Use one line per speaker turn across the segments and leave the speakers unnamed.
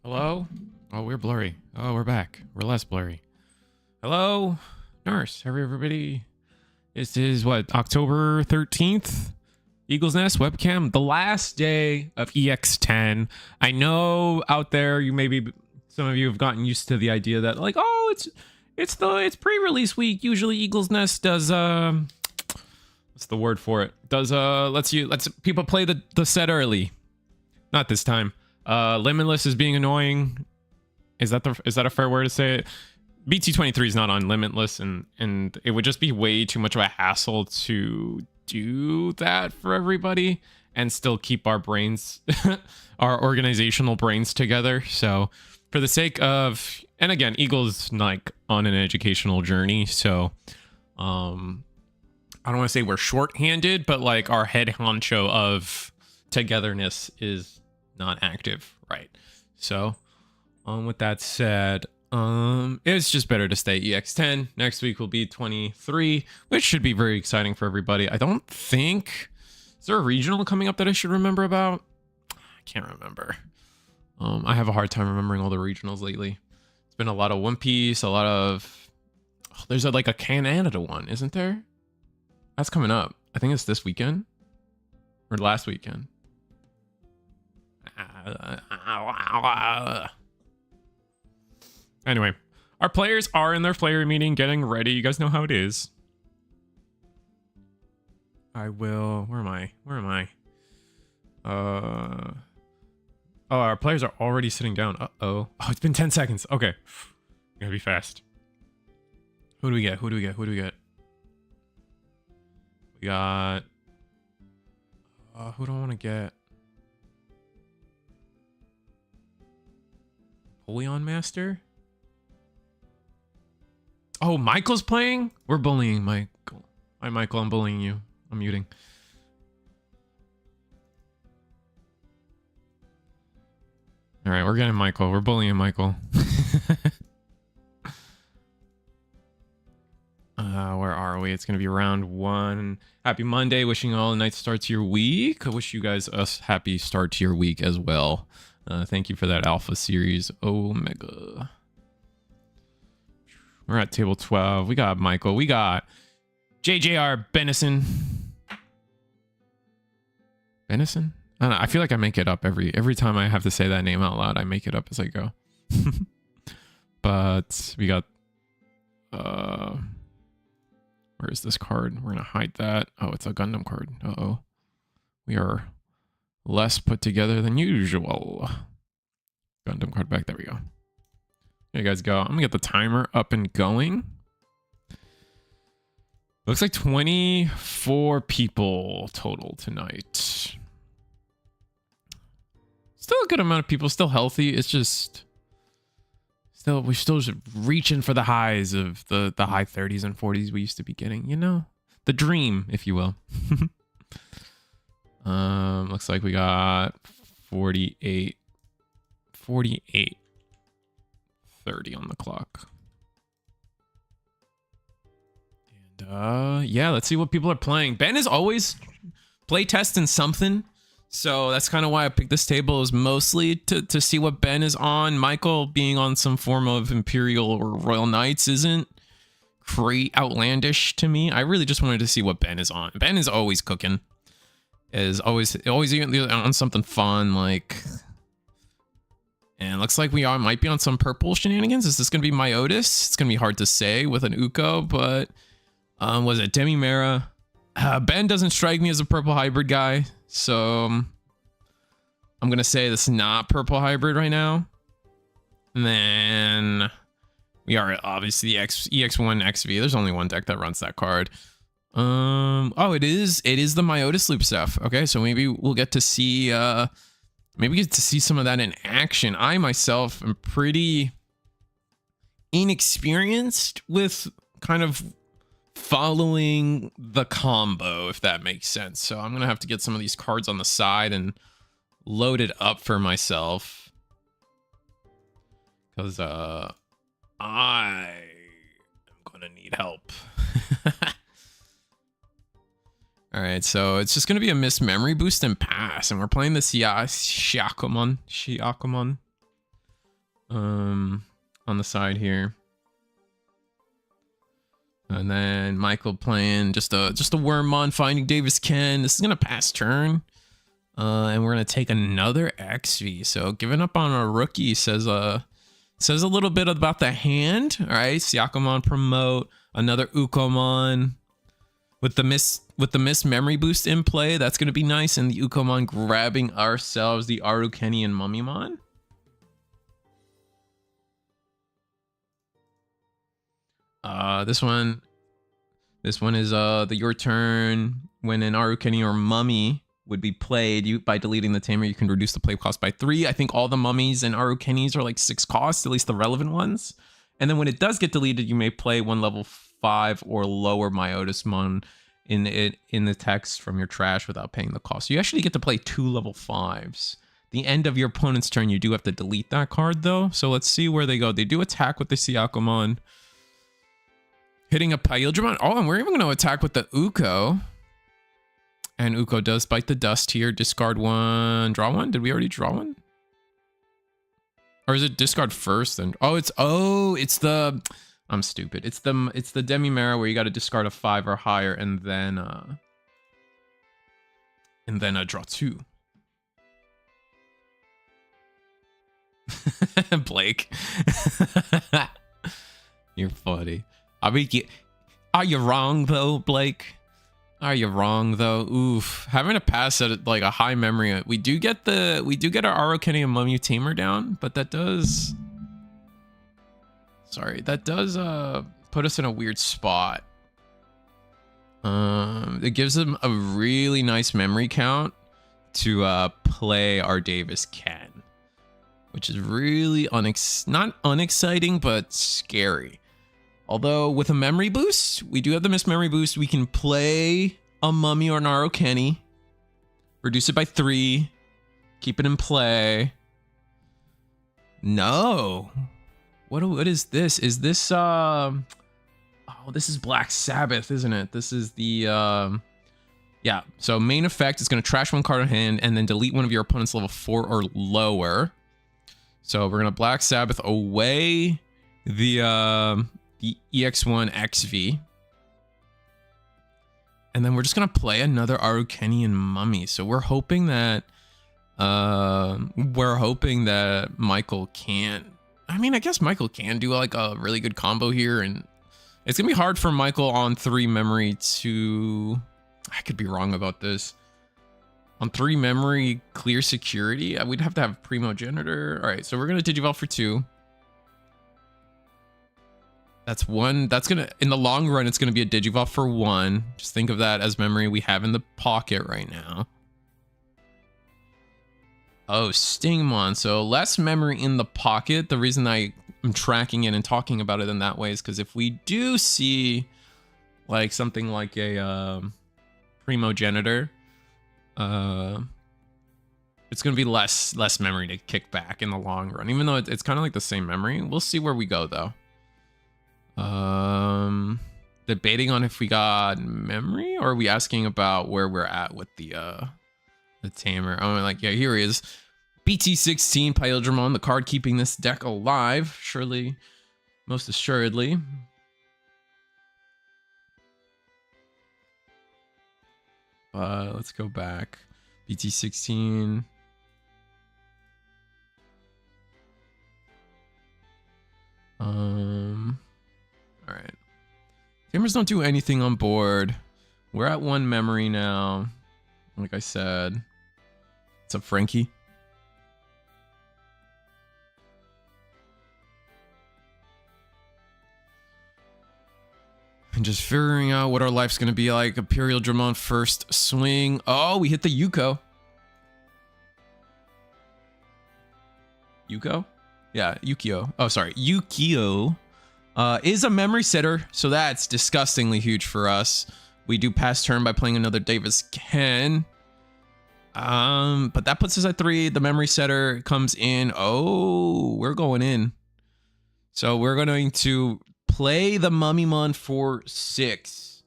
Hello? Oh, we're blurry. Oh, we're back. We're less blurry. Hello? Nurse. Hurry, everybody. This is what? October 13th? Eagle's Nest webcam. The last day of EX10. I know out there, some of you have gotten used to the idea that like, oh, it's pre-release week. Usually Eagle's Nest does, what's the word for it? Does, lets people play the set early. Not this time. Limitless is being annoying. Is that a fair word to say it? BT23 is not on Limitless, and it would just be way too much of a hassle to do that for everybody and still keep our brains, our organizational brains together. So for the sake of, and again, Eagle's like on an educational journey, so I don't want to say we're shorthanded, but like our head honcho of togetherness is not active, right? So with that said, it's just better to stay EX10. Next week will be 23, which should be very exciting for everybody. I don't think, is there a regional coming up that I should remember about? I can't remember. I have a hard time remembering all the regionals lately. It's been a lot of One Piece, a lot of, there's like a Canada one, isn't there? That's coming up. I think it's this weekend or last weekend. Anyway, our players are in their player meeting getting ready. You guys know how it is. I will, where am I? Oh, our players are already sitting down. Oh, it's been 10 seconds. Okay. Gotta be fast. Who do we get? We got, who do I want to get? Napoleon Master? Oh, Michael's playing? We're bullying Michael. Hi, Michael, I'm bullying you. I'm muting. All right, we're getting Michael. We're bullying Michael. Where are we? It's going to be round 1. Happy Monday. Wishing you all a nice start to your week. I wish you guys a happy start to your week as well. Thank you for that Alpha Series Omega. We're at table 12. We got Michael. We got JJR Benison. Benison? I don't know. I feel like I make it up every time I have to say that name out loud. I make it up as I go. But we got... where is this card? We're going to hide that. Oh, it's a Gundam card. Uh-oh. We are less put together than usual. Gundam card back. There we go. There you guys go. I'm gonna get the timer up and going. Looks like 24 people total tonight. Still a good amount of people, still healthy. It's just we're still just reaching for the highs of the high 30s and 40s we used to be getting, you know? The dream, if you will. Looks like we got 48 30 on the clock. And yeah, let's see what people are playing. Ben is always play testing something, so that's kind of why I picked this table, is mostly to see what Ben is on. Michael being on some form of Imperial or Royal Knights isn't great outlandish to me. I really just wanted to see what Ben is on. Ben is always cooking. Is always on something fun, like, and looks like we might be on some purple shenanigans. Is this gonna be Myotis? It's gonna be hard to say with an Uko, but was it Demimera? Ben doesn't strike me as a purple hybrid guy, so I'm gonna say this is not purple hybrid right now. And then we are obviously the EX1 XV. There's only one deck that runs that card. Oh, it is the Myotis loop stuff. Okay, so maybe we'll get to see some of that in action. I myself am pretty inexperienced with kind of following the combo, if that makes sense. So I'm gonna have to get some of these cards on the side and load it up for myself, because I am gonna need help. All right, so it's just going to be a Miss Memory Boost and pass, and we're playing the Shiakumon. on the side here. And then Michael playing just a Wormmon finding Davis Ken. This is gonna pass turn. And we're gonna take another XV. So giving up on a rookie says a little bit about the hand. All right, Syakomon promote, another Ukomon with the miss memory boost in play. That's gonna be nice. And the Ukomon grabbing ourselves the Arukeni and Mummymon. This one is the your turn. When an Arukeni or Mummy would be played, by deleting the tamer, you can reduce the play cost by 3. I think all the mummies and Arukenis are like 6 costs, at least the relevant ones. And then when it does get deleted, you may play one level 5 or lower Myotismon in the text from your trash without paying the cost. So you actually get to play 2 level 5s. The end of your opponent's turn, you do have to delete that card though. So let's see where they go. They do attack with the Syakomon, hitting a Paildramon. Oh, and we're even going to attack with the Uko. And Uko does bite the dust here. Discard 1, draw 1. Did we already draw 1? Or is it discard first? And it's the, I'm stupid. It's the Demimera where you got to discard a 5 or higher and then draw 2. Blake. You're funny. I mean, are you wrong though, Blake? Are you wrong though? Oof. Having to pass at like a high memory. We do get our Arukeni and Mummy tamer down, but that does put us in a weird spot. It gives them a really nice memory count to play our Davis Ken, which is really not unexciting, but scary. Although with a memory boost, we do have the miss memory boost. We can play a Mummy or an Arukeni, reduce it by 3, keep it in play. No, what is this? Is this this is Black Sabbath, isn't it? This is the yeah. So main effect is going to trash 1 card in hand and then delete one of your opponent's level 4 or lower. So we're gonna Black Sabbath away the EX1 XV. And then we're just gonna play another Arukeni and Mummy. So we're hoping that Michael can. I mean, I guess Michael can do like a really good combo here, and it's gonna be hard for Michael on 3 memory to. I could be wrong about this. On 3 memory clear security, we'd have to have Primogenitor. All right, so we're gonna Digivolve for 2. That's 1. That's gonna, in the long run, it's gonna be a Digivolve for 1. Just think of that as memory we have in the pocket right now. Oh, Stingmon. So less memory in the pocket. The reason I am tracking it and talking about it in that way is because if we do see like something like a Primogenitor, it's gonna be less memory to kick back in the long run, even though it's kind of like the same memory. We'll see where we go though. Debating on if we got memory, or are we asking about where we're at with the tamer? Oh, like, yeah, here he is. BT16 Paildramon, the card keeping this deck alive, surely, most assuredly. Let's go back. BT16. All right. Tamers don't do anything on board. We're at 1 memory now. Like I said. What's up, Frankie? And just figuring out what our life's going to be like. Imperial Dramon first swing. Oh, we hit the Yuko. Yuko? Yeah, Yukio. Oh, sorry. Yukio is a memory setter, so that's disgustingly huge for us. We do pass turn by playing another Davis Ken. But that puts us at 3. The memory setter comes in. Oh, we're going in. So we're going to play the Mummymon for 6.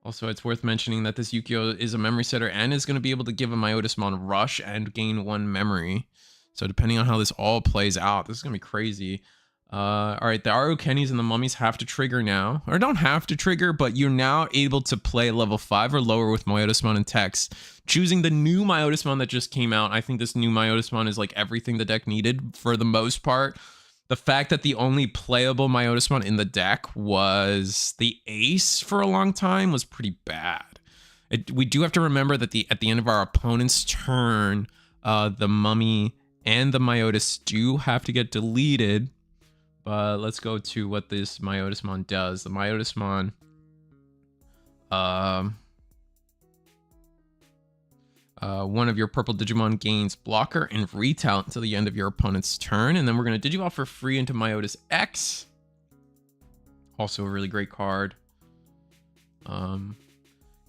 Also, it's worth mentioning that this Yukio is a memory setter and is going to be able to give a Myotismon rush and gain 1 memory. So depending on how this all plays out, this is gonna be crazy. All right, the RO Kennys and the mummies have to trigger now, or don't have to trigger, but you're now able to play level 5 or lower with Myotismon and Tex. Choosing the new Myotismon that just came out, I think this new Myotismon is like everything the deck needed for the most part. The fact that the only playable Myotismon in the deck was the Ace for a long time was pretty bad. We do have to remember that at the end of our opponent's turn, the Mummy and the Myotis do have to get deleted. But let's go to what this Myotismon does. The Myotismon, one of your purple Digimon gains blocker and retalent until the end of your opponent's turn. And then we're going to Digivolve for free into Myotis X. Also a really great card. Going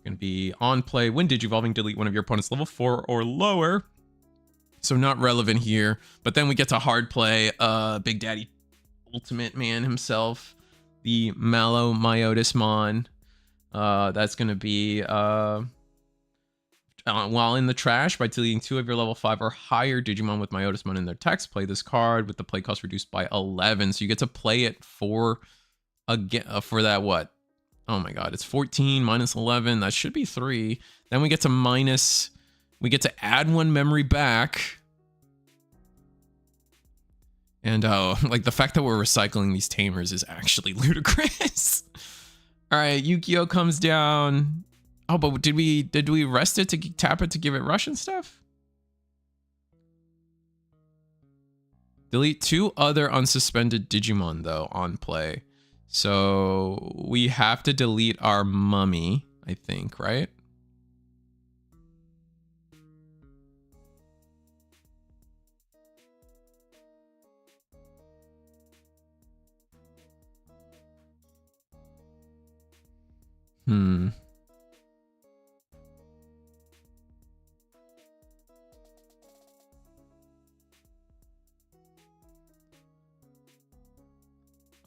to be on play. When Digivolving, delete one of your opponent's level 4 or lower. So not relevant here. But then we get to hard play Big Daddy Ultimate Man himself. The Mallow Myotismon. That's going to be... while in the trash, by deleting 2 of your level 5 or higher Digimon with Myotismon in their text, play this card with the play cost reduced by 11. So you get to play it for that what? Oh my god, it's 14 minus 11. That should be 3. Then we get to add 1 memory back. And like the fact that we're recycling these tamers is actually ludicrous. All right, Yukio comes down. Oh, but did we rest it to tap it to give it Russian stuff? Delete 2 other unsuspended Digimon though on play. So we have to delete our mummy, I think, right?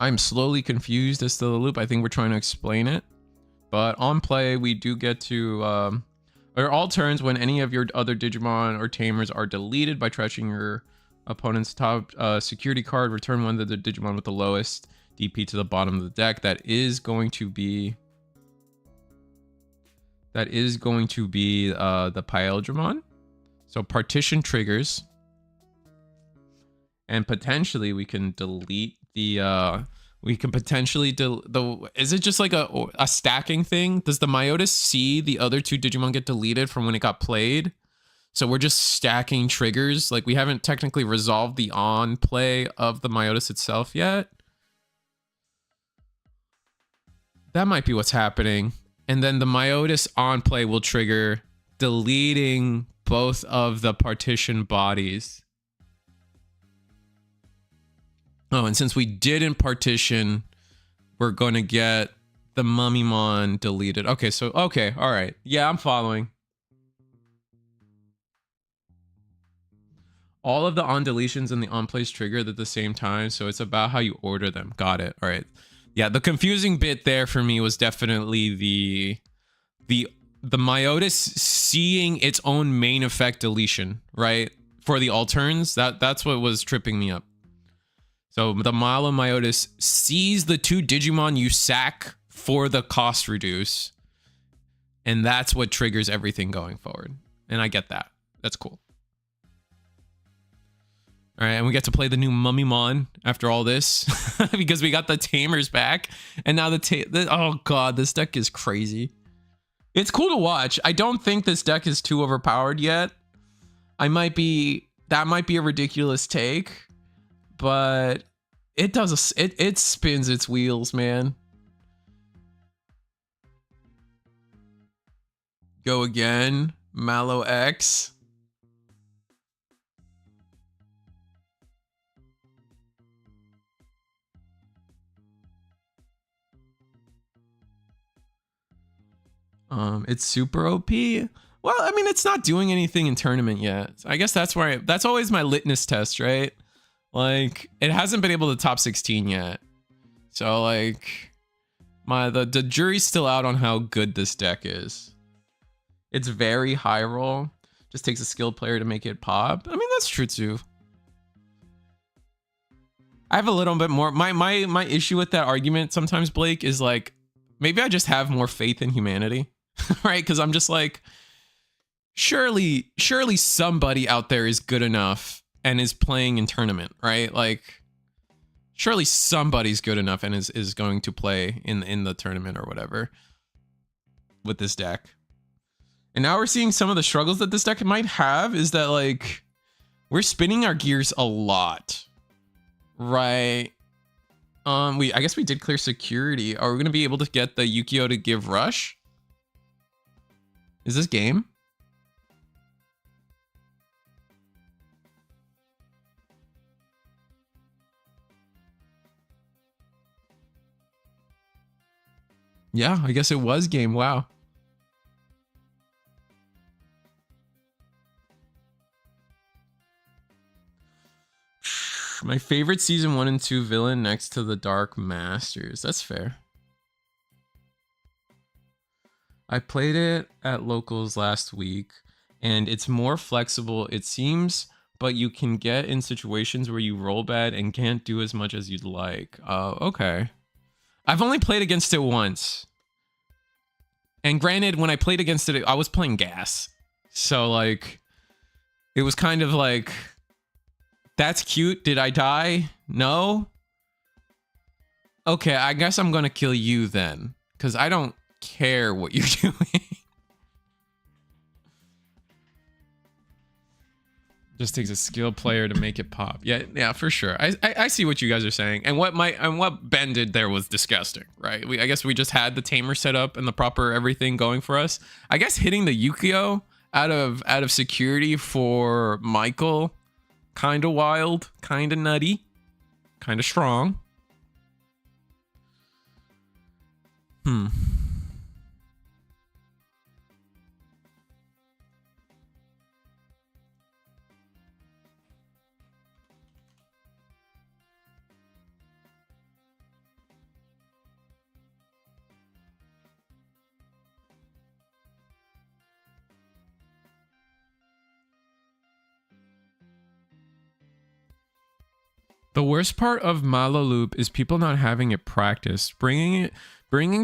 I'm slowly confused as to the loop. I think we're trying to explain it. But on play, we do get to... or all turns when any of your other Digimon or Tamers are deleted by trashing your opponent's top security card, return one of the Digimon with the lowest DP to the bottom of the deck. That is going to be the Pyeldramon. So partition triggers. And potentially we can delete the is it just like a stacking thing? Does the Myotis see the other 2 Digimon get deleted from when it got played? So we're just stacking triggers. Like we haven't technically resolved the on play of the Myotis itself yet. That might be what's happening. And then the Myotis on play will trigger deleting both of the partition bodies. Oh, and since we didn't partition, we're going to get the Mummymon deleted. Okay, so, okay, all right. Yeah, I'm following. All of the on deletions and the on plays triggered at the same time, so it's about how you order them. Got it. All right. Yeah, the confusing bit there for me was definitely the Myotis seeing its own main effect deletion, right? For the alterns, that's what was tripping me up. So the Mallow Myotis sees the 2 Digimon you sack for the cost reduce. And that's what triggers everything going forward. And I get that. That's cool. All right, and we get to play the new Mummymon after all this. Because we got the Tamers back. And now oh god, this deck is crazy. It's cool to watch. I don't think this deck is too overpowered yet. That might be a ridiculous take. But it spins its wheels, man. Go again, Mallow X. It's super OP. Well, I mean, it's not doing anything in tournament yet. I guess that's always my litmus test, right? Like, it hasn't been able to top 16 yet. So, like, the jury's still out on how good this deck is. It's very high roll. Just takes a skilled player to make it pop. I mean, that's true too. I have a little bit more. My issue with that argument sometimes, Blake, is like maybe I just have more faith in humanity, right? Because I'm just like, surely somebody out there is good enough and is playing in tournament, right? Like, surely somebody's good enough and is going to play in the tournament or whatever with this deck. And now we're seeing some of the struggles that this deck might have is that like we're spinning our gears a lot, right? I guess we did clear security. Are we gonna be able to get the Yukio to give rush? Is this game? Yeah, I guess it was game. Wow. My favorite season 1 and 2 villain next to the Dark Masters. That's fair. I played it at locals last week and it's more flexible, it seems, but you can get in situations where you roll bad and can't do as much as you'd like. Okay. I've only played against it once. And granted, when I played against it, I was playing gas. So like, it was kind of like, that's cute. Did I die? No? Okay, I guess I'm gonna kill you then. Because I don't care what you're doing. Just takes a skilled player to make it pop. Yeah, for sure. I see what you guys are saying. And what Ben did there was disgusting, right? I guess we just had the tamer set up and the proper everything going for us. I guess hitting the Yukio out of security for Michael, kind of wild, kind of nutty, kind of strong. The worst part of Malo Loop is people not having it practiced, bringing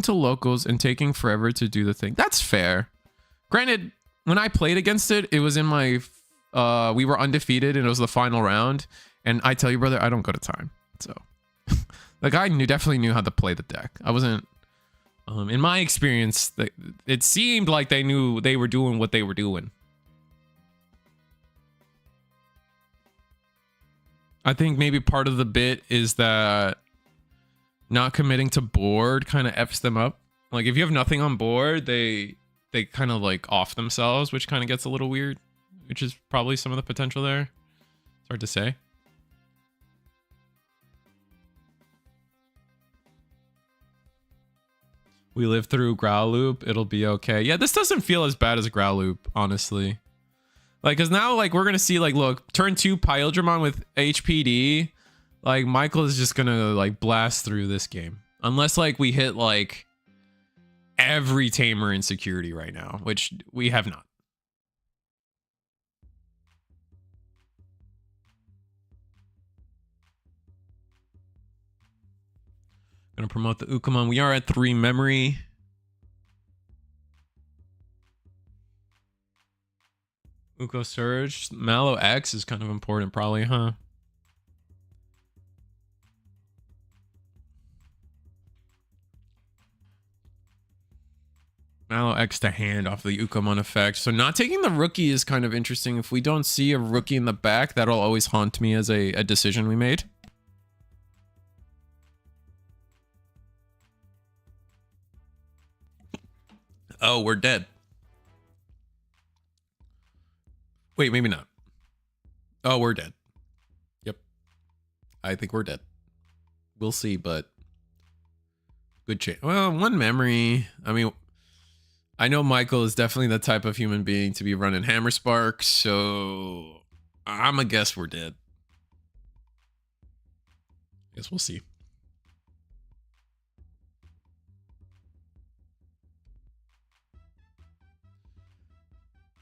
to locals and taking forever to do the thing. That's fair. Granted, when I played against it, it was in my, we were undefeated and it was the final round. And I tell you, brother, I don't go to time. So the guy definitely knew how to play the deck. I wasn't, in my experience, it seemed like they knew they were doing what they were doing. I think maybe part of the bit is that not committing to board kind of F's them up. Like if you have nothing on board, they kind of like off themselves, which kind of gets a little weird, which is probably some of the potential there. It's hard to say. We live through Growl Loop. It'll be okay. Yeah, this doesn't feel as bad as Growl Loop, honestly. Like, cause now, like, we're gonna see, like, look, turn 2 Pildramon with HPD. Like, Michael is just gonna, like, blast through this game. Unless, like, we hit, like, every tamer in security right now, which we have not. Gonna promote the Ukamon. We are at 3 memory. Uko Surge. Malo X is kind of important, probably, huh? Malo X to hand off the Ukamon effect. So not taking the rookie is kind of interesting. If we don't see a rookie in the back, that'll always haunt me as a decision we made. Oh, we're dead. Wait, maybe not. Oh, we're dead. Yep. I think we're dead. We'll see, but good chance. Well, 1 memory. I mean, I know Michael is definitely the type of human being to be running Hammer Spark, so I'm gonna guess we're dead. Guess we'll see.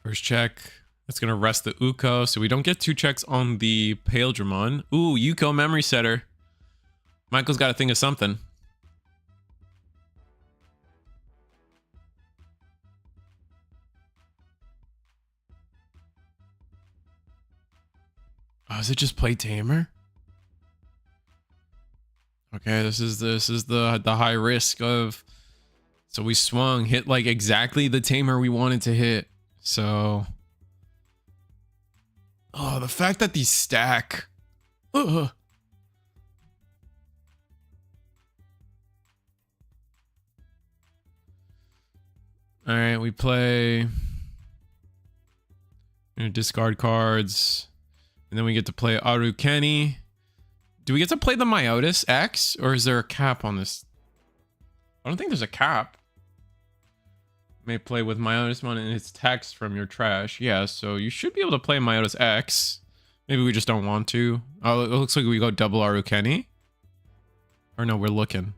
First check. That's going to rest the Uko, so we don't get 2 checks on the Pale Dramon. Ooh, Yuko Memory Setter. Michael's got to think of something. Oh, is it just play tamer? Okay, this is the high risk of. So we swung, hit like exactly the tamer we wanted to hit. So, oh, the fact that these stack. Ugh. All right, we play. Discard cards, and then we get to play Arukeni. Do we get to play the Myotis X, or is there a cap on this? I don't think there's a cap. May play with Myotis Mon and its text from your trash. Yeah, so you should be able to play Myotis X. Maybe we just don't want to. Oh, it looks like we go double Arukeni. Or no, we're looking.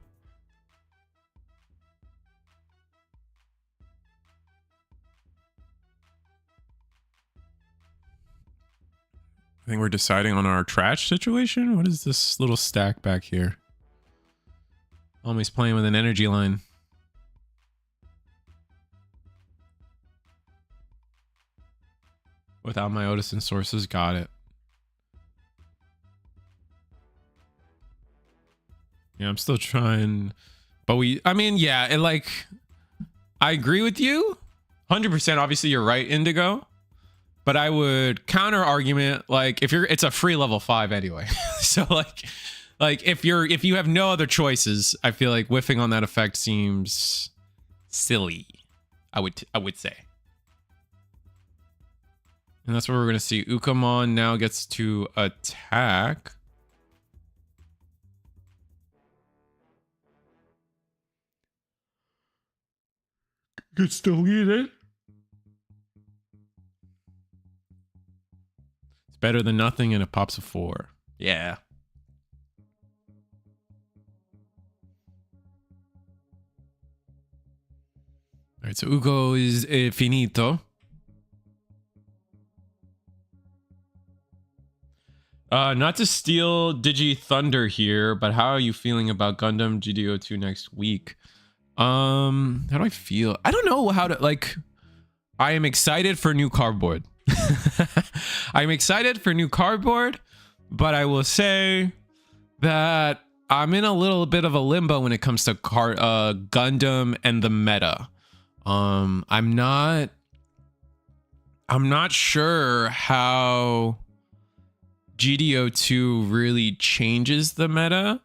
I think we're deciding on our trash situation. What is this little stack back here? Always playing with an energy line. Without Myotis and sources, got it. Yeah, I'm still trying, but I mean, yeah, it like, I agree with you, 100%. Obviously, you're right, Indigo. But I would counter argument, like it's a free level 5 anyway. So like if you have no other choices, I feel like whiffing on that effect seems silly. I would say. And that's what we're gonna see. Ukamon now gets to attack. Gets deleted. It's better than nothing, and it pops a 4. Yeah. All right, so Ugo is finito. Not to steal Digi Thunder here, but how are you feeling about Gundam GDO2 next week? How do I feel? I don't know how to, like, I am excited for new cardboard. I'm excited for new cardboard, but I will say that I'm in a little bit of a limbo when it comes to Gundam and the meta. I'm not sure how GDO2 really changes the meta.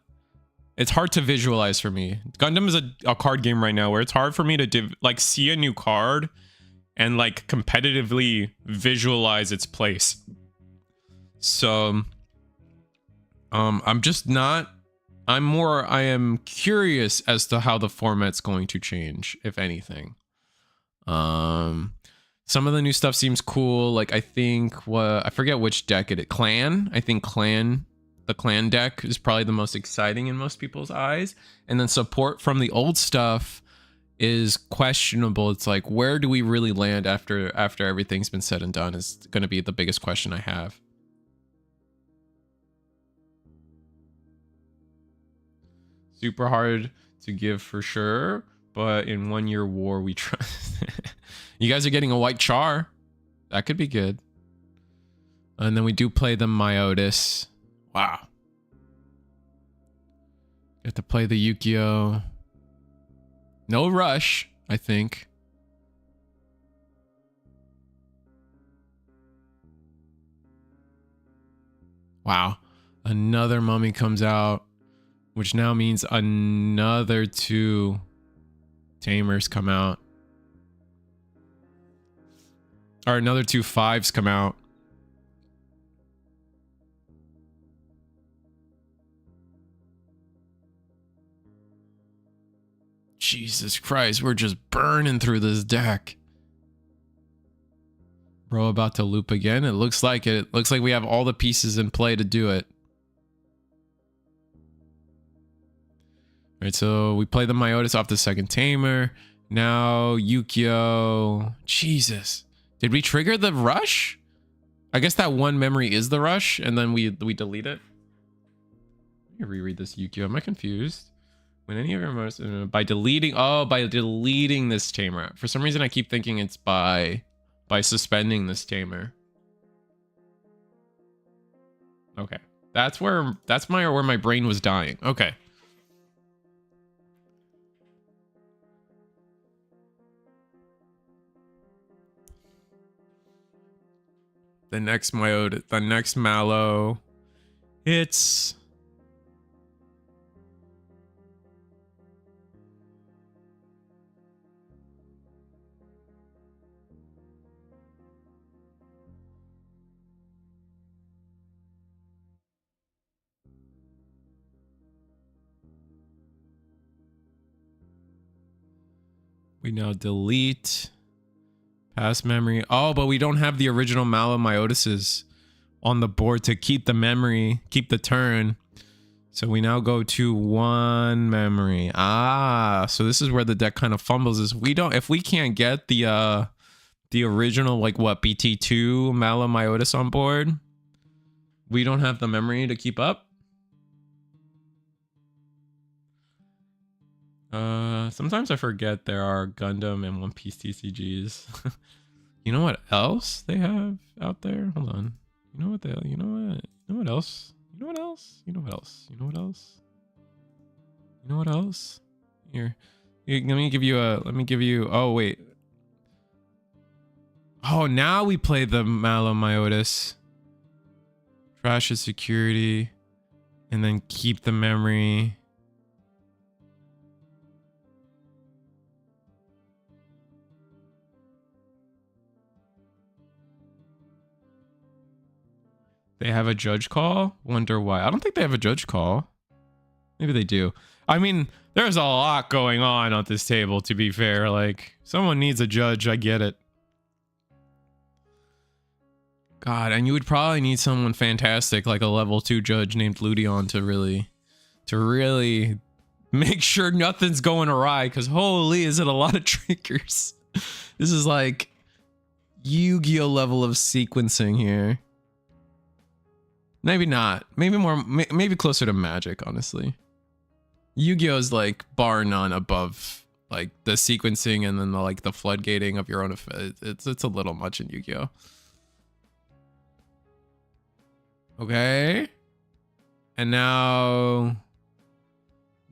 It's hard to visualize for me. Gundam is a card game right now where it's hard for me to like see a new card and like competitively visualize its place. So I'm just not, I am curious as to how the format's going to change, if anything. Some of the new stuff seems cool. Like I think I forget which deck it is. Clan. I think the clan deck is probably the most exciting in most people's eyes. And then support from the old stuff is questionable. It's like, where do we really land after everything's been said and done is going to be the biggest question I have. Super hard to give for sure, but in 1 year war we trust. You guys are getting a white char. That could be good. And then we do play the Myotis. Wow. Get to play the Yukio. No rush, I think. Wow. Another mummy comes out, which now means another 2 tamers come out. Or another 2 5s come out. Jesus Christ, we're just burning through this deck. Bro, about to loop again. It looks like it. It looks like we have all the pieces in play to do it. All right, so we play the Myotis off the second tamer. Now Yukio. Jesus. Did we trigger the rush? I guess that one memory is the rush, and then we delete it. Let me reread this Yukio. Am I confused? When any of your most by deleting this tamer. For some reason I keep thinking it's by suspending this tamer. Okay. That's where my brain was dying. Okay. The next Mallow. It's we now delete past memory. Oh, but we don't have the original Malomyotises on the board to keep the memory, keep the turn. So we now go to one memory. Ah, so this is where the deck kind of fumbles. Is if we can't get the original, like what, BT2 Malomyotis on board, we don't have the memory to keep up. Sometimes I forget there are Gundam and One Piece TCGs. You know what else they have out there? Hold on. You know what else? You know what else? You know what else? You know what else? You know what else? Here, let me give you, oh wait. Oh, now we play the Malomyotis. Trash is security. And then keep the memory. They have a judge call? Wonder why. I don't think they have a judge call. Maybe they do. I mean, there's a lot going on this table, to be fair. Like, someone needs a judge. I get it. God, and you would probably need someone fantastic, like a level 2 judge named Ludion to really make sure nothing's going awry, because holy, is it a lot of triggers. This is like Yu-Gi-Oh level of sequencing here. Maybe not. Maybe more. Maybe closer to Magic, honestly. Yu-Gi-Oh is like bar none above like the sequencing and then the floodgating of your own effect. It's a little much in Yu-Gi-Oh. Okay. And now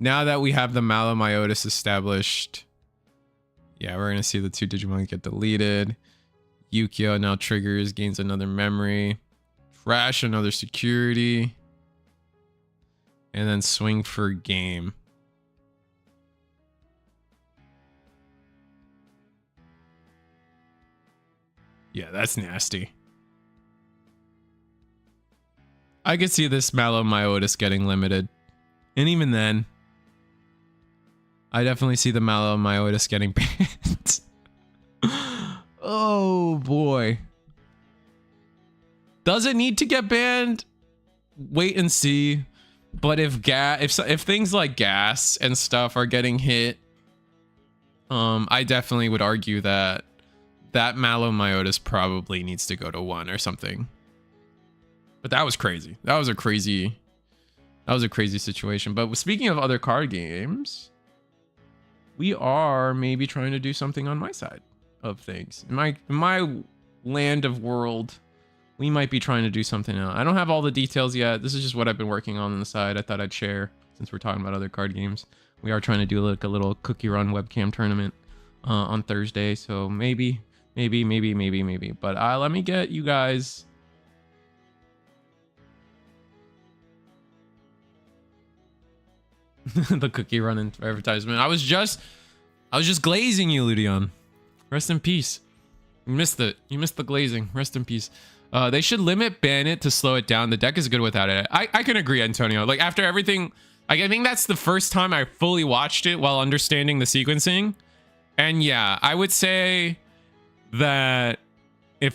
that we have the Malomyotis established, yeah, we're gonna see the 2 Digimon get deleted. Yukio now triggers, gains another memory. Trash another security. And then swing for game. Yeah, that's nasty. I could see this Malomyotis getting limited. And even then, I definitely see the Malomyotis getting banned. Oh boy. Does it need to get banned? Wait and see. But if things like gas and stuff are getting hit, I definitely would argue that Malomyotis probably needs to go to 1 or something. But that was crazy. That was a crazy situation. But speaking of other card games, we are maybe trying to do something on my side of things. In my land of world, we might be trying to do something else. I don't have all the details yet. This is just what I've been working on the side. I thought I'd share since we're talking about other card games. We are trying to do like a little cookie run webcam tournament on Thursday. So maybe. But let me get you guys. The cookie run advertisement. I was just glazing you, Ludion. Rest in peace. You missed it. You missed the glazing. Rest in peace. They should ban it to slow it down. The deck is good without it. I can agree, Antonio. Like after everything, I think that's the first time I fully watched it while understanding the sequencing. And yeah, I would say that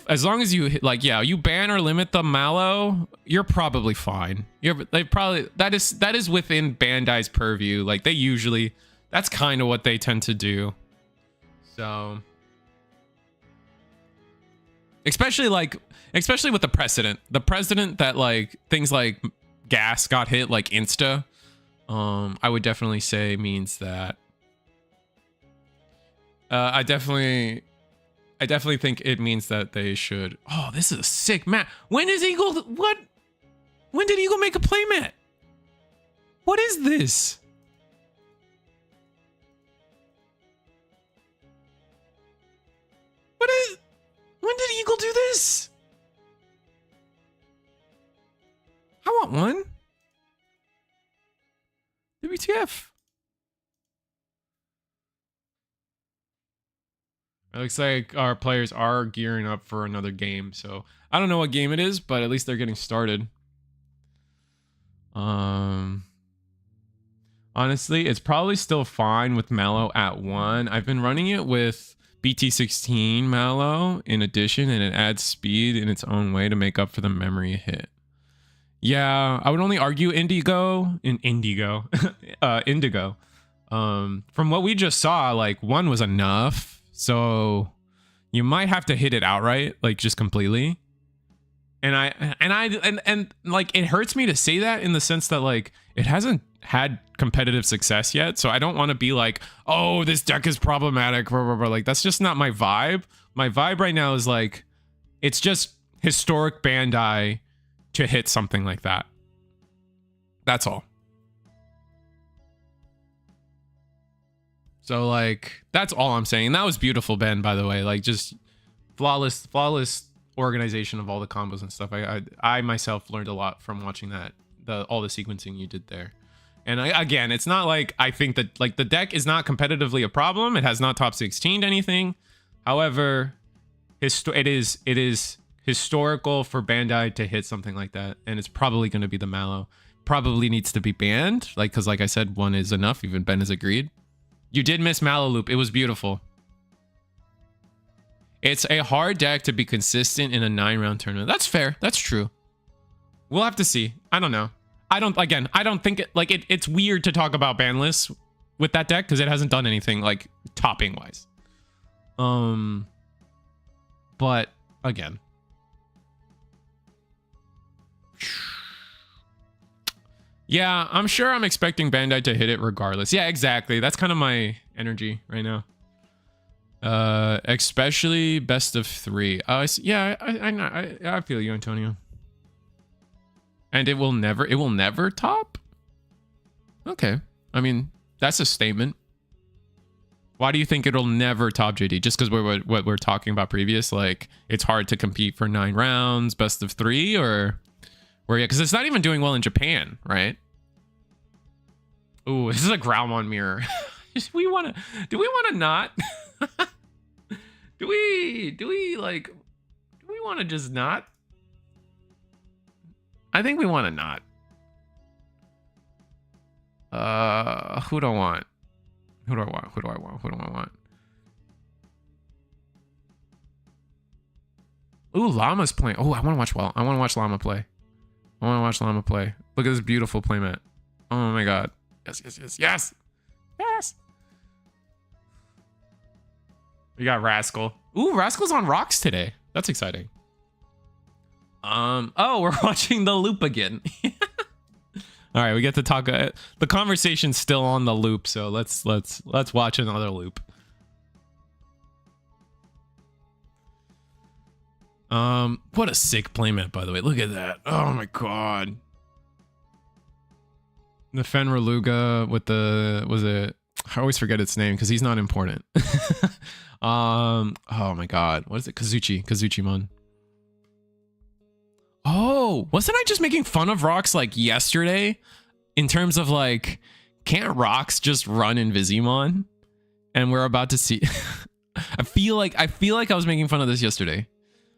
as long as you you ban or limit the Mallow, you're probably fine. That is within Bandai's purview. Like that's kind of what they tend to do. So especially with the precedent that like things like gas got hit like insta, I would definitely say means that I definitely think it means that they should. Oh, this is a sick mat. When is Eagle? What? When did Eagle make a playmat? What is this? What is? When did Eagle do this? I want one. WTF? It looks like our players are gearing up for another game, so I don't know what game it is, but at least they're getting started. Honestly, it's probably still fine with Mallow at 1. I've been running it with BT16 Mallow in addition, and it adds speed in its own way to make up for the memory hit. Yeah, I would only argue Indigo. Indigo. From what we just saw, like 1 was enough. So you might have to hit it outright, like just completely. And like it hurts me to say that in the sense that like it hasn't had competitive success yet. So I don't want to be like, oh, this deck is problematic. Blah, blah, blah. Like that's just not my vibe. My vibe right now is like it's just historic Bandai to hit something like that. That's all. So like that's all I'm saying. That was beautiful, Ben, by the way. Like just flawless organization of all the combos and stuff. I myself learned a lot from watching that, all the sequencing you did there. And again, it's not like I think that like the deck is not competitively a problem. It has not top 16'd anything. However, it is historical for Bandai to hit something like that, and it's probably going to be the Mallow. Probably needs to be banned, like because like I said, 1 is enough. Even Ben has agreed. You did miss Mallow Loop. It was beautiful. It's a hard deck to be consistent in a 9-round tournament. That's fair. That's true. We'll have to see. I don't know. I don't think it, like it's weird to talk about ban lists with that deck because it hasn't done anything like topping wise. But again. Yeah, I'm sure I'm expecting Bandai to hit it regardless. Yeah, exactly. That's kind of my energy right now. Especially best of 3. Yeah, I feel you, Antonio. And it will never top? Okay. I mean, that's a statement. Why do you think it'll never top, JD? Just because what we're talking about previous, like it's hard to compete for 9 rounds, best of 3, or where? Yeah, because it's not even doing well in Japan, right? Ooh, this is a Growlmon mirror. Do we want to not? do we want to just not? I think we want to not. Who do I want? Who do I want? Ooh, Llama's playing. Oh, I want to watch Llama play. Look at this beautiful playmat. Oh my god. Yes. We got Rascal. Ooh, Rascal's on rocks today. That's exciting. Oh, we're watching the loop again. All right, we get to talk. The conversation's still on the loop, so let's watch another loop. What a sick playmat, by the way. Look at that. Oh my god. The Fenriluga with the I always forget its name because he's not important. Oh my god, what is it? Kazuchimon. Oh, wasn't I just making fun of rocks like yesterday? In terms of like, can't rocks just run Invisimon? And we're about to see. I feel like I was making fun of this yesterday.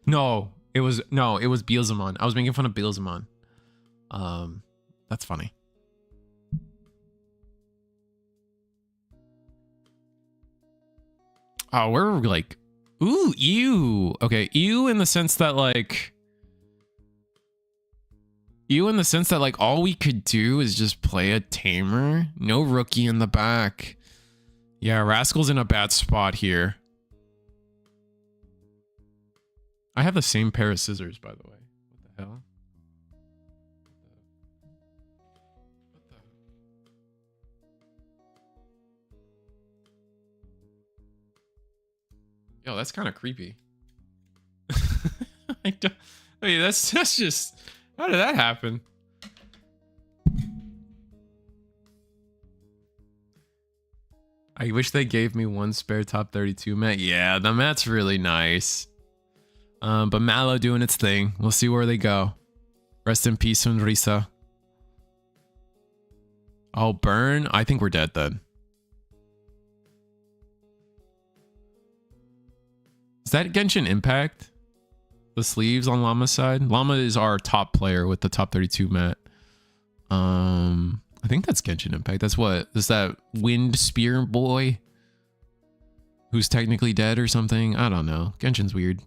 No, it was Beelzemon. I was making fun of Beelzemon. That's funny. Oh, we're like, ooh, ew. Okay, ew in the sense that like, all we could do is just play a tamer. No rookie in the back. Yeah, Rascal's in a bad spot here. I have the same pair of scissors, by the way. What the hell? Yo, that's kind of creepy. I don't, I mean, that's just, how did that happen? I wish they gave me one spare top 32 mat. Yeah, the mat's really nice. But Mallow doing its thing. We'll see where they go. Rest in peace, Sunrisa. Oh, burn? I think we're dead then. Is that Genshin Impact? The sleeves on Llama's side? Llama is our top player with the top 32 mat. I think that's Genshin Impact. That's what? Is that Wind Spear boy? Who's technically dead or something? I don't know. Genshin's weird.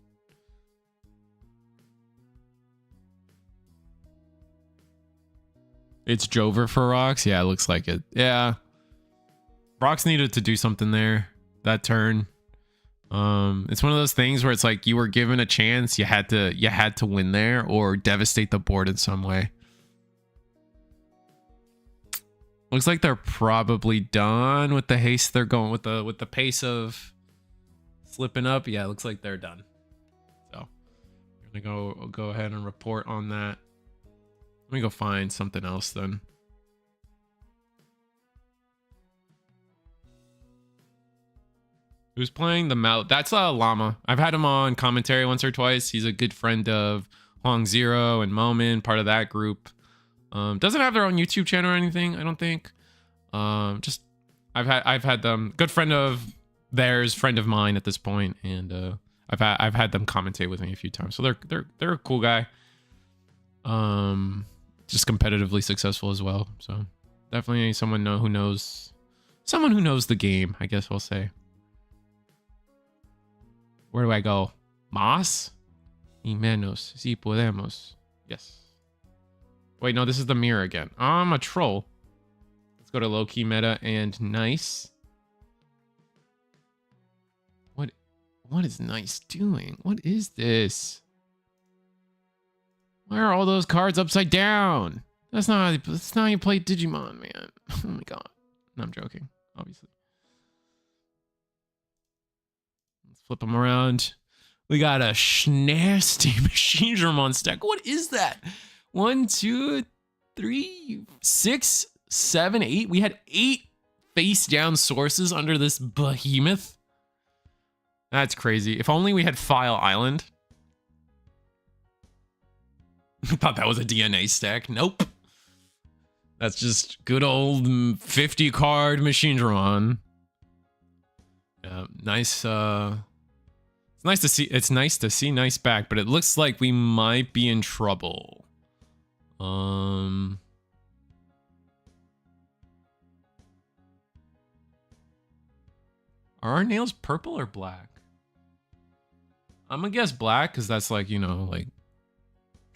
It's Jover for Rocks? Yeah, it looks like it. Yeah. Rocks needed to do something there that turn. It's one of those things where it's like you were given a chance, you had to win there or devastate the board in some way. Looks like they're probably done with the haste. They're going with the pace of slipping up. Yeah, it looks like they're done. So we're gonna go ahead and report on that. Let me go find something else then. Who's playing the Mal? That's Llama. I've had him on commentary once or twice. He's a good friend of Hong Zero and Momin, part of that group. Doesn't have their own YouTube channel or anything, I don't think. Just I've had them, good friend of theirs, friend of mine at this point, and I've had them commentate with me a few times. So they're a cool guy. Just competitively successful as well. So definitely someone who knows the game, I guess we'll say. Where do I go? Más y menos si podemos. Yes. Wait, no, this is the mirror again. I'm a troll. Let's go to low-key meta and nice. What is nice doing? What is this? Why are all those cards upside down? That's not how you play Digimon, man. Oh my god. No, I'm joking, obviously. Let's flip them around. We got a nasty Machine Dramon stack. What is that? 1, 2, 3, 6, 7, 8. We had 8 face down sources under this behemoth. That's crazy. If only we had File Island. I thought that was a DNA stack. Nope. That's just good old 50 card Machine Dramon. Yeah, nice. It's nice to see. It's nice to see nice back, but it looks like we might be in trouble. Are our nails purple or black? I'm gonna guess black because that's like, you know, like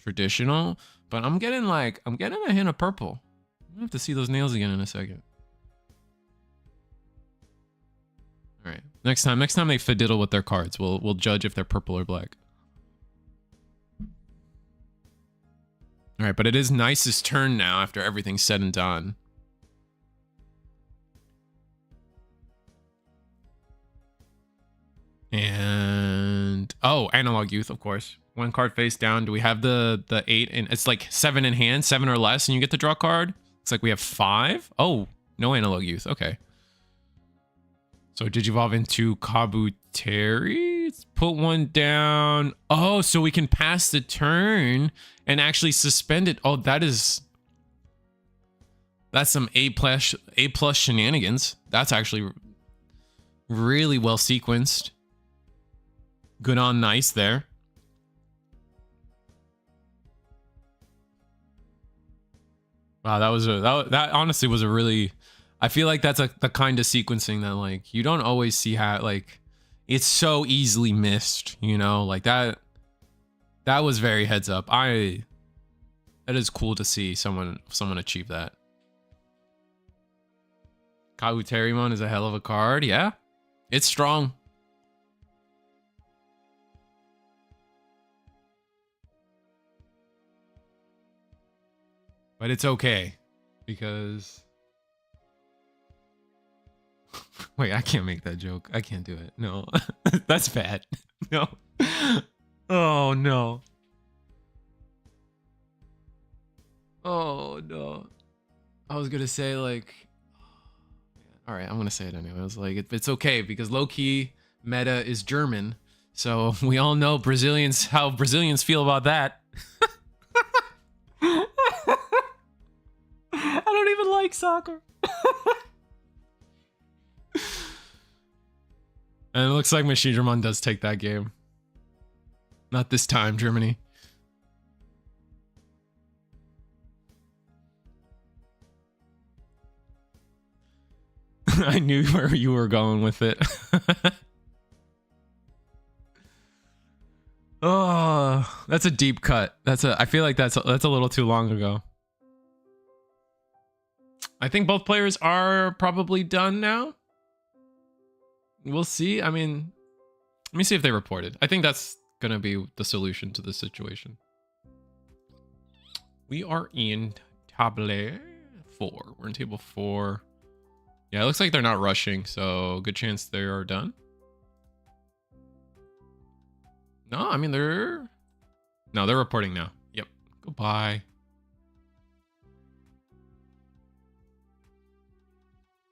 traditional, but I'm getting a hint of purple. I'm gonna have to see those nails again in a second. All right, next time they fiddle with their cards, we'll judge if they're purple or black. All right, but it is Nice's turn now after everything's said and done. And oh, Analog Youth, of course. 1 card face down. Do we have the 8? And it's like 7 in hand, 7 or less, and you get to draw a card. Looks like we have 5. Oh, no Analog Youth. Okay. So Digivolve into Kabuteri. Let's put 1 down. Oh, so we can pass the turn and actually suspend it. Oh, that's some A plus shenanigans. That's actually really well sequenced. Good on Nice there. Wow, that honestly was a really, I feel like that's the kind of sequencing that like you don't always see how, like it's so easily missed, you know, like that was very heads up. That is cool to see someone achieve that. Kabuterimon is a hell of a card. Yeah, it's strong. But it's okay because Wait, I can't make that joke. I can't do it. No, that's bad. No. Oh no. Oh no. I was gonna say like, all right, I'm gonna say it anyway. I was like, it's okay because low key meta is German, so we all know Brazilians how Brazilians feel about that. I don't even like soccer. And it looks like Machine does take that game. Not this time, Germany. I knew where you were going with it. Oh, that's a deep cut. I feel like that's a little too long ago. I think both players are probably done now. We'll see. I mean, let me see if they reported. I think that's going to be the solution to this situation. We are in table 4. We're in table 4. Yeah, it looks like they're not rushing, so good chance they are done. No, I mean, they're reporting now. Yep. Goodbye.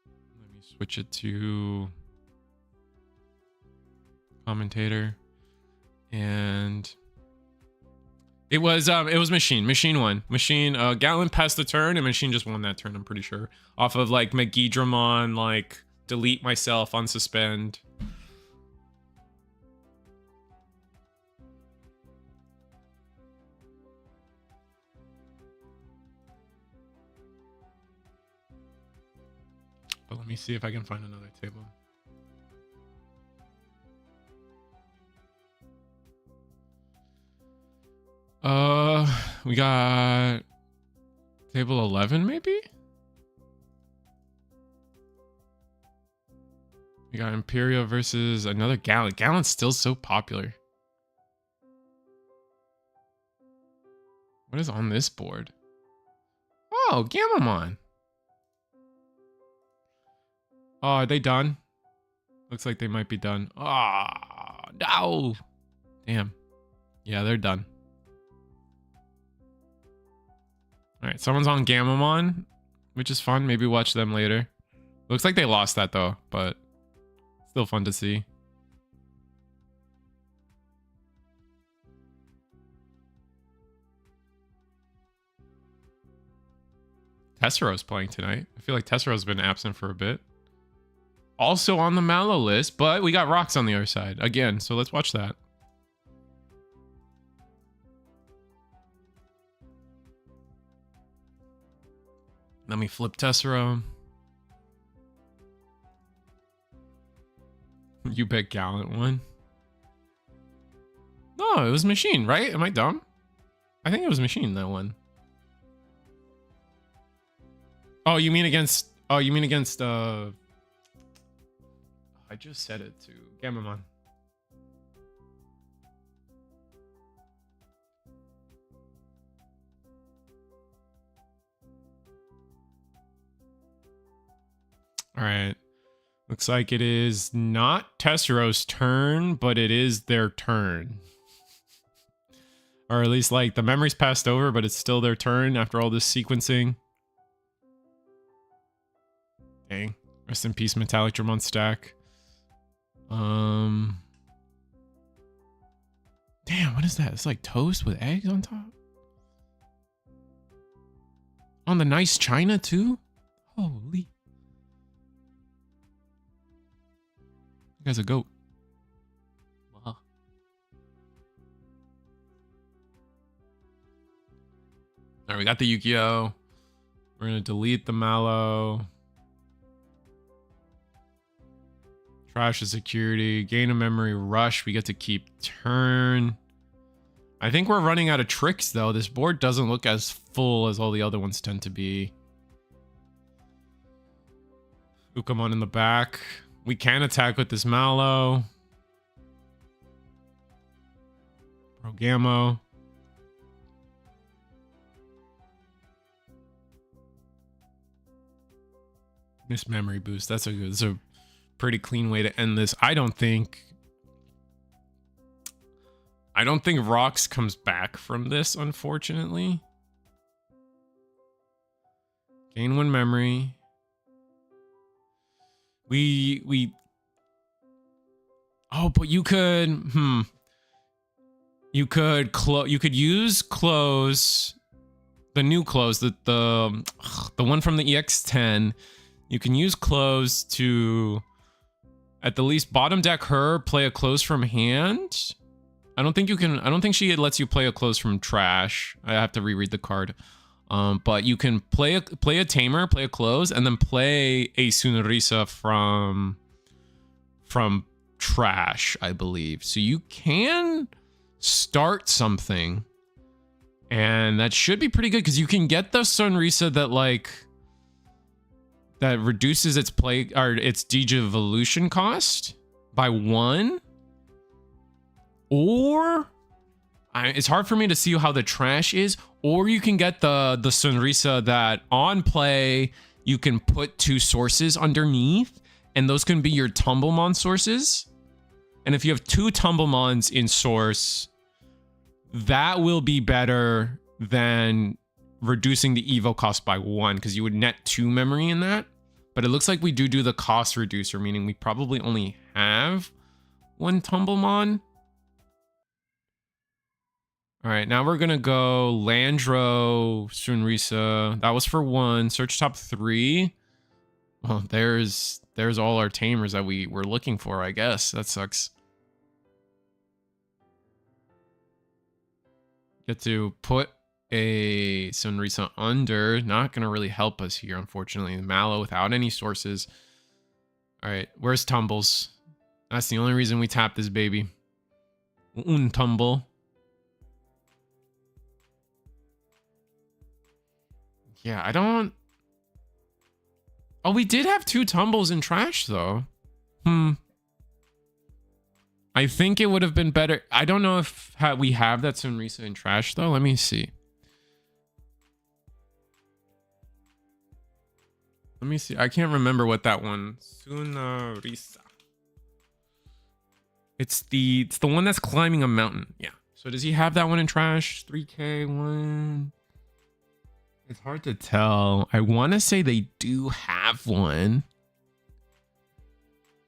Let me switch it to commentator. And it was Machine won. Gallon passed the turn and Machine just won that turn, I'm pretty sure. Off of like McGeedramon, like delete myself, unsuspend. But let me see if I can find another table. We got table 11 maybe? We got Imperial versus another Gallon. Gallon's still so popular. What is on this board? Oh, Gamamon. Oh, are they done? Looks like they might be done. Oh, no. Damn. Yeah, they're done. All right, someone's on Gamamon, which is fun. Maybe watch them later. Looks like they lost that though, but still fun to see. Tessero's playing tonight. I feel like Tessero's been absent for a bit. Also on the Mallow list, but we got Rocks on the other side again, so let's watch that. Let me flip Tessero. You bet Gallant won. No, it was Machine, right? Am I dumb? I think it was Machine that won. Oh, you mean against... Oh, you mean against... I just said it to Gamamon. All right. Looks like it is not Tessero's turn, but it is their turn. Or at least, like, the memory's passed over, but it's still their turn after all this sequencing. Dang. Rest in peace, Metallic Dramon stack. Damn, what is that? It's like toast with eggs on top? On the nice china, too? Holy. You guys a goat. Wow. Alright, we got the Yu-Gi-Oh! We're gonna delete the Mallow. Trash the security. Gain a memory rush. We get to keep turn. I think we're running out of tricks, though. This board doesn't look as full as all the other ones tend to be. Ukamon in the back. We can attack with this Mallow. Progamo. Miss memory boost. That's a pretty clean way to end this. I don't think Rox comes back from this, unfortunately. Gain 1 memory. Oh, but you could you could use close, the new close, the one from the EX10. You can use close to at the least bottom deck her, play a close from hand. I don't think she lets you play a close from trash. I have to reread the card. But you can play a tamer, play a close, and then play a Sunrisa from trash, I believe. So you can start something, and that should be pretty good because you can get the Sunrisa that reduces its play or its Digivolution cost by 1. Or it's hard for me to see how the trash is. Or you can get the Sunrisa that on play you can put 2 sources underneath, and those can be your Tumblemon sources. And if you have 2 Tumblemons in source, that will be better than reducing the Evo cost by 1, because you would net 2 memory in that. But it looks like we do the cost reducer, meaning we probably only have 1 Tumblemon. All right, now we're gonna go Landro, Sunrisa. That was for 1. Search top 3. Well, there's all our tamers that we were looking for, I guess. That sucks. Get to put a Sunrisa under. Not gonna really help us here, unfortunately. Mallow without any sources. All right, where's Tumbles? That's the only reason we tap this baby. Un tumble. Yeah, I don't... Oh, we did have 2 Tumbles in trash, though. I think it would have been better. I don't know if we have that Sunrisa in trash, though. Let me see. Let me see. I can't remember what that one... Sunrisa. It's the one that's climbing a mountain. Yeah. So does he have that one in trash? 3K, 1... It's hard to tell. I want to say they do have one.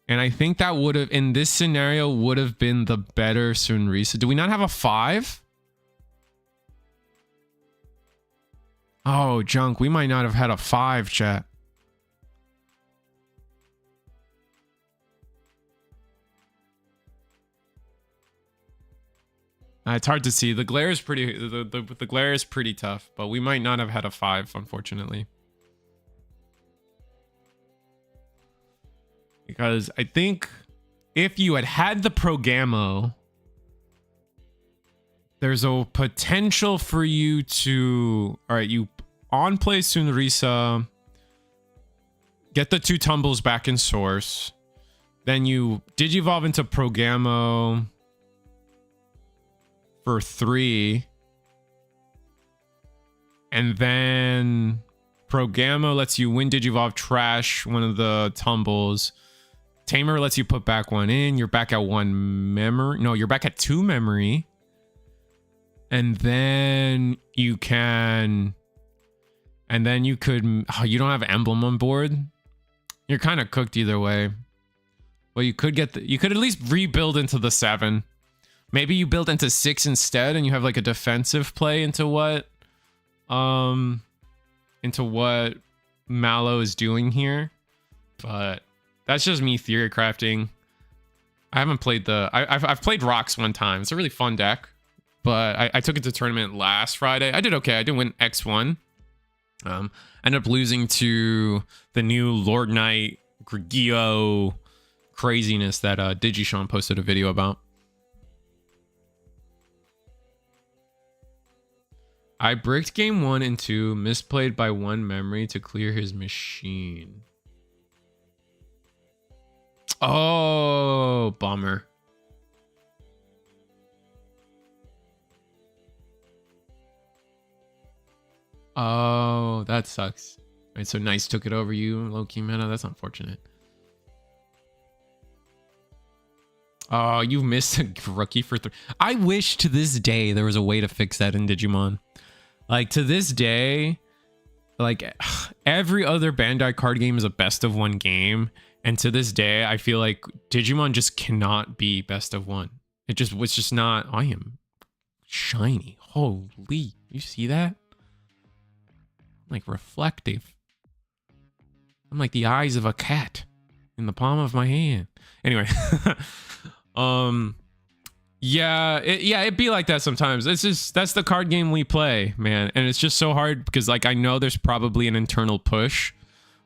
And I think that would have, in this scenario, would have been the better Sunrisa. Do we not have a 5? Oh, junk. We might not have had a 5, chat. It's hard to see. The glare is pretty. The glare is pretty tough, but we might not have had a 5, unfortunately. Because I think if you had the Progamo, there's a potential for you to... All right, you on play Sunrisa, get the 2 Tumbles back in source, then you Digivolve into Progamo for 3, and then Progamo lets you win Digivolve, trash one of the Tumbles. Tamer lets you put back 1 in. You're back at 1 memory. No, you're back at 2 memory. And then you can... And then you could... Oh, you don't have Emblem on board? You're kind of cooked either way. Well, you could get you could at least rebuild into the 7. Maybe you build into 6 instead, and you have like a defensive play into what Mallow is doing here. But that's just me theory crafting. I haven't played I've played Rocks 1 time. It's a really fun deck, but I took it to tournament last Friday. I did okay. I did win X1. Ended up losing to the new Lord Knight Grigio craziness that Digishawn posted a video about. I bricked game 1 and 2, misplayed by 1 memory to clear his machine. Oh, bummer. Oh, that sucks. Right, so Nice took it over you, low-key meta. That's unfortunate. Oh, you missed a rookie for 3. I wish to this day there was a way to fix that in Digimon. Like, to this day, like, every other Bandai card game is a best of 1 game. And to this day, I feel like Digimon just cannot be best of 1. It's just not. I am shiny. Holy, you see that? Like, reflective. I'm like the eyes of a cat in the palm of my hand. Anyway, it'd be like that sometimes. That's the card game we play, man. And it's just so hard because, like, I know there's probably an internal push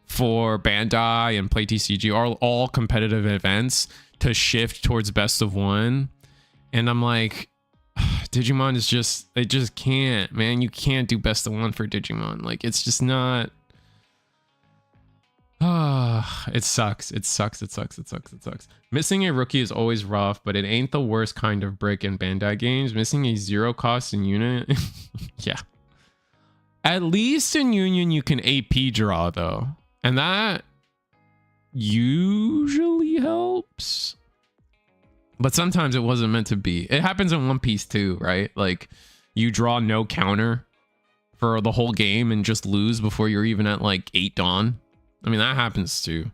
for Bandai and Play TCG, all competitive events, to shift towards best of 1. And I'm like, Digimon is just, they just can't, man. You can't do best of 1 for Digimon. Like, it's just not. It sucks. It sucks. It sucks. It sucks. It sucks. Missing a rookie is always rough, but it ain't the worst kind of brick in Bandai games. Missing a 0 cost in unit. Yeah. At least in Union, you can AP draw, though. And that usually helps. But sometimes it wasn't meant to be. It happens in One Piece too, right? Like, you draw no counter for the whole game and just lose before you're even at like 8 Dawn. I mean, that happens too.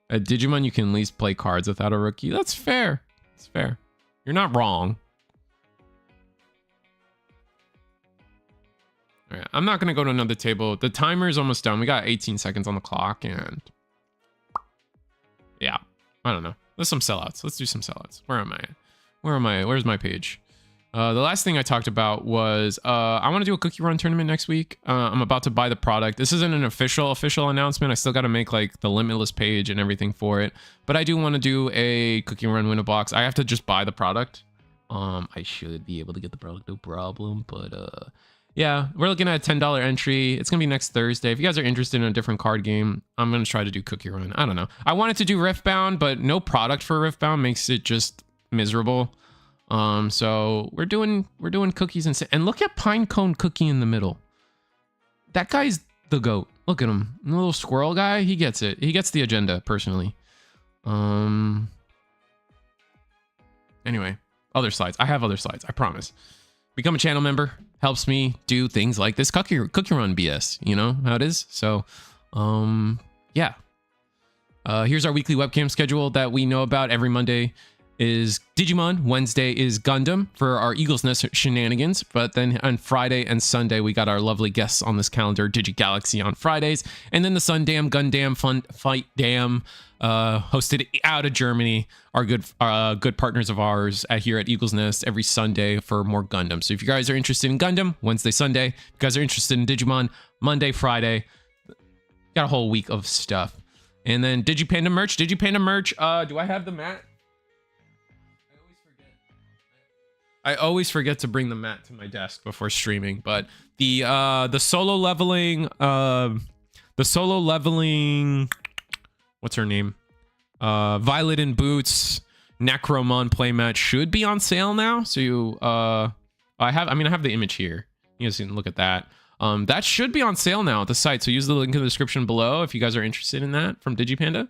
At Digimon, you can at least play cards without a rookie. That's fair. It's fair. You're not wrong. All right, I'm not going to go to another table. The timer is almost done. We got 18 seconds on the clock, and yeah, I don't know. Let's some sellouts. Let's do some sellouts. Where am I? Where am I? Where's my page? The last thing I talked about was I want to do a cookie run tournament next week. I'm about to buy the product. This isn't an official announcement. I still got to make like the limitless page and everything for it. But I do want to do a cookie run win a box. I have to just buy the product. I should be able to get the product, no problem. But yeah, we're looking at a $10 entry. It's gonna be next Thursday. If you guys are interested in a different card game, I'm gonna try to do cookie run. I don't know. I wanted to do Riftbound, but no product for Riftbound makes it just miserable. So we're doing cookies and look at Pinecone Cookie in the middle. That guy's the GOAT. Look at him. The little squirrel guy, he gets it. He gets the agenda personally. Anyway, other slides. I have other slides, I promise. Become a channel member. Helps me do things like this cookie run BS. You know how it is? So, yeah. Here's our weekly webcam schedule that we know about. Every Monday is Digimon. Wednesday is Gundam for our Eagle's Nest shenanigans. But then on Friday and Sunday, we got our lovely guests on this calendar, DigiGalaxy on Fridays. And then the Sundam Gundam Fun Fight Dam, hosted out of Germany, are good partners of ours here at Eagle's Nest every Sunday for more Gundam. So if you guys are interested in Gundam, Wednesday, Sunday. If you guys are interested in Digimon, Monday, Friday. Got a whole week of stuff. And then Digipanda merch. Digipanda merch. Do I have the mat? I always forget to bring the mat to my desk before streaming, but the solo leveling, what's her name? Violet in Boots Necromon playmat should be on sale now. So you, I have the image here. You guys can look at that. That should be on sale now at the site. So use the link in the description below if you guys are interested in that from Digipanda.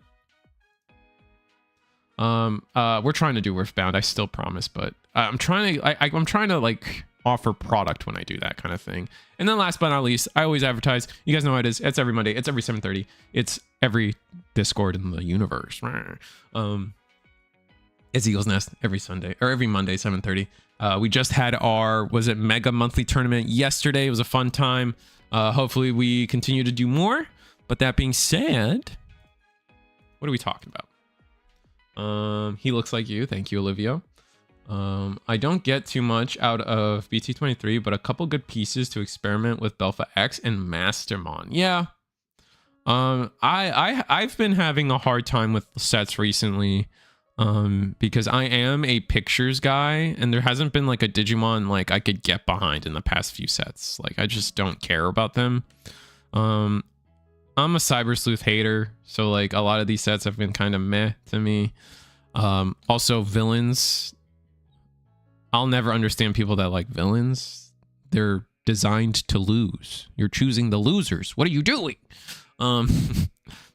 We're trying to do Riftbound, I still promise, but I'm trying to like offer product when I do that kind of thing. And then last but not least, I always advertise. You guys know how it is. It's every Monday. It's every 7:30. It's every Discord in the universe. It's Eagle's Nest every Sunday or every Monday, 7:30. We just had our mega monthly tournament yesterday. It was a fun time. Hopefully we continue to do more. But that being said, what are we talking about? He looks like you. Thank you, Olivia. I don't get too much out of BT23, but a couple good pieces to experiment with Belpha X and Mastermon. Yeah. I've been having a hard time with sets recently. Because I am a pictures guy and there hasn't been like a Digimon like I could get behind in the past few sets. Like I just don't care about them. I'm a Cyber Sleuth hater, so like a lot of these sets have been kind of meh to me. Also villains. I'll never understand people that like villains. They're designed to lose. You're choosing the losers. What are you doing?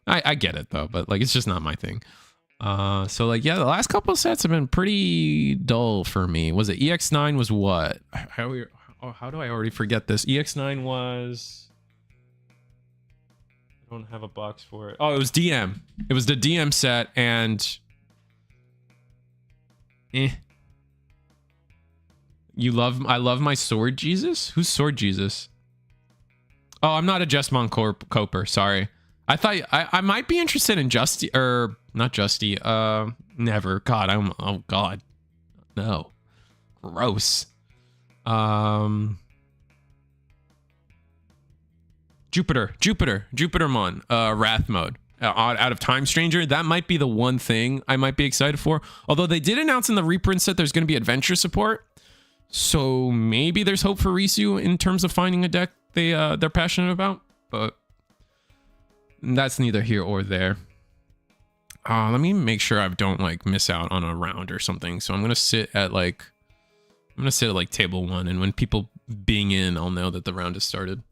I get it though, but like it's just not my thing. So like yeah, the last couple of sets have been pretty dull for me. Was it EX9 was what? How do I already forget this? EX9 was, I don't have a box for it. Oh, it was DM. It was the DM set and I love my Sword Jesus? Who's Sword Jesus? Oh, I'm not a Justmon Coper, sorry. I thought I might be interested in Justy, or not Justy. Never. God, oh God. No. Gross. Jupitermon, Wrath mode. Out of Time Stranger. That might be the one thing I might be excited for. Although they did announce in the reprint set there's going to be adventure support. So maybe there's hope for Risu in terms of finding a deck they're passionate about. But that's neither here or there. Let me make sure I don't like miss out on a round or something. So I'm going to sit at like table 1. And when people being in, I'll know that the round has started.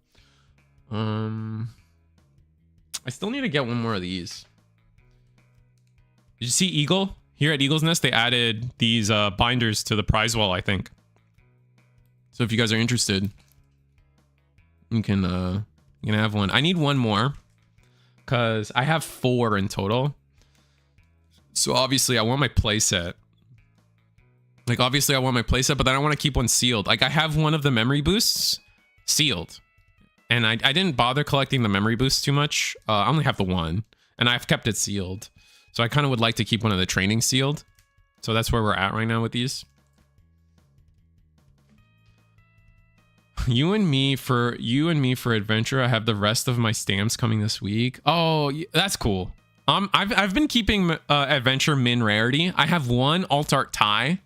I still need to get one more of these. Did you see Eagle? Here at Eagle's Nest, they added these binders to the prize wall, I think. So if you guys are interested, you can have one. I need one more because I have 4 in total. So obviously I want my playset. Like obviously I want my playset, but then I want to keep one sealed. Like I have one of the memory boosts sealed. And I didn't bother collecting the memory boosts too much. I only have the one, and I've kept it sealed. So I kind of would like to keep one of the training sealed. So that's where we're at right now with these. You and me for adventure. I have the rest of my stamps coming this week. Oh, that's cool. I've been keeping adventure min rarity. I have one alt art tie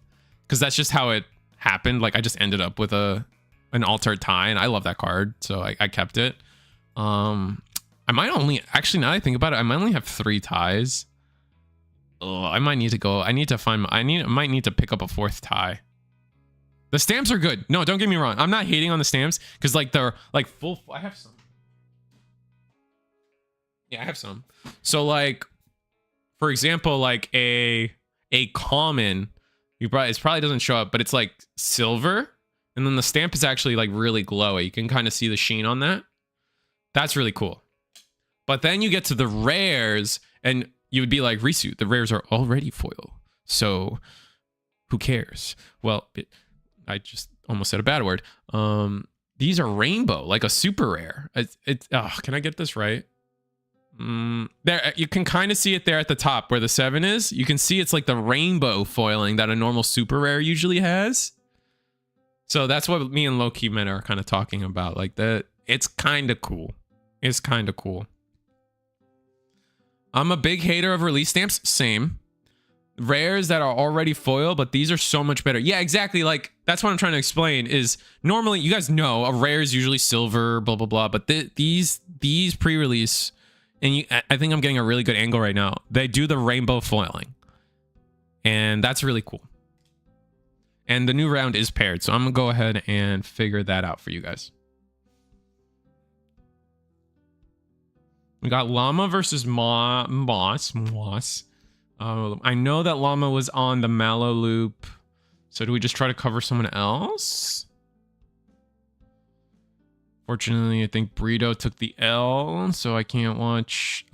because that's just how it happened. Like I just ended up with an alt art tie, and I love that card, so I kept it. I might only, actually, now that I think about it, I might only have 3 ties. Oh, I might need to go. I might need to pick up a 4th tie. The stamps are good. No, don't get me wrong. I'm not hating on the stamps because like they're like full. I have some. Yeah, I have some. So like, for example, like a common, it probably doesn't show up, but it's like silver. And then the stamp is actually like really glowy. You can kind of see the sheen on that. That's really cool. But then you get to the rares and you would be like, Risu, the rares are already foil. So who cares? Well, I just almost said a bad word. These are rainbow, like a super rare. Can I get this right? There, you can kind of see it there at the top where the 7 is. You can see it's like the rainbow foiling that a normal super rare usually has. So that's what me and Low-Key Men are kind of talking about. Like that, it's kind of cool. It's kind of cool. I'm a big hater of release stamps. Same. Rares that are already foil, but these are so much better. Yeah, exactly. Like that's what I'm trying to explain is normally, you guys know a rare is usually silver, blah, blah, blah. But these pre-release, and I think I'm getting a really good angle right now. They do the rainbow foiling. And that's really cool. And the new round is paired. So I'm going to go ahead and figure that out for you guys. We got Llama versus Moss. I know that Llama was on the Mallow loop. So do we just try to cover someone else? Fortunately, I think Burrito took the L. So I can't watch...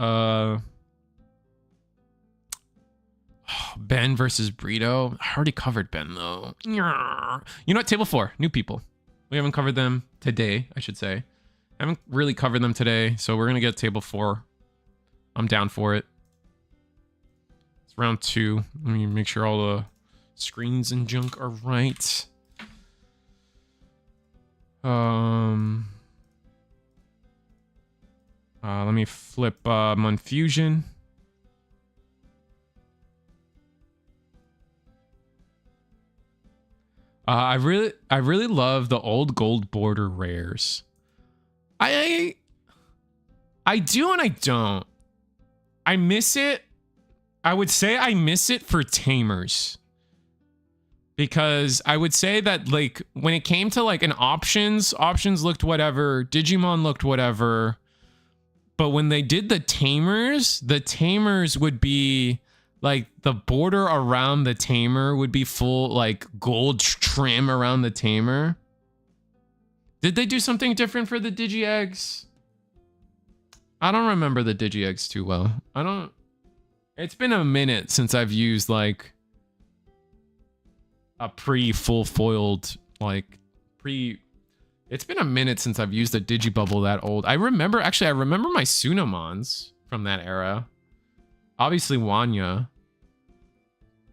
Ben versus Burrito. I already covered Ben, though. You know what? Table 4. New people. We haven't covered them today, I should say. I haven't really covered them today, so we're going to get table 4. I'm down for it. It's round 2. Let me make sure all the screens and junk are right. Let me flip Monfusion. I really love the old gold border rares. I do and I don't. I miss it. I would say I miss it for Tamers. Because I would say that like when it came to like an options looked whatever, Digimon looked whatever. But when they did the tamers would be like the border around the tamer would be full like gold trim around the tamer. Did they do something different for the Digi-Eggs? I don't remember the Digi-Eggs too well. It's been a minute since I've used like a full foiled like it's been a minute since I've used a Digibubble that old. I remember my Sunamons from that era. Obviously Wanya.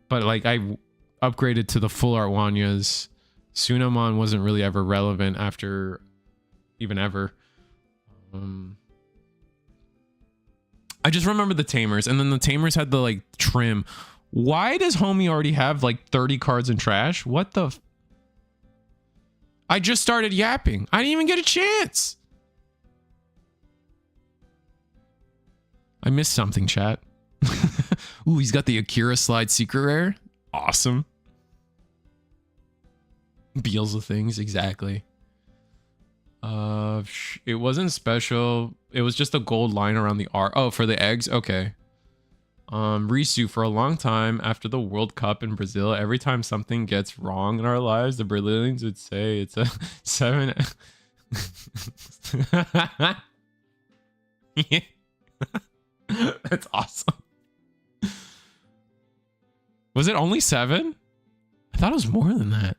But like I upgraded to the full art Wanyas. Sunamon wasn't really ever relevant after even ever. I just remember the tamers, and then the tamers had the like trim. Why does homie already have like 30 cards in trash? What the I just started yapping. I didn't even get a chance. I missed something, chat. Ooh, he's got the Akira Slide Secret Rare. Awesome. Beals of things, exactly. It wasn't special. It was just a gold line around the R. Oh, for the eggs? Okay. Risu, for a long time after the World Cup in Brazil, every time something gets wrong in our lives, the Brazilians would say it's a 7. Yeah. That's awesome. Was it only 7? I thought it was more than that.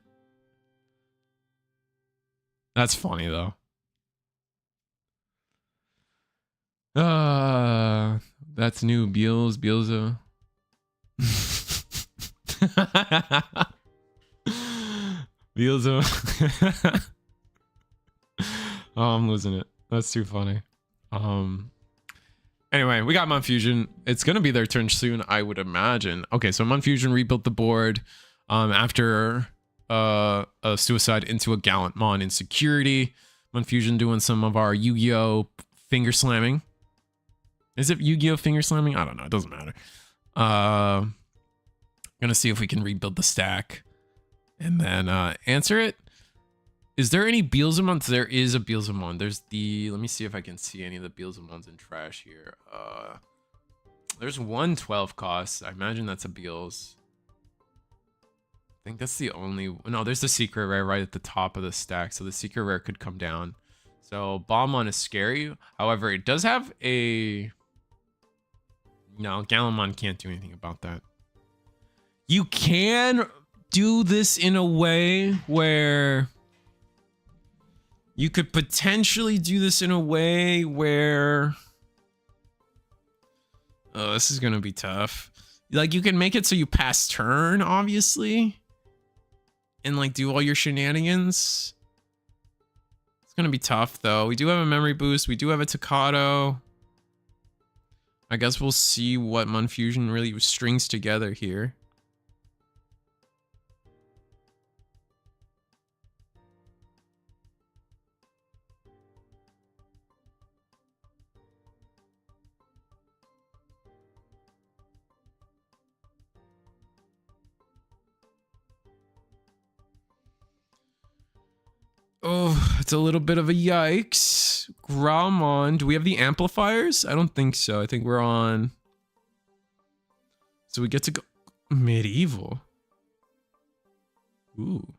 That's funny though. That's new. Bielsa. Bielsa. Oh, I'm losing it. That's too funny. Anyway, we got Monfusion. It's gonna be their turn soon, I would imagine. Okay, so Monfusion rebuilt the board after a suicide into a Gallant Mon in security. Monfusion doing some of our Yu-Gi-Oh finger slamming. Is it Yu-Gi-Oh finger slamming? I don't know. It doesn't matter. Gonna see if we can rebuild the stack and then answer it. Is there any Beelzemons? There is a Beelzemon. There's the... Let me see if I can see any of the Beelzemons in trash here. There's 112 cost. I imagine that's a Beels. I think that's the only... No, there's the secret rare right at the top of the stack. So the secret rare could come down. So Balmon is scary. However, it does have a... No, Gallimon can't do anything about that. You can do this in a way where... You could potentially do this in a way where... Oh, this is going to be tough. Like, you can make it so you pass turn, obviously. And, like, do all your shenanigans. It's going to be tough, though. We do have a memory boost. We do have a Tocado. I guess we'll see what Monfusion really strings together here. Oh, it's a little bit of a yikes. Growlmon. Do we have the amplifiers? I don't think so. I think we're on... So we get to go... Medieval. Ooh.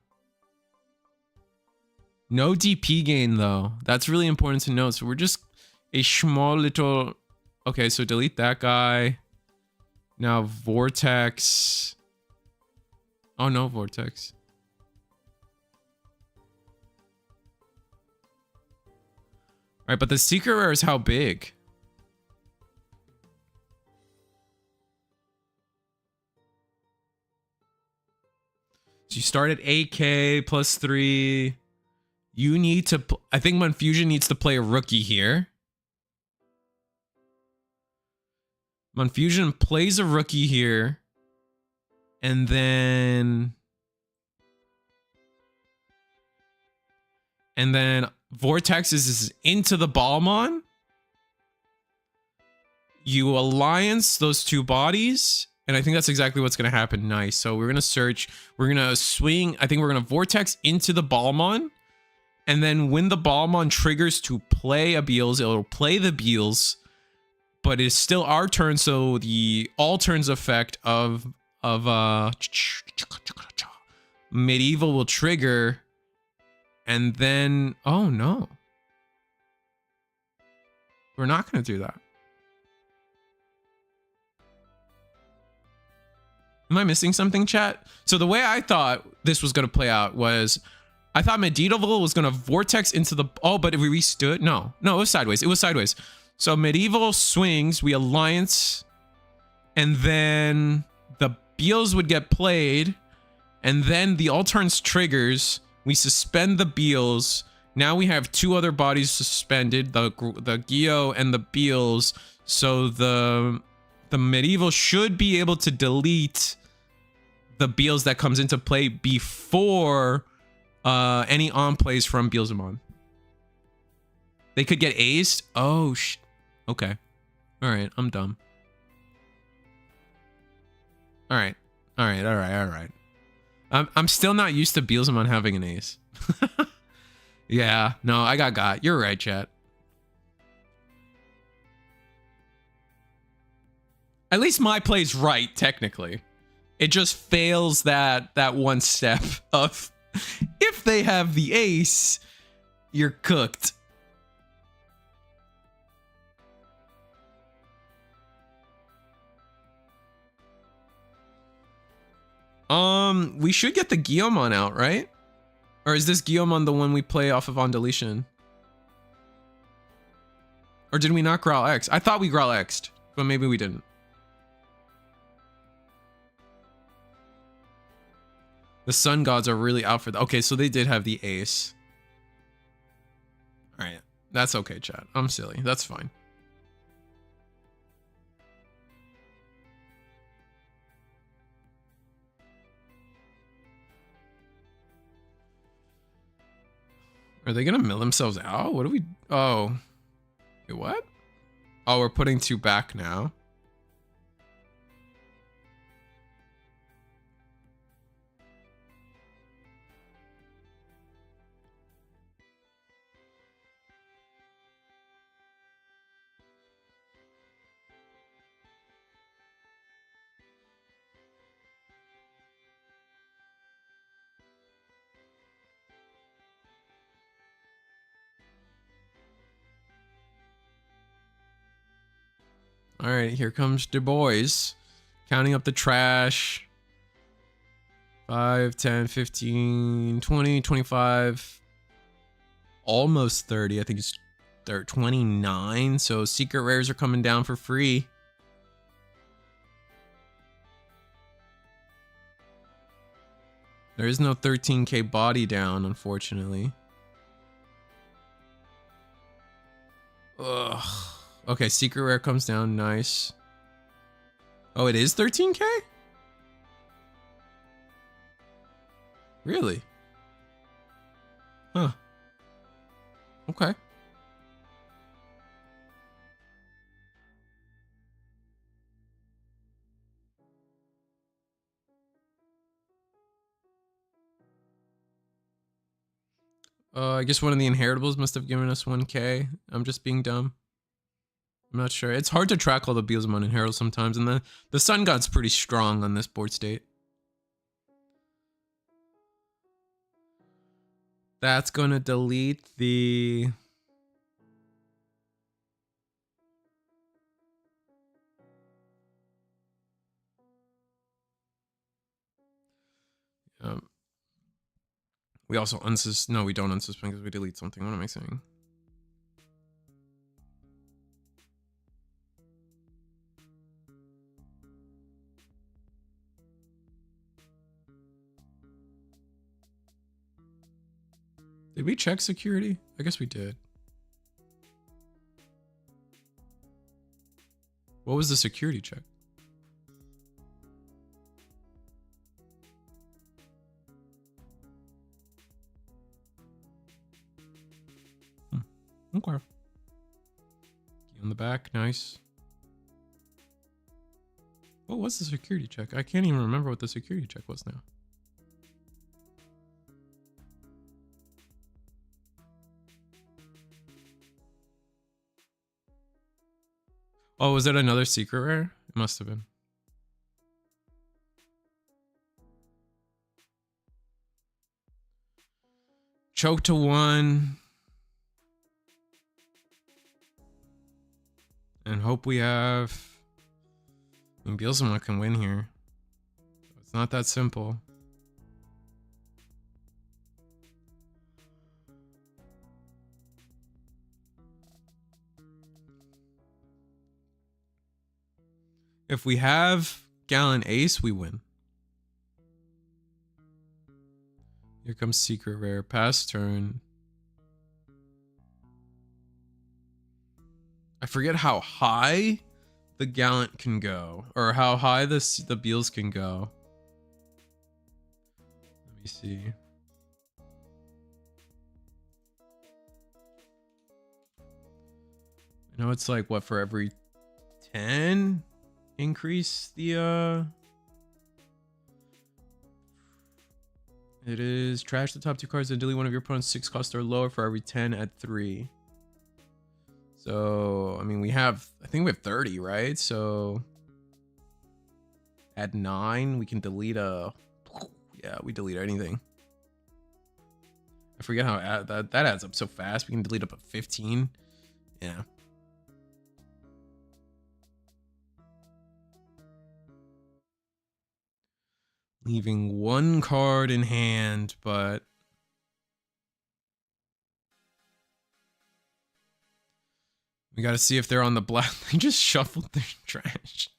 No DP gain, though. That's really important to note. So we're just a small little... Okay, so delete that guy. Now Vortex. Oh, no Vortex. All right, but the secret rare is how big? So you start at 8K plus 3. You need to... I think Monfusion needs to play a rookie here. Monfusion plays a rookie here. And then... Vortex is into the Balmon. You alliance those two bodies. And I think that's exactly what's going to happen. Nice. So we're going to search. We're going to swing. I think we're going to Vortex into the Balmon. And then when the Balmon triggers to play a Beels, it'll play the Beels. but it's still our turn, so the all turns effect of medieval will trigger, and then oh no, we're not gonna do that. Am I missing something, chat? So the way I thought this was gonna play out was, I thought medieval was gonna vortex into the, oh, but if we restood, no, it was sideways. It was sideways. So medieval swings, we alliance, and then the Beals would get played, and then the all turns triggers. We suspend the Beals. Now we have two other bodies suspended, the Gyo and the Beals. So the medieval should be able to delete the Beals that comes into play before any on plays from Beelzemon. They could get aced. Oh okay. All right, I'm dumb. All right. I'm still not used to Beelzemon having an ace. Yeah, no, I got. You're right, chat. At least my play's right, technically. It just fails that one step of, if they have the ace, you're cooked. We should get the Guillaumon out, right? Or is this Guillaumon the one we play off of on deletion? Or did we not Growl X? I thought we Growl X'd, but maybe we didn't. The Sun Gods are really out for that. Okay, so they did have the ace. All right, that's okay, chat. I'm silly. That's fine. Are they gonna mill themselves out? What do we? Oh, wait, what? Oh, we're putting two back now. All right, here comes Du Bois. Counting up the trash. 5, 10, 15, 20, 25. Almost 30. I think it's 29. So secret rares are coming down for free. There is no 13k body down, unfortunately. Ugh. Okay, secret rare comes down. Nice. Oh, it is 13k? Really? Huh. Okay. I guess one of the inheritables must have given us 1k. I'm just being dumb. I'm not sure. It's hard to track all the Beelzemon inheritals sometimes, and the Sun God's pretty strong on this board state. That's gonna delete the... we also unsus... No, we don't unsuspend because we delete something. What am I saying? Did we check security? I guess we did. What was the security check? Okay. Key on the back, nice. What was the security check? I can't even remember what the security check was now. Oh, was it another secret rare? It must have been. Choke to 1. And hope we have... I mean, Beelzebub can win here. It's not that simple. If we have Gallon Ace, we win. Here comes Secret Rare. Pass turn. I forget how high the Gallant can go. Or how high the Beals can go. Let me see. I know it's like, what, for every 10? Increase the it is trash the top 2 cards and delete one of your opponent's 6 cost or lower for every 10 at 3. So I mean I think we have 30, right? So at 9 we can delete yeah, we delete anything. I forget how that adds up so fast. We can delete up at 15. Yeah. Leaving 1 card in hand, but we got to see if they're on the black. They just shuffled their trash.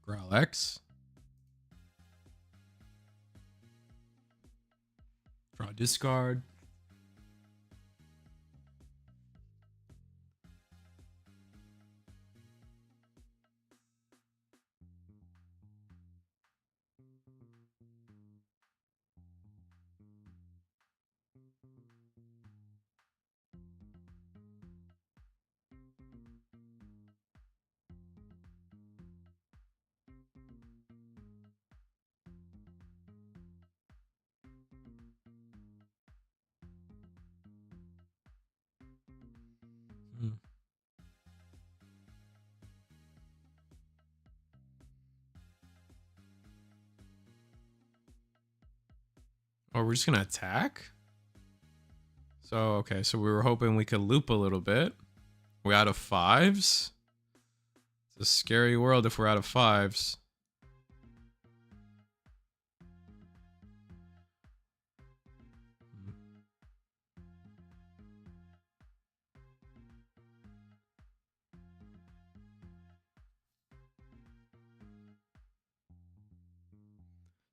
Growl X. Draw discard. Oh, we're just gonna attack? So, okay, so we were hoping we could loop a little bit. We're out of 5s? It's a scary world if we're out of 5s.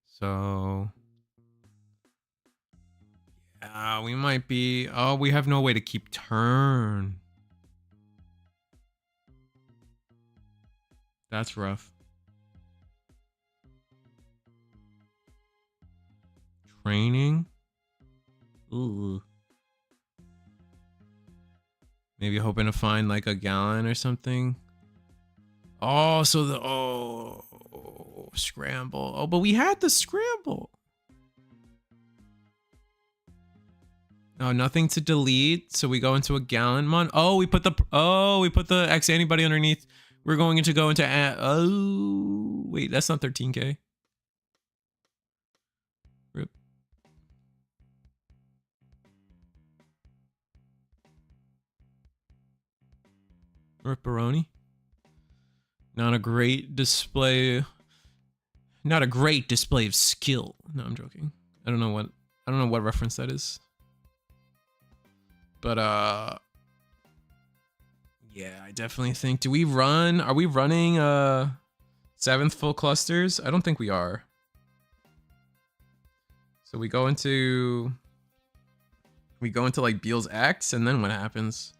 So... we might be... Oh, we have no way to keep turn. That's rough. Training? Ooh. Maybe hoping to find like a gallon or something. Oh, so the... Oh, scramble. Oh, but we had the scramble. Oh, nothing to delete. So we go into a gallon mon. Oh, we put the X anybody underneath. We're going to go into oh wait, that's not 13k. Rip. Ripperoni. Not a great display. Not a great display of skill. No, I'm joking. I don't know what reference that is. But yeah, I definitely think. Are we running 7th full clusters? I don't think we are. So we go into like Beal's X, and then what happens?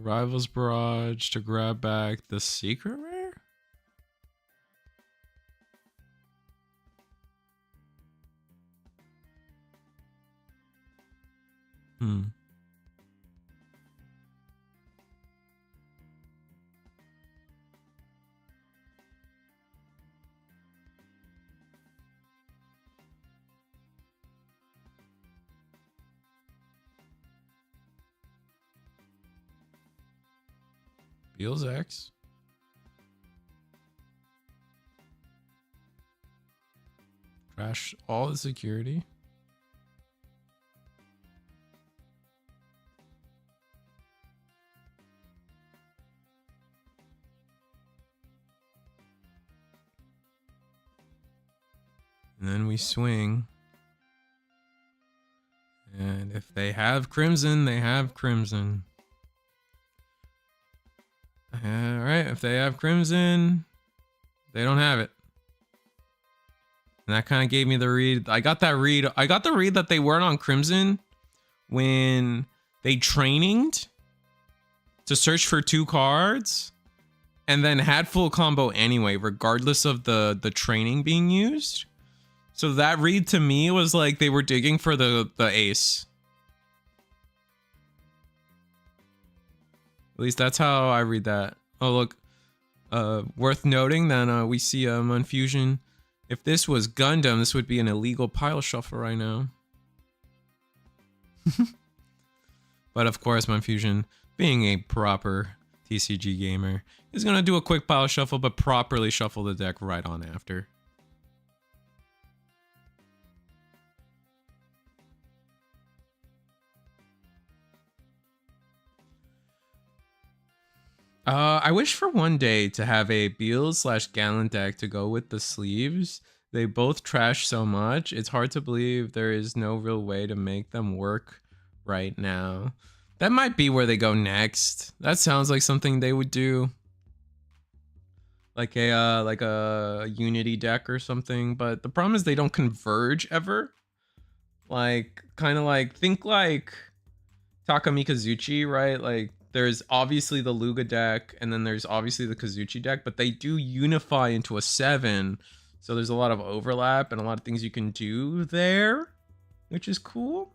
Rivals Barrage to grab back the secret rare? Beals X. Trash all the security. And then we swing. And if they have Crimson, they have Crimson. Alright, if they have Crimson, they don't have it. And that kind of gave me the read. I got that read. I got the read that they weren't on Crimson when they traininged to search for 2 cards and then had full combo anyway, regardless of the training being used. So that read to me was like they were digging for the ace. At least that's how I read that. Oh, look. Worth noting that we see Unfusion. If this was Gundam, this would be an illegal pile shuffle right now. But of course, Unfusion, being a proper TCG gamer, is going to do a quick pile shuffle, but properly shuffle the deck right on after. I wish for one day to have a Beals/Gallant deck to go with the sleeves. They both trash so much. It's hard to believe there is no real way to make them work right now. That might be where they go next. That sounds like something they would do. Like a Unity deck or something. But the problem is they don't converge ever. Like, kind of like, think like Takamikazuchi, right? Like, there's obviously the Luga deck, and then there's obviously the Kazuchi deck, but they do unify into a 7. So there's a lot of overlap and a lot of things you can do there, which is cool.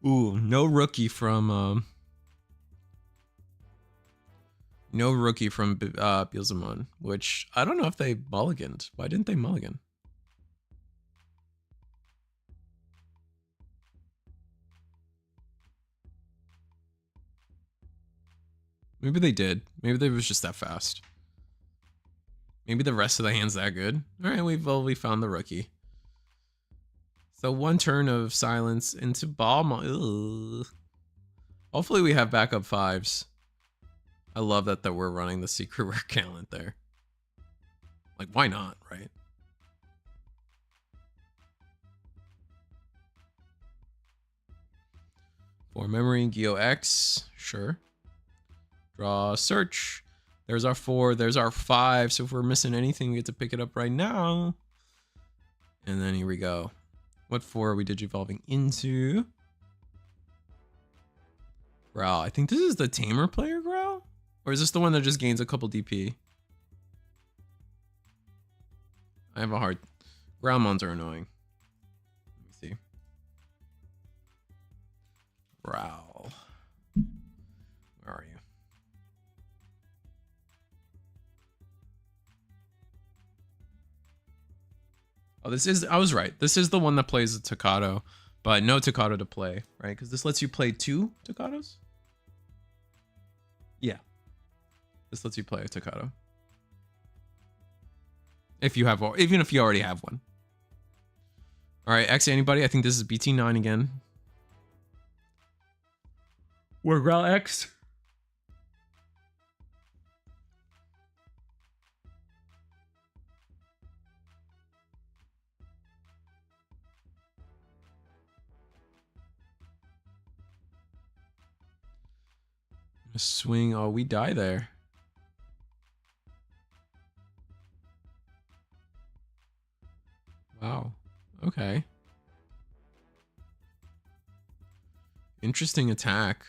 Ooh, no rookie from Beelzemon, which I don't know if they mulliganed. Why didn't they mulligan? Maybe they did. Maybe they was just that fast. Maybe the rest of the hand's that good. All right, we found the rookie. So 1 turn of silence into ball. Hopefully we have backup 5s. I love that we're running the secret rare Gallant there. Like, why not, right? For memory, Geo X, sure. Draw, search. There's our 4, there's our 5. So if we're missing anything, we get to pick it up right now. And then here we go. What 4 are we digivolving into? Growl. I think this is the Tamer player Growl? Or is this the one that just gains a couple DP? I have a hard... Growlmons are annoying. Let me see. Growl. Where are you? Oh, this is... I was right. This is the one that plays the Tocado. But no Tocado to play, right? Because this lets you play 2 Tocados? Yeah. This lets you play a Tocado. If you have... Even if you already have one. Alright, X anybody? I think this is BT9 again. We're Growl X. Swing. Oh, we die there. Wow. Okay. Interesting attack.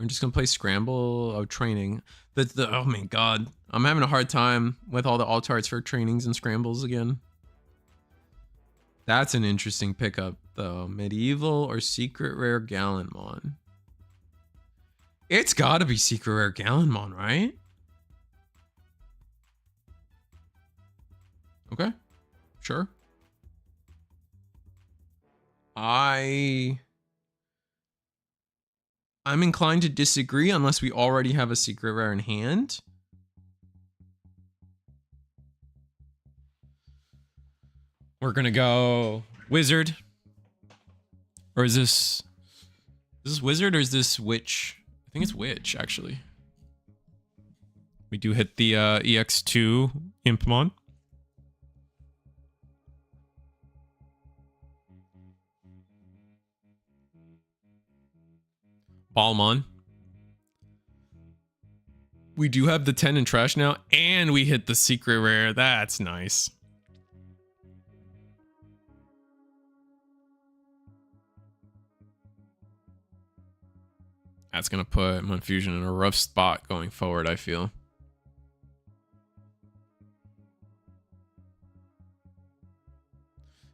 I'm just gonna play Scramble. Oh, training. Oh my god. I'm having a hard time with all the alt arts for trainings and scrambles again. That's an interesting pickup though. Medieval or secret rare Gallantmon. It's gotta be secret rare Gallantmon, right? Okay. Sure. I'm inclined to disagree unless we already have a secret rare in hand. We're gonna go wizard. Or is this wizard or is this witch? I think it's witch actually. We do hit the EX2 Impmon. Balmon. We do have the 10 in trash now, and we hit the secret rare. That's nice. That's going to put Monfusion in a rough spot going forward, I feel.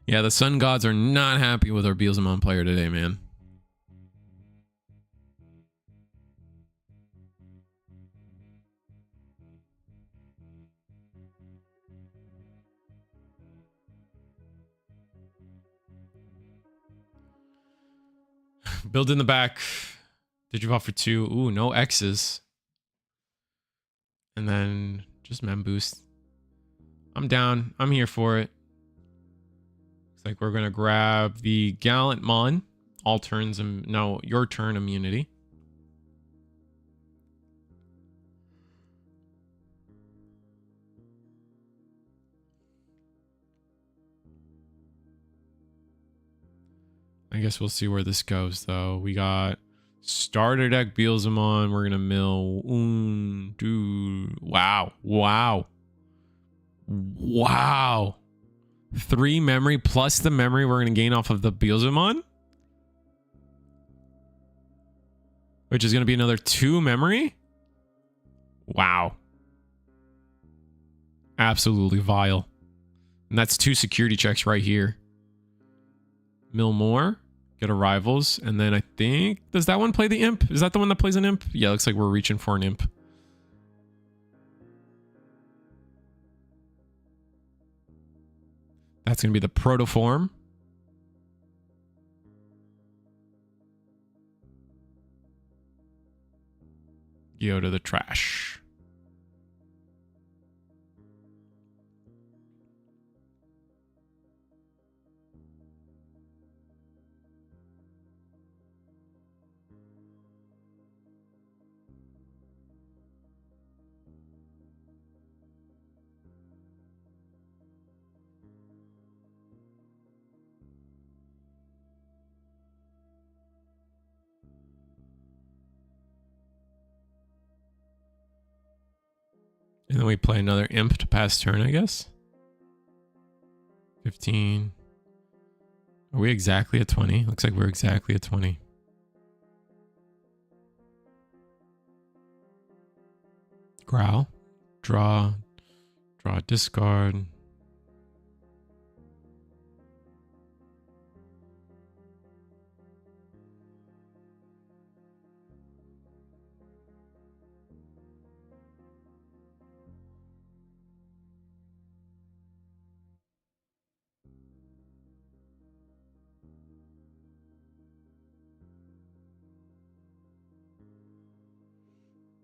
Yeah, the Sun Gods are not happy with our Beelzemon player today, man. Build in the back. Digivolve for 2. Ooh, no X's. And then just Mem Boost. I'm down. I'm here for it. Looks like we're going to grab the Gallantmon. All turns. No, your turn immunity. I guess we'll see where this goes, though. We got starter deck Beelzemon. We're going to mill. Dude. Wow. Wow. Wow. 3 memory plus the memory we're going to gain off of the Beelzemon. Which is going to be another 2 memory. Wow. Absolutely vile. And that's 2 security checks right here. Mill more. Get arrivals. And then I think... Does that one play the imp? Is that the one that plays an imp? Yeah, looks like we're reaching for an imp. That's going to be the protoform. Go to the trash. And then we play another imp to pass turn, I guess. 15. Are we exactly at 20? Looks like we're exactly at 20. Growl. Draw. Draw, discard.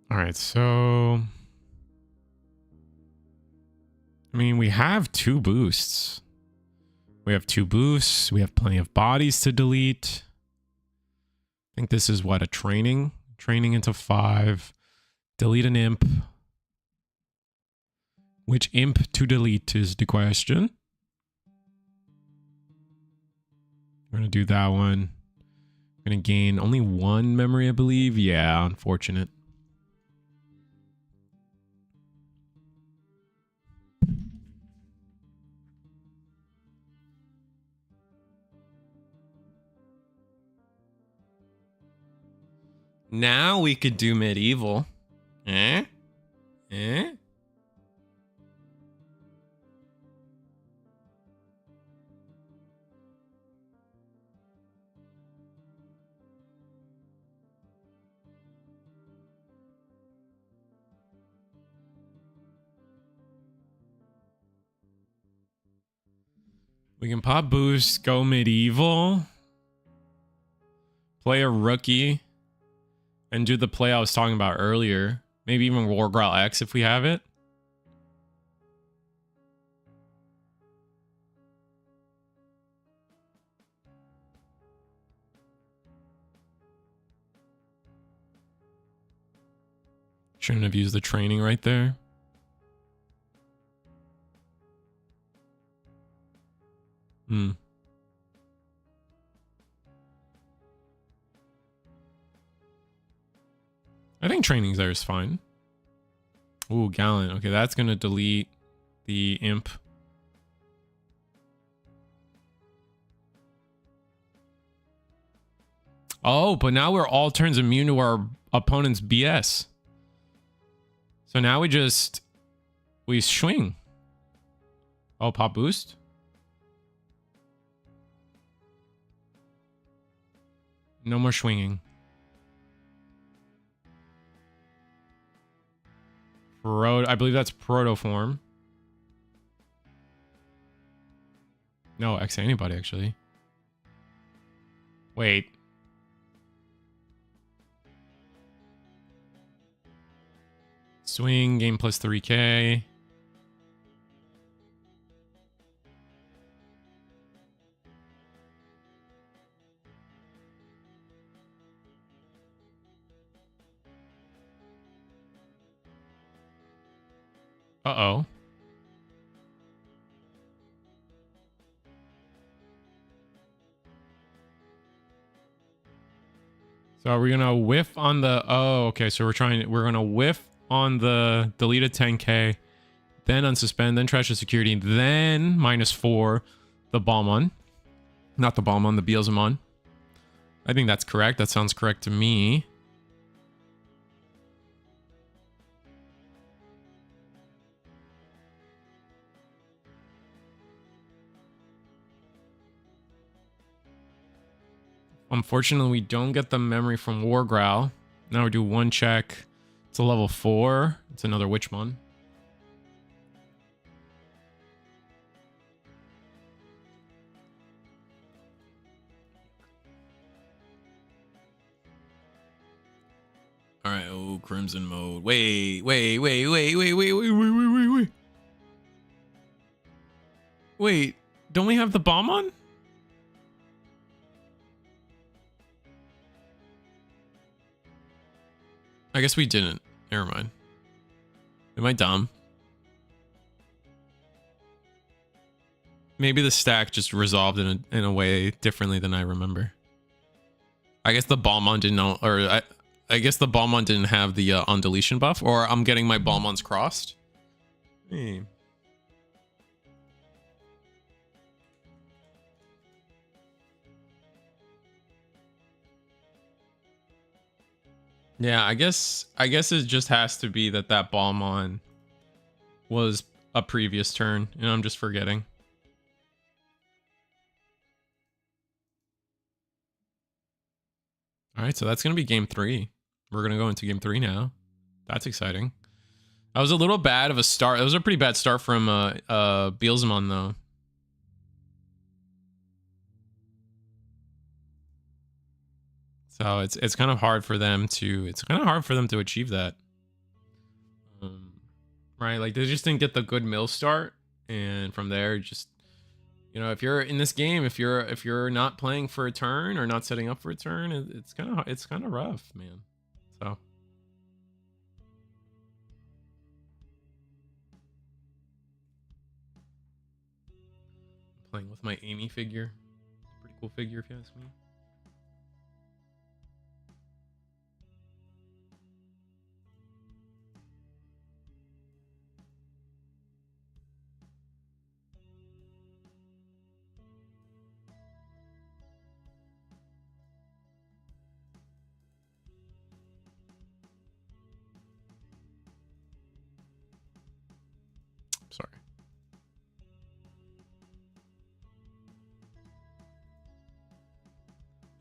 All right, so... I mean, we have 2 boosts. We have 2 boosts. We have plenty of bodies to delete. I think this is what, a training? Training into 5. Delete an imp. Which imp to delete is the question. We're going to do that one. We're going to gain only 1 memory, I believe. Yeah, unfortunate. Now we could do medieval. Eh? Eh? We can pop boost, go medieval, play a rookie, and do the play I was talking about earlier. Maybe even War Growl X if we have it. Shouldn't have used the training right there. I think trainings there is fine. Ooh, Gallant. Okay, that's going to delete the imp. Oh, but now we're all turns immune to our opponent's BS. So now we swing. Oh, pop boost. No more swinging. I believe that's proto form. No, X antibody actually. Wait. Swing, game plus 3k. Uh-oh. So are we gonna whiff on the... Oh, okay. So we're gonna whiff on the deleted 10k, then unsuspend, then trash the security, then -4 the Balmon. Not the Balmon, the Beelzemon. I think that's correct. That sounds correct to me. Unfortunately, we don't get the memory from War Growl. Now we do one check. It's a level 4. It's another Witchmon. All right. Oh, Crimson mode. Wait. Wait, don't we have the bomb on? I guess we didn't. Never mind. Am I dumb? Maybe the stack just resolved in a way differently than I remember. I guess the Balmon didn't know, or I guess the Balmon didn't have the on deletion buff, or I'm getting my Balmons crossed. Hey. Yeah, I guess it just has to be that Balmon was a previous turn, and I'm just forgetting. All right, so that's going to be game 3. We're going to go into game 3 now. That's exciting. That was a little bad of a start. It was a pretty bad start from Beelzemon, though. So it's kind of hard for them to achieve that. Right, like they just didn't get the good mill start, and from there just, you know, if you're in this game, if you're not playing for a turn or not setting up for a turn, it's kind of rough, man. So I'm playing with my Amy figure. Pretty cool figure if you ask me.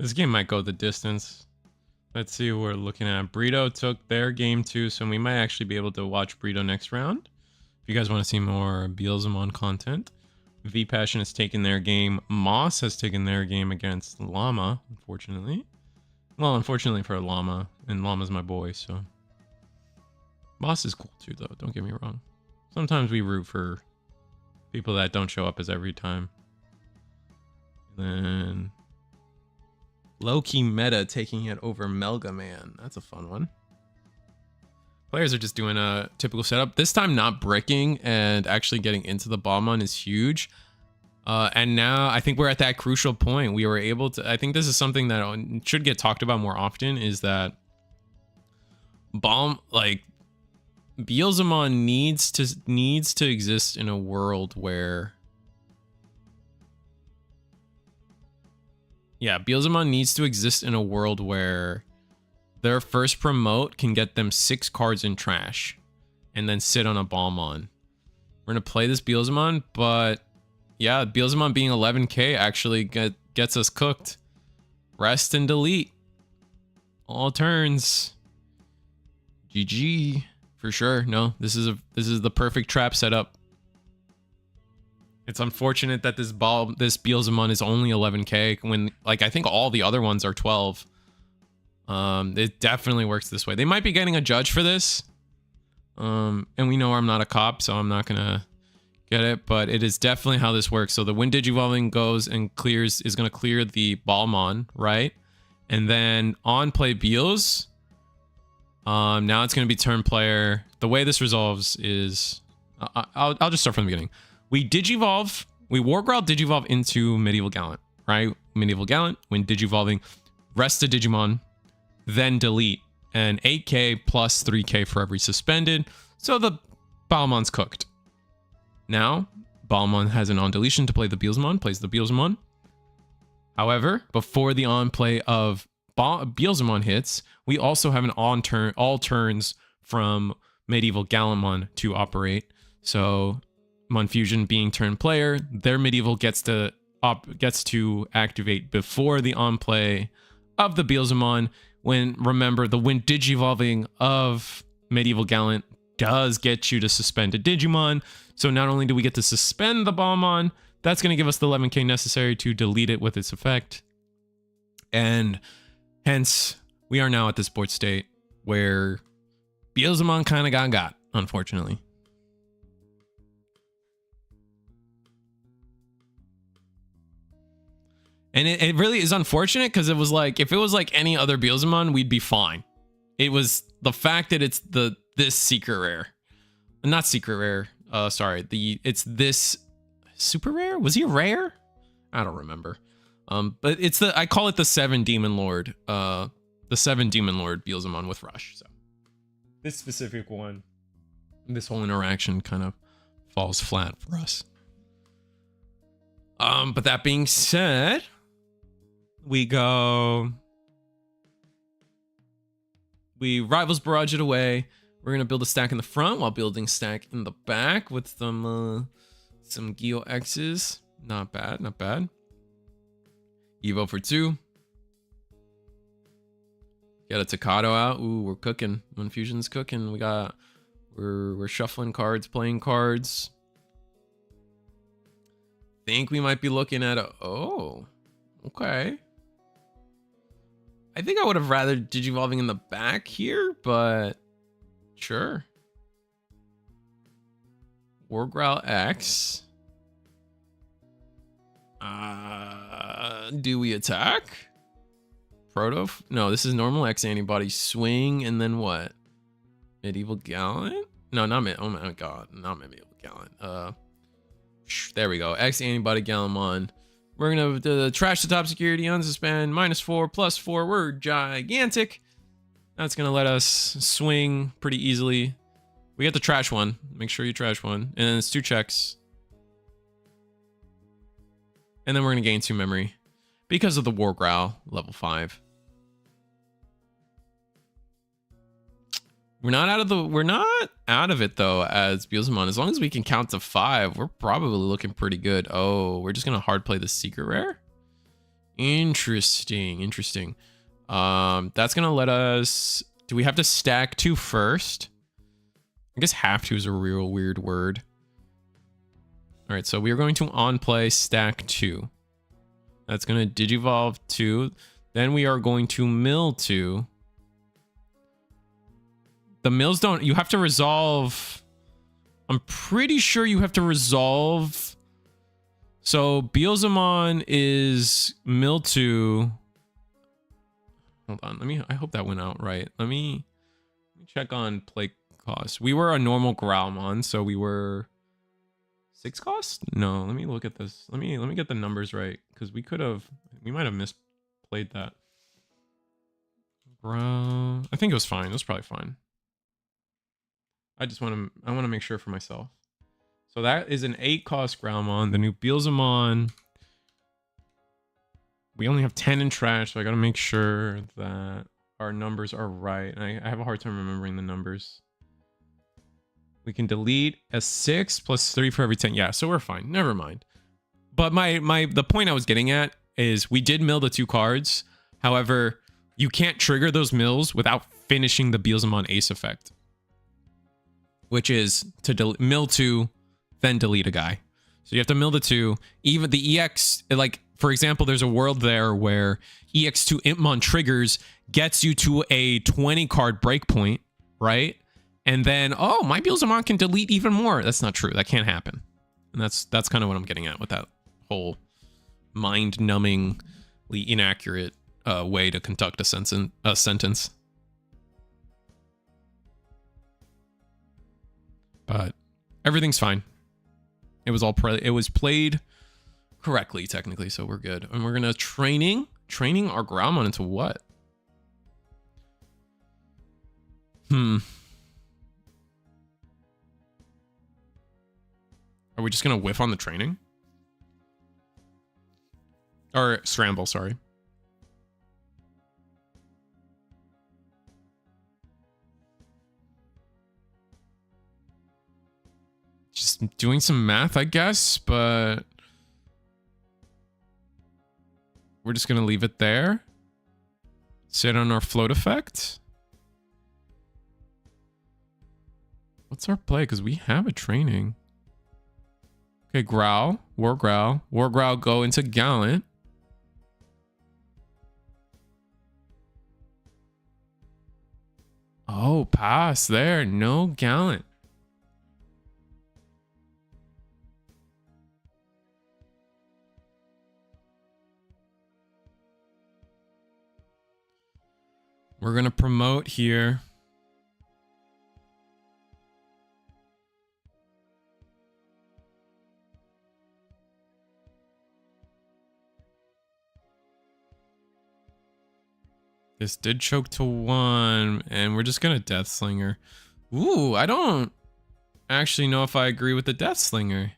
This game might go the distance. Let's see what we're looking at. Burrito took their game too, so we might actually be able to watch Burrito next round. If you guys want to see more Beelzemon content. V Passion has taken their game. Moss has taken their game against Llama, unfortunately. Well, unfortunately for Llama, and Llama's my boy, so. Moss is cool too, though, don't get me wrong. Sometimes we root for people that don't show up as every time. And then low-key meta taking it over Melga Man. That's a fun one. Players are just doing a typical setup. This time not bricking and actually getting into the Balmon is huge. And now I think we're at that crucial point. We were able to, I think this is something that should get talked about more often, is that Beelzemon needs to exist in a world where, yeah, Beelzemon needs to exist in a world where their first promote can get them 6 cards in trash and then sit on a Balmon. We're gonna play this Beelzemon, but yeah, Beelzemon being 11k actually gets us cooked. Rest and delete all turns. GG. For sure. No, this is the perfect trap setup. It's unfortunate that this Beelzemon is only 11k when, like, I think all the other ones are 12. It definitely works this way. They might be getting a judge for this. And we know I'm not a cop, so I'm not gonna get it, but it is definitely how this works. So the when Digivolving goes and is gonna clear the Balmon, right? And then on play Beels. Now it's going to be turn player. The way this resolves is, I'll just start from the beginning. We Digivolve, we Wargrowl Digivolve into Medieval Gallant, right? Medieval Gallant, when Digivolving, rest a Digimon, then delete, and 8k plus 3k for every suspended. So the Balmon's cooked. Now, Balmon has an on deletion to play the Beelzemon, plays the Beelzemon. However, before the on play of Beelzemon hits, we also have an all turns from Medieval Gallantmon to operate. So Monfusion being turn player, their Medieval gets to activate before the on play of the Beelzemon. Remember, the when Digivolving of Medieval Gallant does get you to suspend a Digimon. So not only do we get to suspend the Balmon, that's going to give us the 11k necessary to delete it with its effect. And hence, we are now at this board state where Beelzemon kind of got, unfortunately. And it really is unfortunate because it was like, if it was like any other Beelzemon, we'd be fine. It was the fact that it's this secret rare. Not secret rare. Sorry. It's this super rare? Was he rare? I don't remember. But it's I call it the 7 Demon Lord. The 7 Demon Lord Beelzemon with Rush. So this specific one, this whole interaction kind of falls flat for us. But that being said, we Rivals Barrage it away. We're gonna build a stack in the front while building stack in the back with some Geo X's. Not bad, not bad. Evo for 2. Got a Tocado out. Ooh, we're cooking. Monfusion's cooking. We're shuffling cards, playing cards. Think we might be looking at oh, okay. I think I would have rather Digivolving in the back here, but sure. Wargrowl X. Do we attack? Proto? No, this is normal X antibody swing, and then what? Medieval Gallant? No, not oh my god, not Medieval Gallant. There we go. X antibody Gallantmon. We're gonna trash the top security, unsuspend, -4, +4. We're gigantic. That's gonna let us swing pretty easily. We get the trash one. Make sure you trash one, and then it's 2 checks. And then we're gonna gain 2 memory because of the Wargrowl level 5. We're not out of it though as Beelzemon. As long as we can count to 5, we're probably looking pretty good. Oh, we're just gonna hard play the secret rare. Interesting. Interesting. That's gonna let us. Do we have to stack 2 first? I guess have to is a real weird word. All right, so we are going to on play stack 2. That's gonna digivolve 2. Then we are going to mill 2. The mills don't. You have to resolve. I'm pretty sure you have to resolve. So Beelzemon is mill 2. Hold on. I hope that went out right. Let me check on play cost. We were a normal Growlmon, so we were 6 cost? No, let me look at this. Let me get the numbers right, because we might have misplayed that. Bro, I think it was fine. It was probably fine. I want to make sure for myself. So that is an 8 cost Growlmon. The new Beelzemon. We only have 10 in trash, so I gotta make sure that our numbers are right. I have a hard time remembering the numbers. We can delete a 6 plus 3 for every 10. Yeah, so we're fine. Never mind. But the point I was getting at is we did mill the 2 cards. However, you can't trigger those mills without finishing the Beelzemon Ace effect, which is to mill 2, then delete a guy. So you have to mill the 2. Even the EX, like, for example, there's a world there where EX2 Impmon triggers, gets you to a 20 card breakpoint, right? And then, oh, my Beelzemon can delete even more. That's not true. That can't happen. And that's kind of what I'm getting at with that whole mind-numbingly inaccurate way to conduct a sentence. But everything's fine. It was played correctly, technically, so we're good. And we're gonna training our Growlmon into what? Are we just gonna whiff on the training? Or scramble, sorry. Just doing some math, I guess, but we're just gonna leave it there. Sit on our float effect. What's our play? Because we have a training. Okay, Growl, War Growl. War Growl go into Gallant. Oh, pass there. No Gallant. We're going to promote here. This did choke to 1, and we're just going to Death Slinger. Ooh, I don't actually know if I agree with the Death Slinger.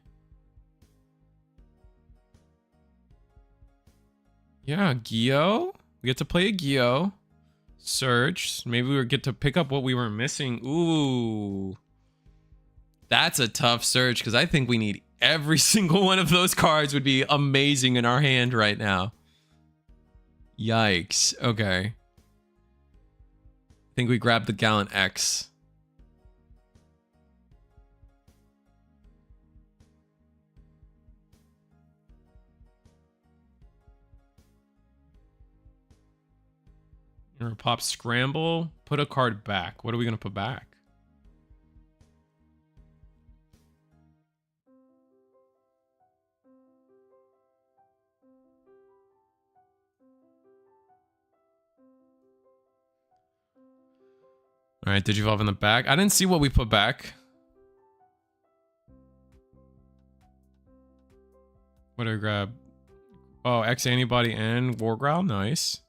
Yeah, Gyo. We get to play a Gyo. Search. Maybe we get to pick up what we were missing. Ooh. That's a tough search, because I think we need every single one of those cards would be amazing in our hand right now. Yikes. Okay. I think we grabbed the Gallant X. We're gonna pop Scramble, put a card back. What are we gonna put back? All right, Digivolve in the back. I didn't see what we put back. What did I grab? Oh, X Antibody and War Growl. Nice.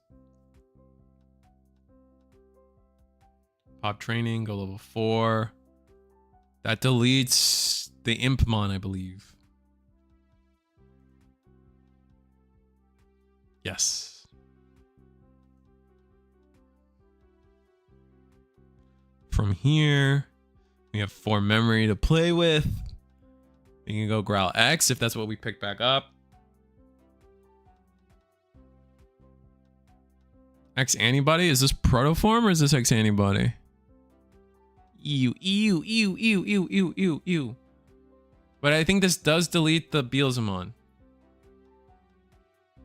Pop Training, go level 4. That deletes the Impmon, I believe. Yes. From here, we have 4 memory to play with. We can go Growl X if that's what we pick back up. X antibody? Is this protoform or is this X antibody? Ew, ew, ew, ew, ew, ew, ew, ew. But I think this does delete the Beelzemon.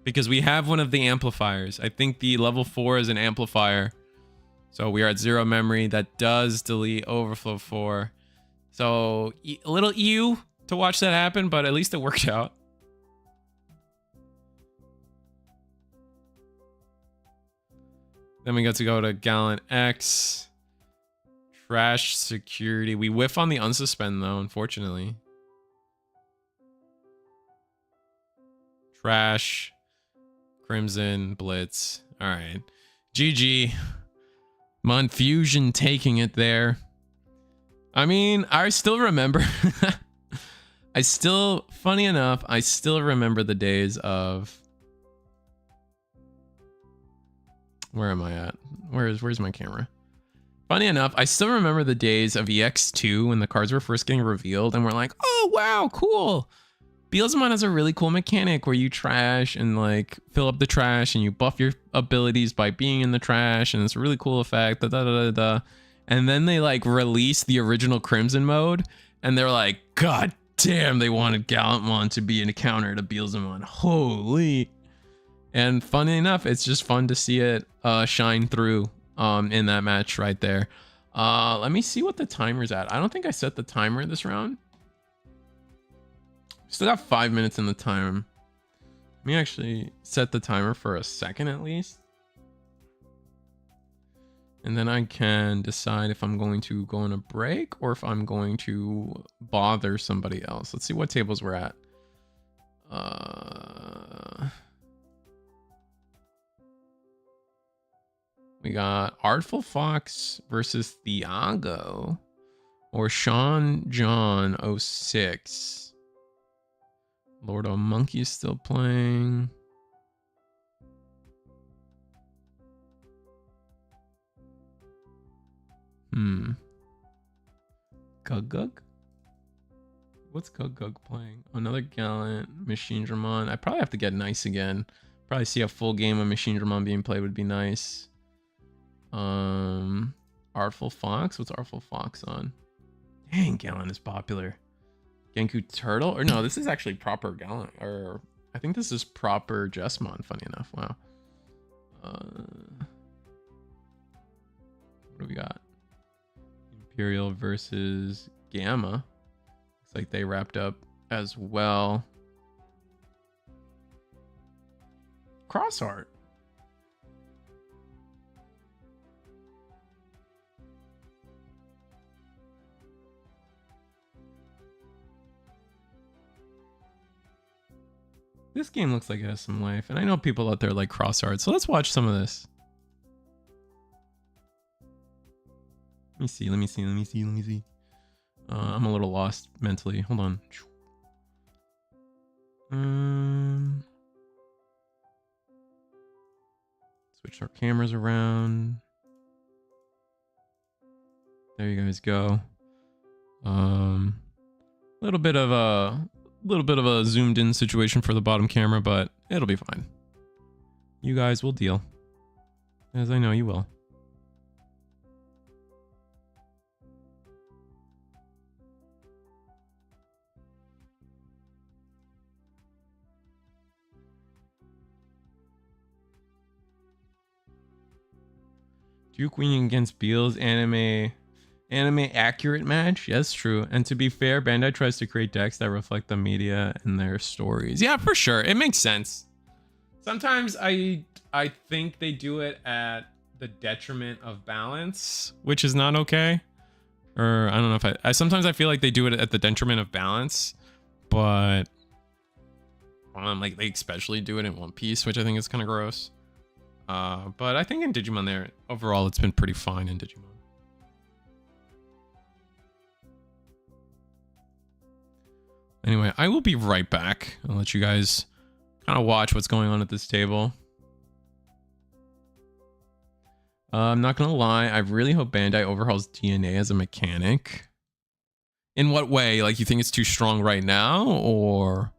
Because we have one of the amplifiers. I think the level 4 is an amplifier. So we are at 0 memory. That does delete overflow 4. So a little ew to watch that happen, but at least it worked out. Then we got to go to Gallant X. Trash security. We whiff on the unsuspend though, unfortunately. Trash. Crimson. Blitz. Alright. GG. Monfusion taking it there. I mean, I still remember. Funny enough, I still remember the days of. Where am I at? Where's my camera? Funny enough, I still remember the days of EX2 when the cards were first getting revealed and we're like, oh wow, cool. Beelzemon has a really cool mechanic where you trash and like fill up the trash and you buff your abilities by being in the trash and it's a really cool effect. Da, da, da, da, da. And then they like released the original Crimson mode and they're like, God damn, they wanted Gallantmon to be an counter to Beelzemon. Holy. And funny enough, it's just fun to see it shine through in that match right there. Let me see what the timer's at. I don't think I set the timer this round. Still got 5 minutes in the timer. Let me actually set the timer for a second at least. And then I can decide if I'm going to go on a break or if I'm going to bother somebody else. Let's see what tables we're at. We got Artful Fox versus Thiago or Sean John 06. Lord of Monkey is still playing. Gug? What's Gug playing? Another Gallant, Machine Dramon. I probably have to get nice again. Probably see a full game of Machine Dramon being played would be nice. Artful Fox? What's Artful Fox on? Dang, Gallant is popular. Genku Turtle? Or no, this is actually proper Gallant. Or I think this is proper Jesmon, funny enough. Wow. What do we got? Imperial versus Gamma. Looks like they wrapped up as well. Cross art. This game looks like it has some life, and I know people out there like cross art, so let's watch some of this. Let me see. I'm a little lost mentally. Hold on. Switch our cameras around. There you guys go. Little bit of a zoomed in situation for the bottom camera, but it'll be fine. You guys will deal, as I know you will. Duke winning against Beals, anime accurate match. Yes, true. And to be fair, Bandai tries to create decks that reflect the media and their stories. Yeah, for sure. It makes sense. Sometimes I think they do it at the detriment of balance, which is not okay. Or I don't know if I sometimes I feel like they do it at the detriment of balance, but like they especially do it in One Piece, which I think is kind of gross. But I think in Digimon there, overall, it's been pretty fine in Digimon. Anyway, I will be right back. I'll let you guys kind of watch what's going on at this table. I'm not going to lie. I really hope Bandai overhauls DNA as a mechanic. In what way? Like, you think it's too strong right now? Or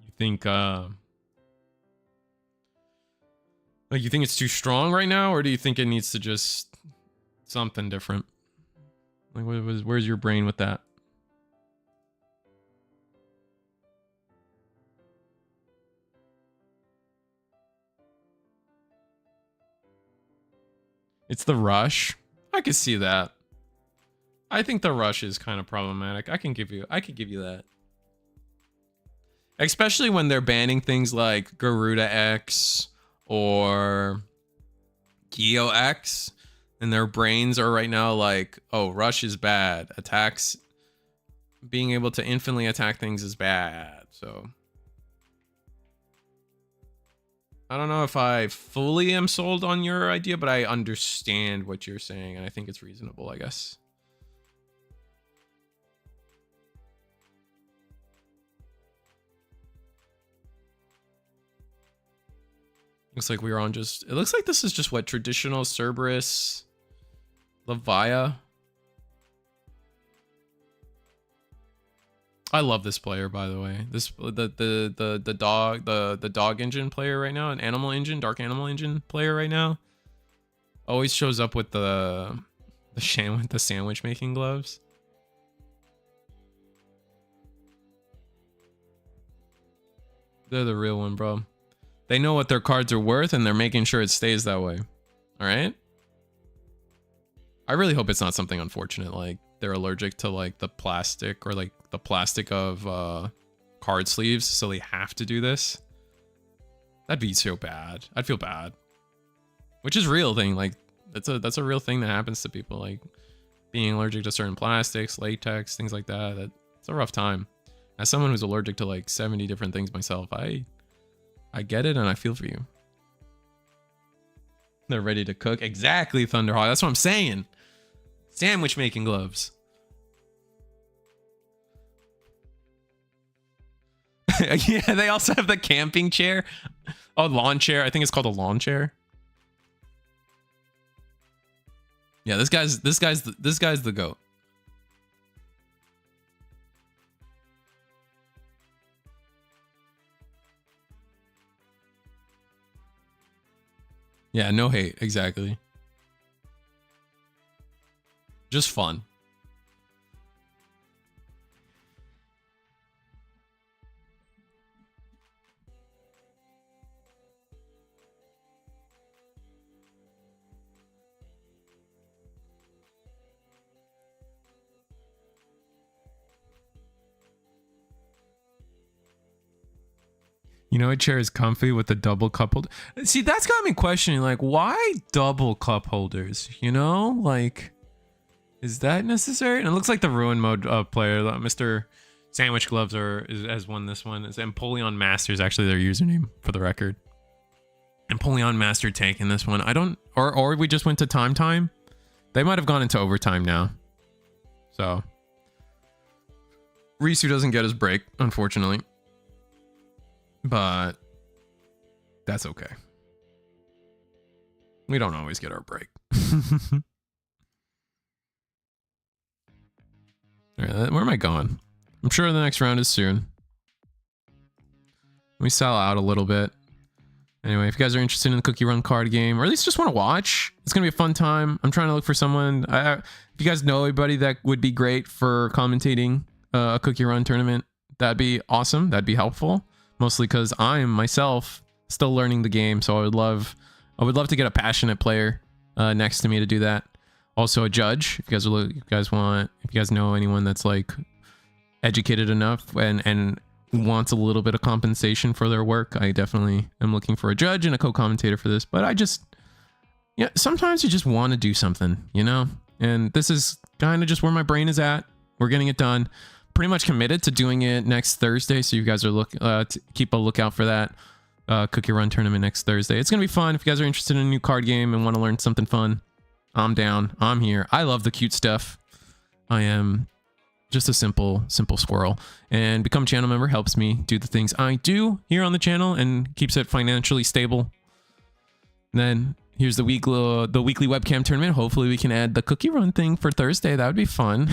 you think... Like, you think it's too strong right now, or do you think it needs to just something different? Like, where's your brain with that? It's the rush. I could see that. I think the rush is kind of problematic. I could give you that. Especially when they're banning things like Garuda X or Geo X, and their brains are right now like, oh, rush is bad. Attacks, being able to infinitely attack things is bad. So I don't know if I fully am sold on your idea, but I understand what you're saying, and I think it's reasonable, I guess. Looks like we were on just... It looks like this is just what? Traditional Cerberus Levia. I love this player, by the way. This the dog engine player right now, an animal engine, dark animal engine player right now. Always shows up with the sandwich making gloves. They're the real one, bro. They know what their cards are worth, and they're making sure it stays that way. All right? I really hope it's not something unfortunate, like they're allergic to like the plastic or like the plastic of card sleeves, so they have to do this. That'd be so bad. I'd feel bad. Which is a real thing. Like that's a real thing that happens to people, like being allergic to certain plastics, latex, things like that. It's a rough time. As someone who's allergic to like 70 different things myself, I get it and I feel for you. They're ready to cook. Exactly, Thunderhawk. That's what I'm saying. Sandwich making gloves. Yeah, they also have the camping chair. Oh, lawn chair. I think it's called a lawn chair. Yeah, this guy's the GOAT. Yeah, no hate, exactly. Just fun. You know, a chair is comfy with the double cup holder. See, that's got me questioning, like, why double cup holders? You know, like, is that necessary? And it looks like the ruin mode player, Mr. Sandwich Gloves, has won this one. It's Empoleon Master is actually their username, for the record. Empoleon Master taking this one. I don't, or we just went to time. They might have gone into overtime now. So Risu doesn't get his break, unfortunately. But that's okay. We don't always get our break. All right, where am I going? I'm sure the next round is soon. We sell out a little bit. Anyway, if you guys are interested in the Cookie Run card game, or at least just want to watch, it's going to be a fun time. I'm trying to look for someone. If you guys know anybody that would be great for commentating a Cookie Run tournament, that'd be awesome. That'd be helpful. Mostly because I'm myself still learning the game, so I would love to get a passionate player next to me to do that. Also a judge, if you guys know anyone that's like educated enough and wants a little bit of compensation for their work, I definitely am looking for a judge and a co-commentator for this. But sometimes you just want to do something, you know? And this is kind of just where my brain is at. We're getting it done. Pretty much committed to doing it next Thursday, so you guys are keep a lookout for that Cookie Run tournament next Thursday. It's gonna be fun. If you guys are interested in a new card game and want to learn something fun, I'm down. I'm here. I love the cute stuff. I am just a simple squirrel, and become a channel member helps me do the things I do here on the channel and keeps it financially stable. And then here's the weekly webcam tournament. Hopefully we can add the Cookie Run thing for Thursday. That would be fun.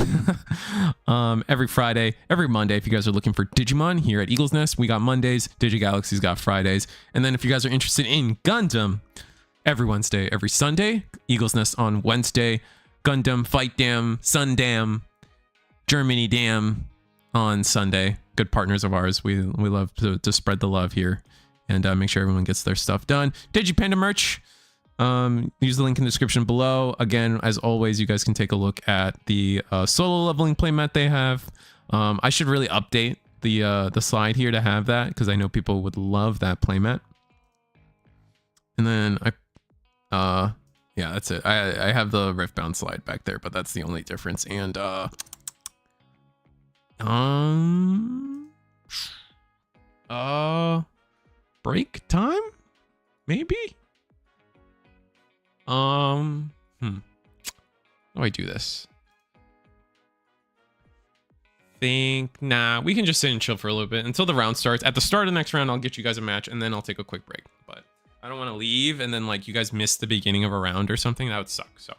Every Friday, every Monday, if you guys are looking for Digimon here at Eagle's Nest, we got Mondays. DigiGalaxy's got Fridays. And then if you guys are interested in Gundam, every Wednesday, every Sunday. Eagle's Nest on Wednesday. Gundam, Fight Dam, Sundam, Germany Dam on Sunday. Good partners of ours. We love to spread the love here and make sure everyone gets their stuff done. Digipanda merch. Use the link in the description below. Again, as always, you guys can take a look at the solo leveling playmat they have. I should really update the slide here to have that because I know people would love that playmat. And then yeah, that's it. I have the Riftbound slide back there, but that's the only difference. And break time, maybe. How do I do this? Nah, we can just sit and chill for a little bit until the round starts. At the start of the next round, I'll get you guys a match and then I'll take a quick break. But I don't want to leave and then like you guys miss the beginning of a round or something. That would suck. So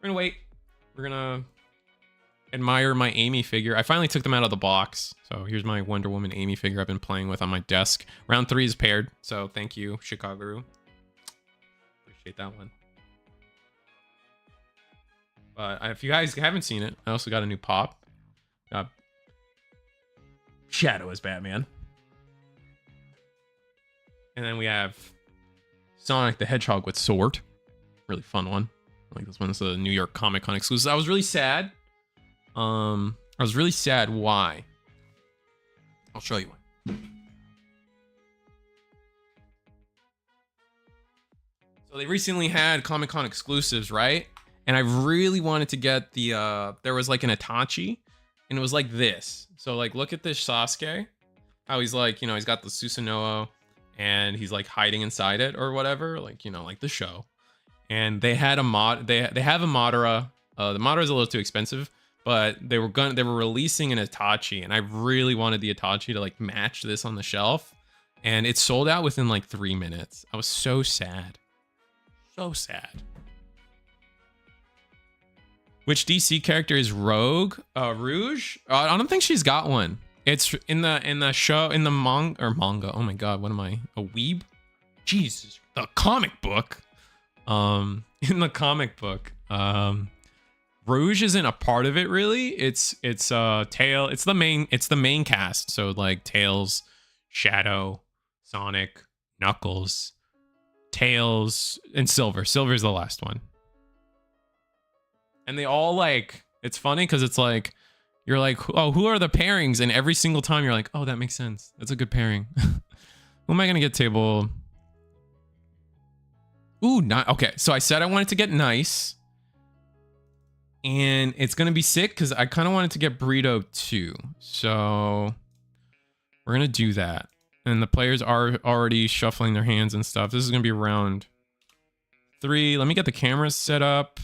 we're gonna wait. We're gonna admire my Amy figure. I finally took them out of the box. So here's my Wonder Woman Amy figure I've been playing with on my desk. Round 3 is paired. So thank you, Chicago. Appreciate that one. But if you guys haven't seen it, I also got a new pop. Got Shadow as Batman. And then we have Sonic the Hedgehog with sword. Really fun one. I like this one's a New York Comic Con exclusive. I was really sad. I was really sad. Why? I'll show you one. So they recently had Comic Con exclusives, right? And I really wanted to get the, there was like an Itachi and it was like this. So like, look at this Sasuke, how he's like, you know, he's got the Susanoo and he's like hiding inside it or whatever, like, you know, like the show. And they had a mod, they have a Madara. The Madara is a little too expensive, but they were releasing an Itachi and I really wanted the Itachi to like match this on the shelf. And it sold out within like 3 minutes. I was so sad. So sad. Which DC character is Rogue? Rouge? I don't think she's got one. It's in the show, in the manga. Oh my god, what am I? A weeb? Jesus, the comic book. In the comic book, Rouge isn't a part of it really. It's Tail. It's the main cast. So like Tails, Shadow, Sonic, Knuckles, Tails, and Silver. Silver's the last one. And they all like, it's funny because it's like, you're like, oh, who are the pairings? And every single time you're like, oh, that makes sense. That's a good pairing. Who am I going to get table? Ooh, not okay. So I said I wanted to get nice. And it's going to be sick because I kind of wanted to get Burrito too. So we're going to do that. And the players are already shuffling their hands and stuff. This is going to be round 3. Let me get the cameras set up.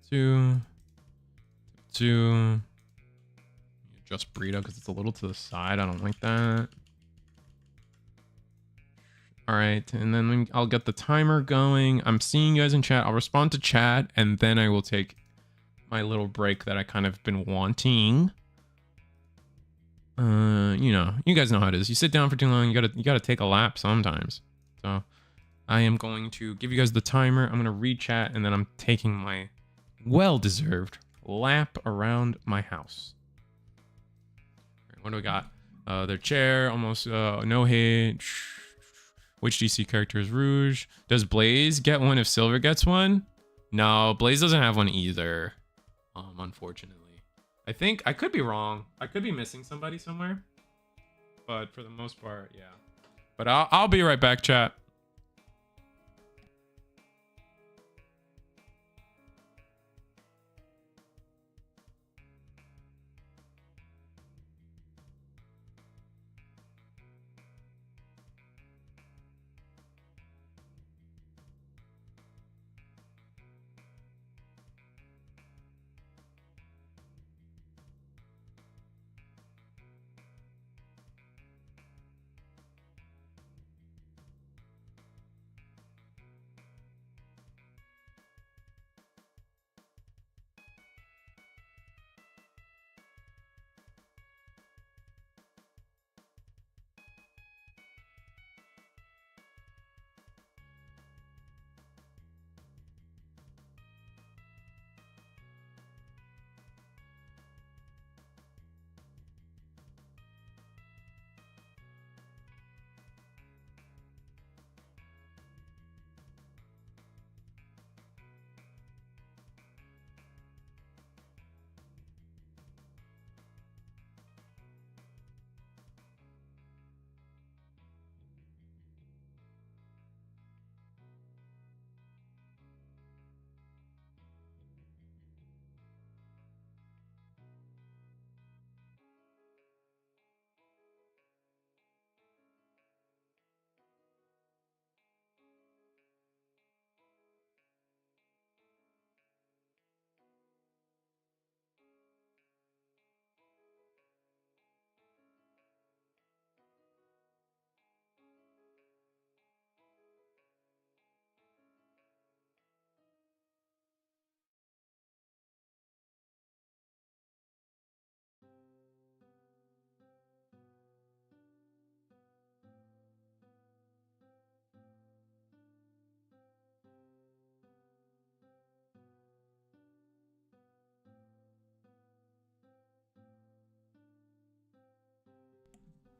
Two. Adjust Burrito because it's a little to the side. I don't like that. All right, and then I'll get the timer going. I'm seeing you guys in chat. I'll respond to chat, and then I will take my little break that I kind of been wanting. You know, you guys know how it is. You sit down for too long, you gotta take a lap sometimes. So I am going to give you guys the timer. I'm gonna read chat, and then I'm taking my well-deserved lap around my house. All right, what do we got? Their chair, almost no hit. Which DC character is Rouge? Does Blaze get one if Silver gets one? No, Blaze doesn't have one either. Unfortunately. I think, I could be wrong. I could be missing somebody somewhere. But for the most part, yeah. But I'll be right back, chat.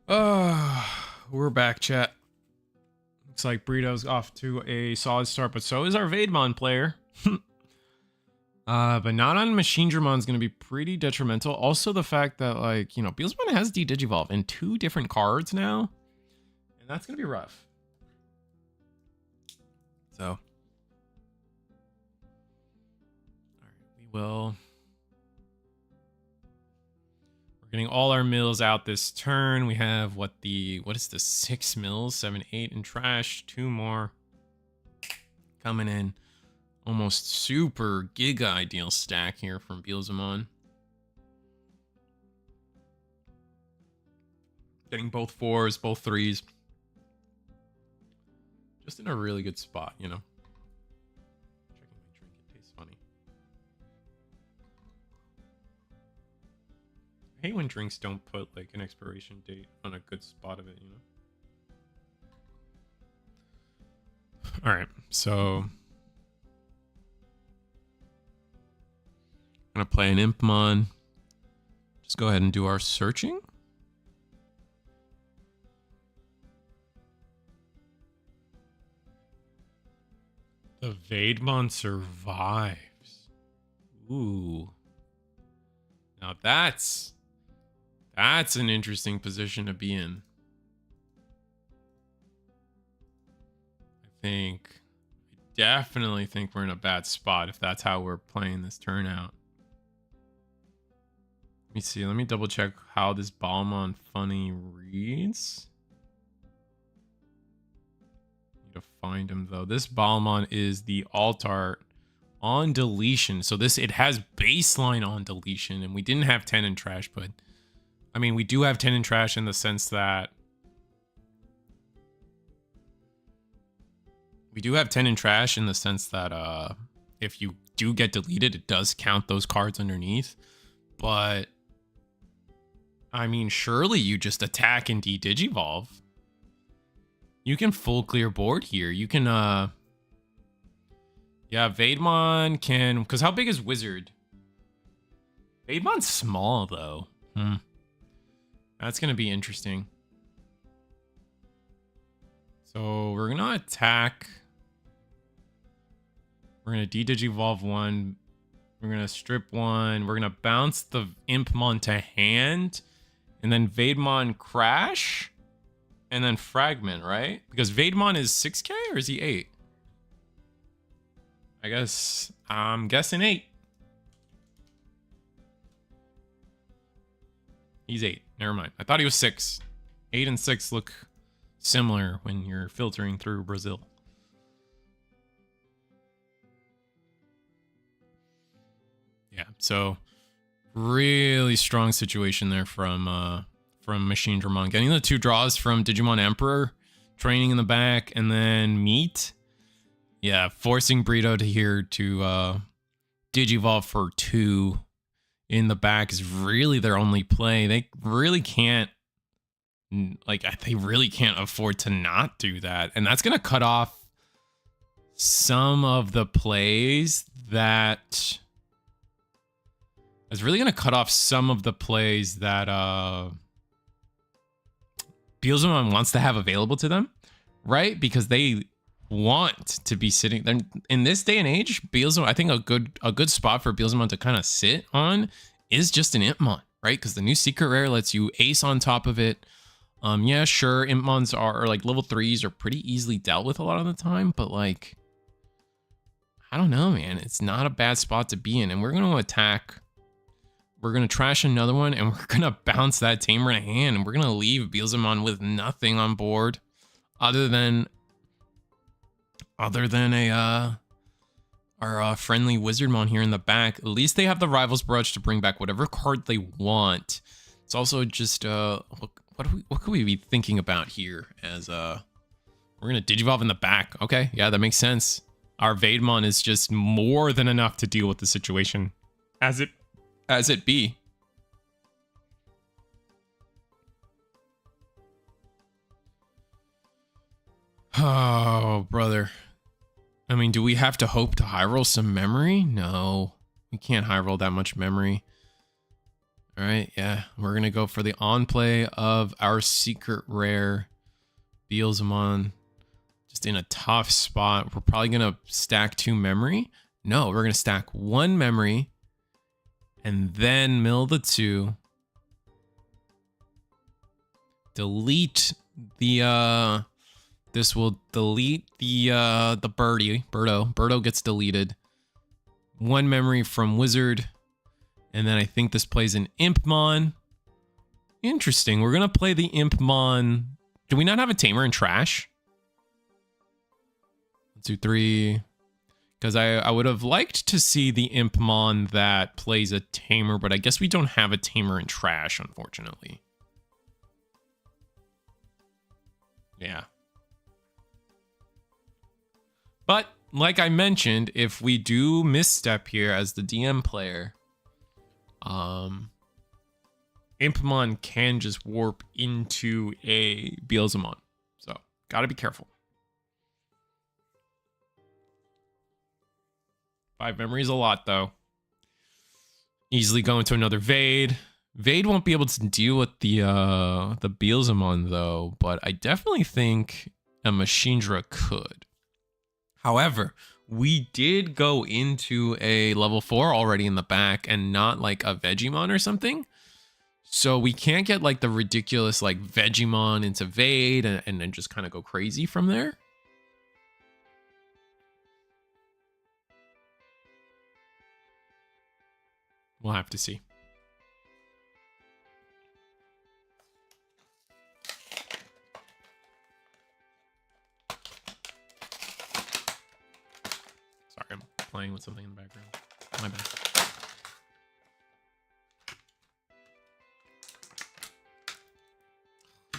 We're back, chat. Looks like Burrito's off to a solid start, but so is our Vaidmon player. But not on Machine Dramon is going to be pretty detrimental. Also, the fact that, like, you know, Beelzebub has D-Digivolve in 2 different cards now, and that's going to be rough. So, all right, we will. We're getting all our mills out this turn. We have what is the 6 mills, 7, 8 in trash, 2 more coming in. Almost super giga ideal stack here from Beelzemon. Getting both 4s, both 3s. Just in a really good spot, you know. Checking my drink, it tastes funny. I hate when drinks don't put like an expiration date on a good spot of it, you know. Alright, so gonna play an Impmon. Just go ahead and do our searching. The Vaidmon survives. Ooh. Now that's an interesting position to be in. I definitely think we're in a bad spot if that's how we're playing this turn out. Let me see. Let me double check how this Balmon funny reads. Need to find him though. This Balmon is the alt art on deletion. So it has baseline on deletion, and we didn't have 10 in trash, but I mean we do have 10 in trash in the sense that if you do get deleted, it does count those cards underneath. But I mean, surely you just attack and de-digivolve. You can full clear board here. You can, yeah, Vaidmon can, because how big is Wizard? Vaidmon's small, though. That's going to be interesting. So we're going to attack. We're going to de-digivolve 1. We're going to strip 1. We're going to bounce the Impmon to hand. And then Vaidmon crash. And then fragment, right? Because Vaidmon is 6k or is he 8? I guess I'm guessing 8. He's 8. Never mind. I thought he was 6. 8 and 6 look similar when you're filtering through Brazil. Yeah, so really strong situation there from Machine Dramon. Getting the 2 draws from Digimon Emperor, training in the back, and then Meat. Yeah, forcing Burrito to Digivolve for 2 in the back is really their only play. They really can't, afford to not do that. And that's going to cut off some of the plays that... It's really going to cut off some of the plays that Beelzebub wants to have available to them, right? Because they want to be sitting there. In this day and age, Beelzebub, I think a good spot for Beelzebub to kind of sit on is just an Impmon, right? Because the new secret rare lets you ace on top of it. Yeah, sure, Impmons are like level 3s are pretty easily dealt with a lot of the time, but like, I don't know, man. It's not a bad spot to be in, and we're going to attack. We're going to trash another one, and we're going to bounce that Tamer in hand, and we're going to leave Beelzemon with nothing on board other than our friendly Wizardmon here in the back. At least they have the Rival's Barrage to bring back whatever card they want. It's also just, what could we be thinking about here as, we're going to Digivolve in the back. Okay, yeah, that makes sense. Our Vaidmon is just more than enough to deal with the situation as it be. Oh, brother. I mean, do we have to hope to high roll some memory? No, we can't high roll that much memory. All right, yeah, we're gonna go for the on play of our secret rare Beelzemon. Just in a tough spot. We're probably gonna stack 2 memory. No, we're gonna stack 1 memory and then mill the 2. Delete the this will delete the Birdo. Birdo gets deleted. 1 memory from Wizard. And then I think this plays an Impmon. Interesting. We're gonna play the Impmon. Do we not have a tamer in trash? 1, 2, 3. Because I would have liked to see the Impmon that plays a tamer, but I guess we don't have a tamer in trash, unfortunately. Yeah. But like I mentioned, if we do misstep here as the DM player, Impmon can just warp into a Beelzemon. So, gotta be careful. 5 memory is a lot, though. Easily go into another Vade. Vade won't be able to deal with the Beelzemon, though, but I definitely think a Machindra could. However, we did go into a level 4 already in the back and not like a Vegemon or something. So we can't get like the ridiculous like Vegemon into Vade and then just kind of go crazy from there. We'll have to see. Sorry, I'm playing with something in the background. My bad.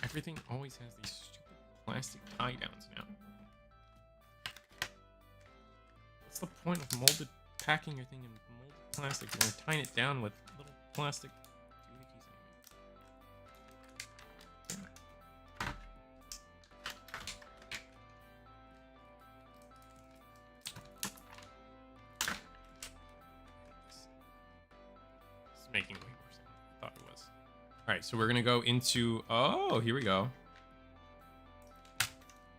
Everything always has these stupid plastic tie downs now. What's the point of molded packing your thing in molded plastic? You're tying it down with little plastic doohickeys anyway. This is making way more sense than I thought it was. Alright, so we're gonna go into... Oh, here we go.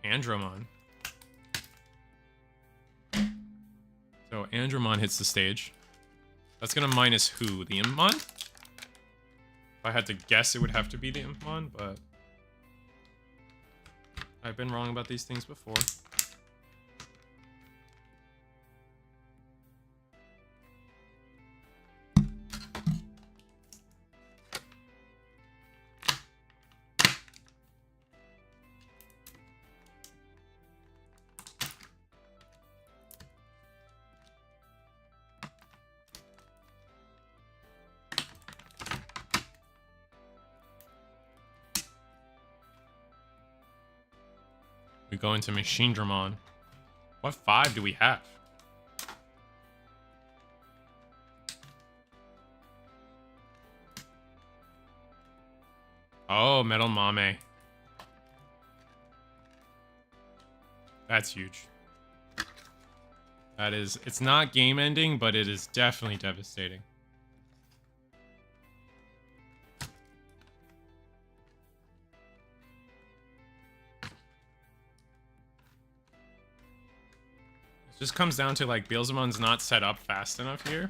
Andromon. So Andromon hits the stage. That's gonna minus who? The Impmon? If I had to guess, it would have to be the Impmon, but... I've been wrong about these things before. We go into Machindramon. What 5 do we have? Oh, Metal Mame. That's huge. That is... It's not game ending, but it is definitely devastating. Just comes down to like Beelzemon's not set up fast enough here.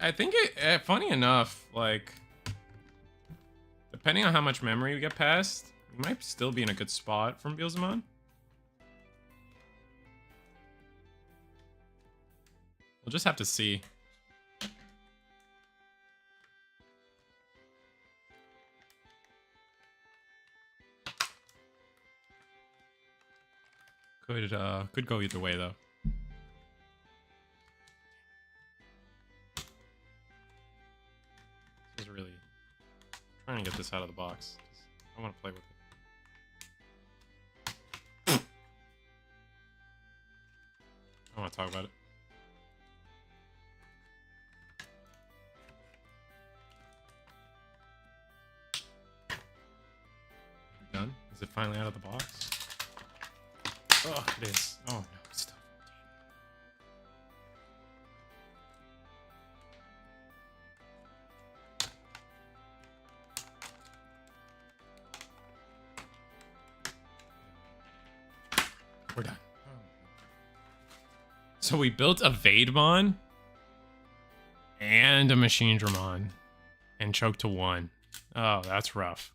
I think it, funny enough, like depending on how much memory we get past, we might still be in a good spot from Beelzemon. We'll just have to see. Could go either way though. This is really trying to get this out of the box. I want to play with it. I want to talk about it. Done? Is it finally out of the box? Oh, it is. Oh, no. Stop. We're done. So we built a Vademon and a Machine Dramon and choked to 1. Oh, that's rough.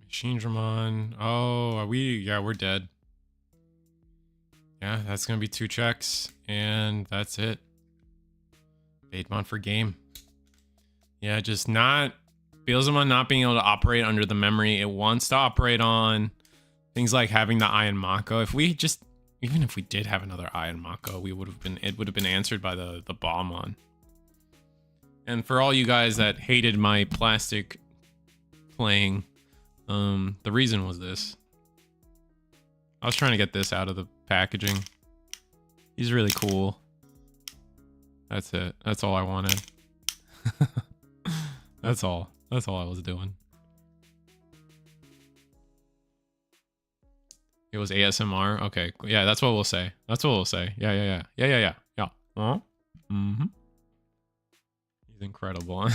Machine Dramon. Oh, are we? Yeah, we're dead. Yeah, that's gonna be 2 checks, and that's it. Vademon for game. Yeah, just not... Beelzemon not being able to operate under the memory it wants to operate on. Things like having the Iron Mako. If we just... Even if we did have another Iron Mako, we would have been... It would have been answered by the Bombmon. And for all you guys that hated my plastic playing... the reason was this. I was trying to get this out of the packaging. He's really cool. That's it. That's all I wanted. That's all. That's all I was doing. It was ASMR. Okay. Yeah, that's what we'll say. That's what we'll say. Yeah. Uh-huh. Mm-hmm. He's incredible.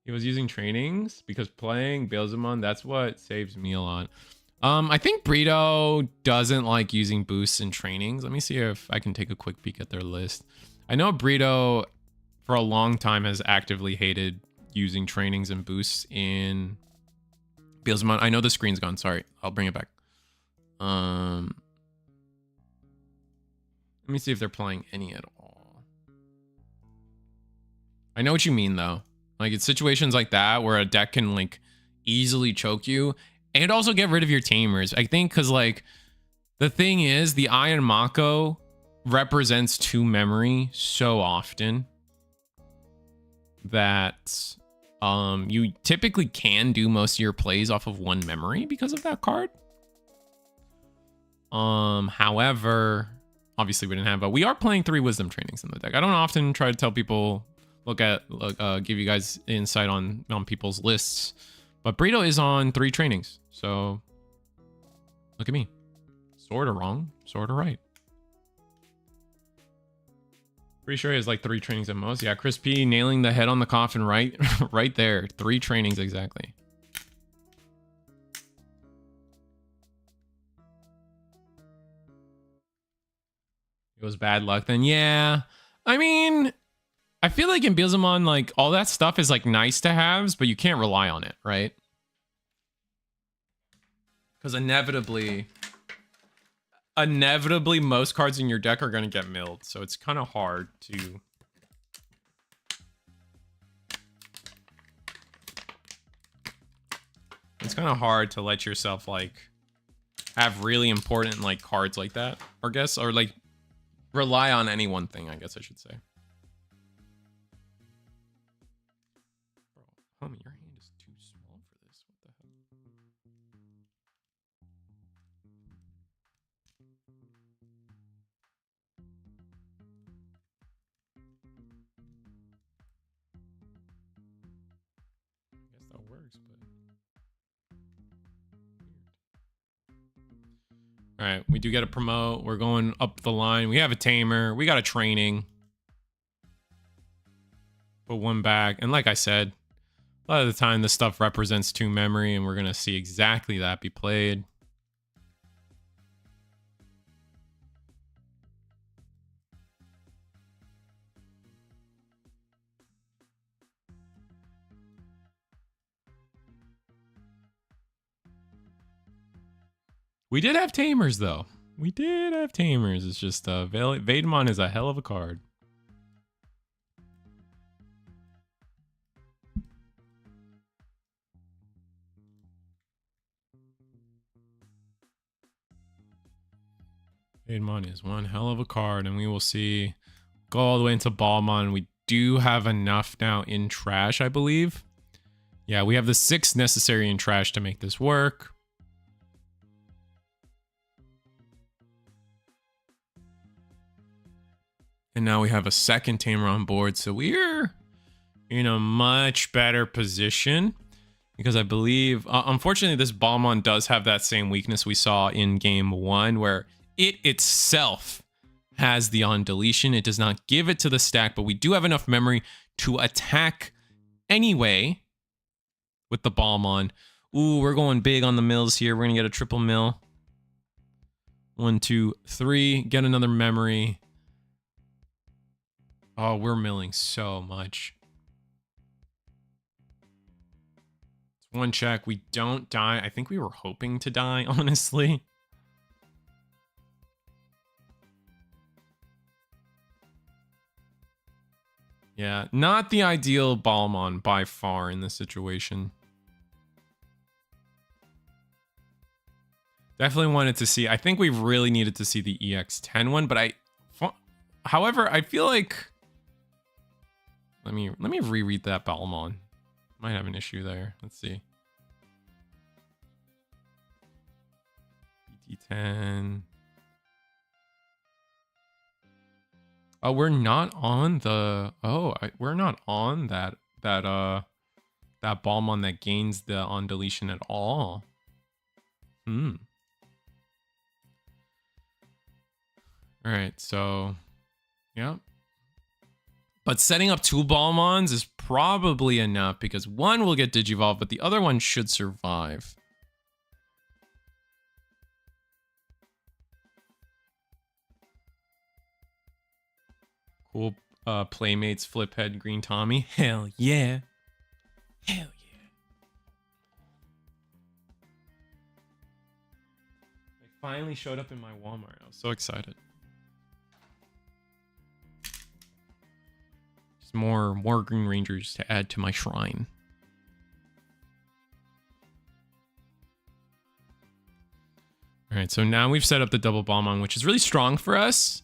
He was using trainings because playing Beelzemon, that's what saves me a lot. I think Brito doesn't like using boosts and trainings. Let me see if I can take a quick peek at their list. I know Brito for a long time has actively hated using trainings and boosts in Beelzemon. I know the screen's gone. Sorry. I'll bring it back. Let me see if they're playing any at all. I know what you mean, though. Like, it's situations like that where a deck can, like, easily choke you and also get rid of your tamers. I think because, like, the thing is, the Iron Mako represents 2 memory so often that you typically can do most of your plays off of 1 memory because of that card. However, obviously we didn't have, but we are playing 3 wisdom trainings in the deck. I don't often try to tell people, give you guys insight on people's lists, but Brito is on 3 trainings. So look at me. Sort of wrong, sort of right. Pretty sure he has like 3 trainings at most. Yeah, Chris P nailing the head on the coffin right right there. 3 trainings exactly. It was bad luck then. Yeah. I mean, I feel like in Beelzemon, like, all that stuff is like nice to haves, but you can't rely on it, right? Because inevitably most cards in your deck are going to get milled, so it's kind of hard to... It's kind of hard to let yourself, like, have really important, like, cards like that, or guess, or, like, rely on any one thing, I guess I should say. Bro, homie, your hand is too small for this. What the hell? I guess that works, but weird. All right, we do get a promote. We're going up the line. We have a tamer. We got a training. Put 1 back. And like I said, a lot of the time this stuff represents 2 memory, and we're going to see exactly that be played. We did have tamers, though. We did have tamers. It's just Vademon is a hell of a card. Vademon is one hell of a card, and we will see go all the way into Balmon. We do have enough now in trash, I believe. Yeah, we have the 6 necessary in trash to make this work. And now we have a second tamer on board, so we're in a much better position. Because I believe, unfortunately, this Balmon does have that same weakness we saw in game 1, where it itself has the on deletion. It does not give it to the stack, but we do have enough memory to attack anyway with the Balmon. Ooh, we're going big on the mills here. We're going to get a triple mill. 1, 2, 3. Get another memory. Oh, we're milling so much. One check. We don't die. I think we were hoping to die, honestly. Yeah, not the ideal Balmon by far in this situation. Definitely wanted to see. I think we really needed to see the EX10 one, but however, I feel like let me reread that Balmon. Might have an issue there. Let's see. BT10. Oh, we're not on the. Oh, we're not on that Balmon that gains the on deletion at all. All right, so yeah. But setting up 2 Balmons is probably enough because one will get Digivolve, but the other one should survive. Cool Playmates Fliphead Green Tommy. Hell yeah. Hell yeah. They finally showed up in my Walmart. I was so excited. More Green Rangers to add to my shrine. All right, so now we've set up the double Balmon, which is really strong for us,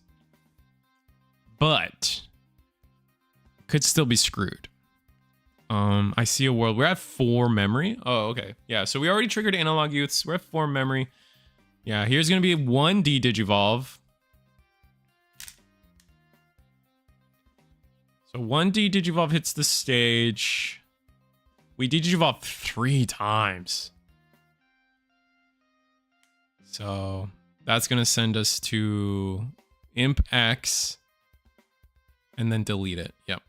but could still be screwed. I see a world. We're at 4 memory. Oh, okay. Yeah, so we already triggered Analog Youths. We're at 4 memory. Yeah, here's going to be 1 D-Digivolve. So 1 D-Digivolve hits the stage. We Digivolve 3 times. So that's going to send us to Imp X and then delete it. Yep.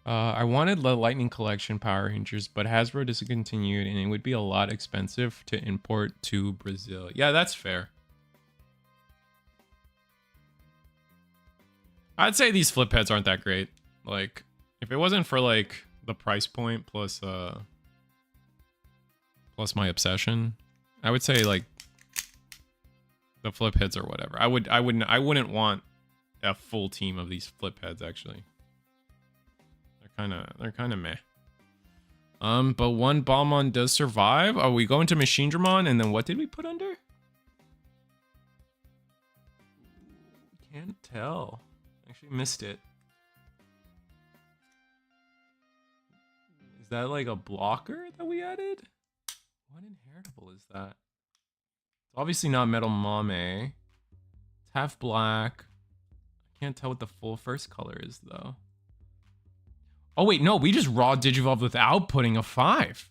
I wanted the Lightning Collection Power Rangers, but Hasbro discontinued and it would be a lot expensive to import to Brazil. Yeah, that's fair. I'd say these flip heads aren't that great. Like, if it wasn't for like the price point plus my obsession, I would say like the flip heads or whatever. I wouldn't want a full team of these flip heads actually. They're kind of meh. But 1 Balmon does survive. Oh, we go into Machine Dramon, and then what did we put under? Can't tell. Actually missed it. Is that like a blocker that we added? What inheritable is that? It's obviously not Metal Mame. It's half black. I can't tell what the full first color is though. Oh wait, no, we just raw Digivolved without putting a 5.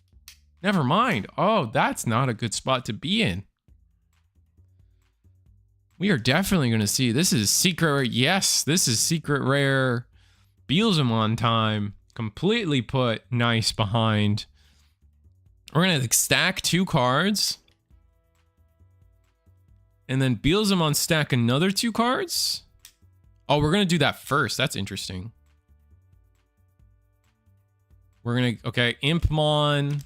Never mind. Oh, that's not a good spot to be in. We are definitely going to see. This is secret. Yes, this is secret rare. Beelzemon time. Completely put nice behind. We're going to stack 2 cards. And then Beelzemon stack another 2 cards. Oh, we're going to do that first. That's interesting. We're going to... Okay, Impmon.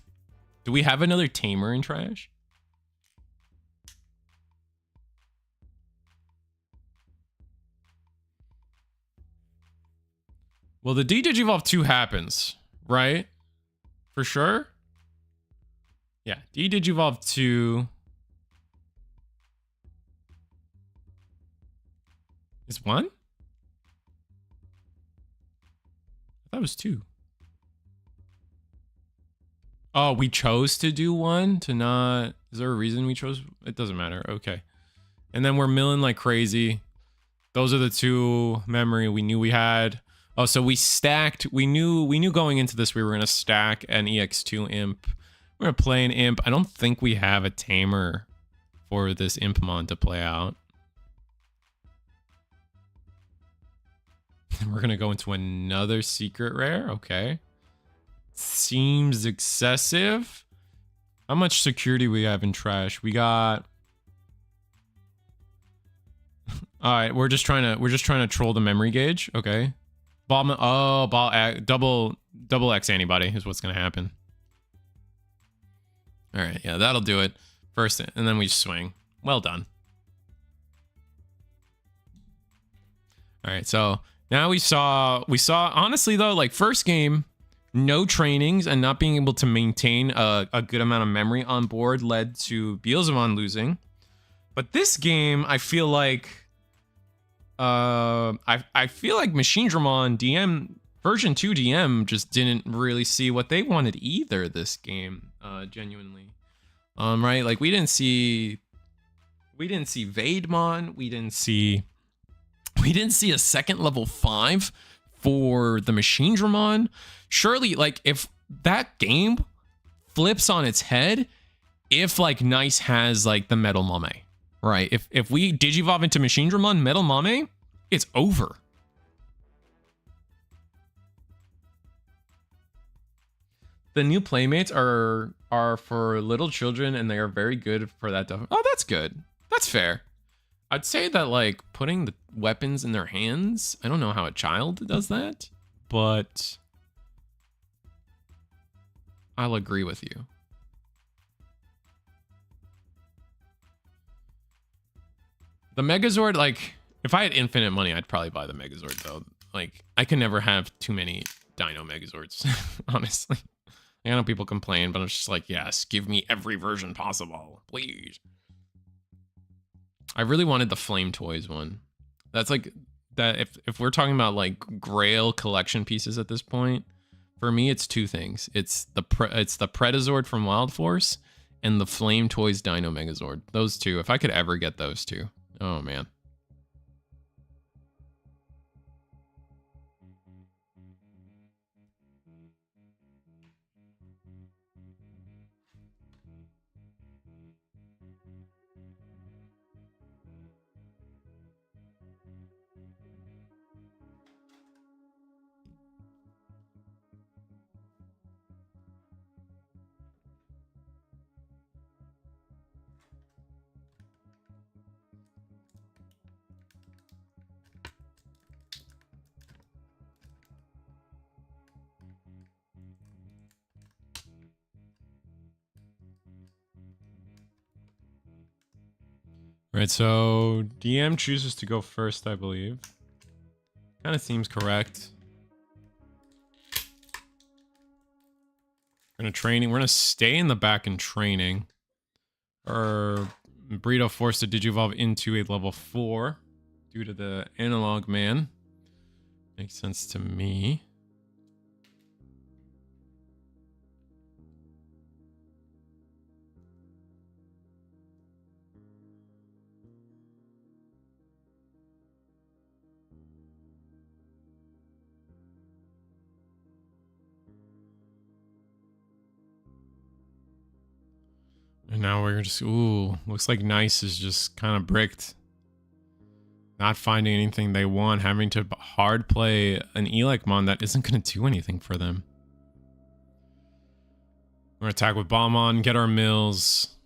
Do we have another Tamer in trash? Well, the D-Digivolve 2 happens, right? For sure? Yeah, D-Digivolve 2 is 1? I thought it was 2. Oh, we chose to do 1 to not... Is there a reason we chose? It doesn't matter. Okay. And then we're milling like crazy. Those are the 2 memory we knew we had. Oh, so we stacked. We knew going into this we were going to stack an EX2 imp. We're going to play an imp. I don't think we have a tamer for this impmon to play out. And we're going to go into another secret rare. Okay. Seems excessive. How much security we have in trash? We got... All right, we're just trying to troll the memory gauge. Okay. Double X antibody is what's gonna happen. All right, yeah, that'll do it. First, and then we swing. Well done. All right, so now we saw honestly though, like first game, no trainings and not being able to maintain a good amount of memory on board led to Beelzemon losing. But this game, I feel like I feel like Machine Dramon DM version 2 DM just didn't really see what they wanted either this game, genuinely. Right? Like we didn't see Vademon, we didn't see a second level 5 for the Machine Dramon. Surely, like if that game flips on its head, if like Nice has like the Metal Mame. Right, if we Digivolve into Machine Dramon, Metal Mame, it's over. The new playmates are for little children, and they are very good for that. Oh, that's good. That's fair. I'd say that like putting the weapons in their hands. I don't know how a child does that, but I'll agree with you. The Megazord, like, if I had infinite money, I'd probably buy the Megazord, though. Like, I can never have too many Dino Megazords, honestly. I know people complain, but I'm just like, yes, give me every version possible, please. I really wanted the Flame Toys one. That's like, that. If we're talking about, like, Grail collection pieces at this point, for me, it's 2 things. It's the Predazord from Wild Force and the Flame Toys Dino Megazord. Those 2, if I could ever get those 2. Oh, man. Right, so DM chooses to go first, I believe. Kind of seems correct. We're gonna stay in the back in training. Or Burrito forced to Digivolve into a level 4 due to the analog man. Makes sense to me. And now we're just, ooh, looks like Nice is just kind of bricked. Not finding anything they want, having to hard play an Elecmon that isn't going to do anything for them. We're going to attack with Bombmon, get our mills.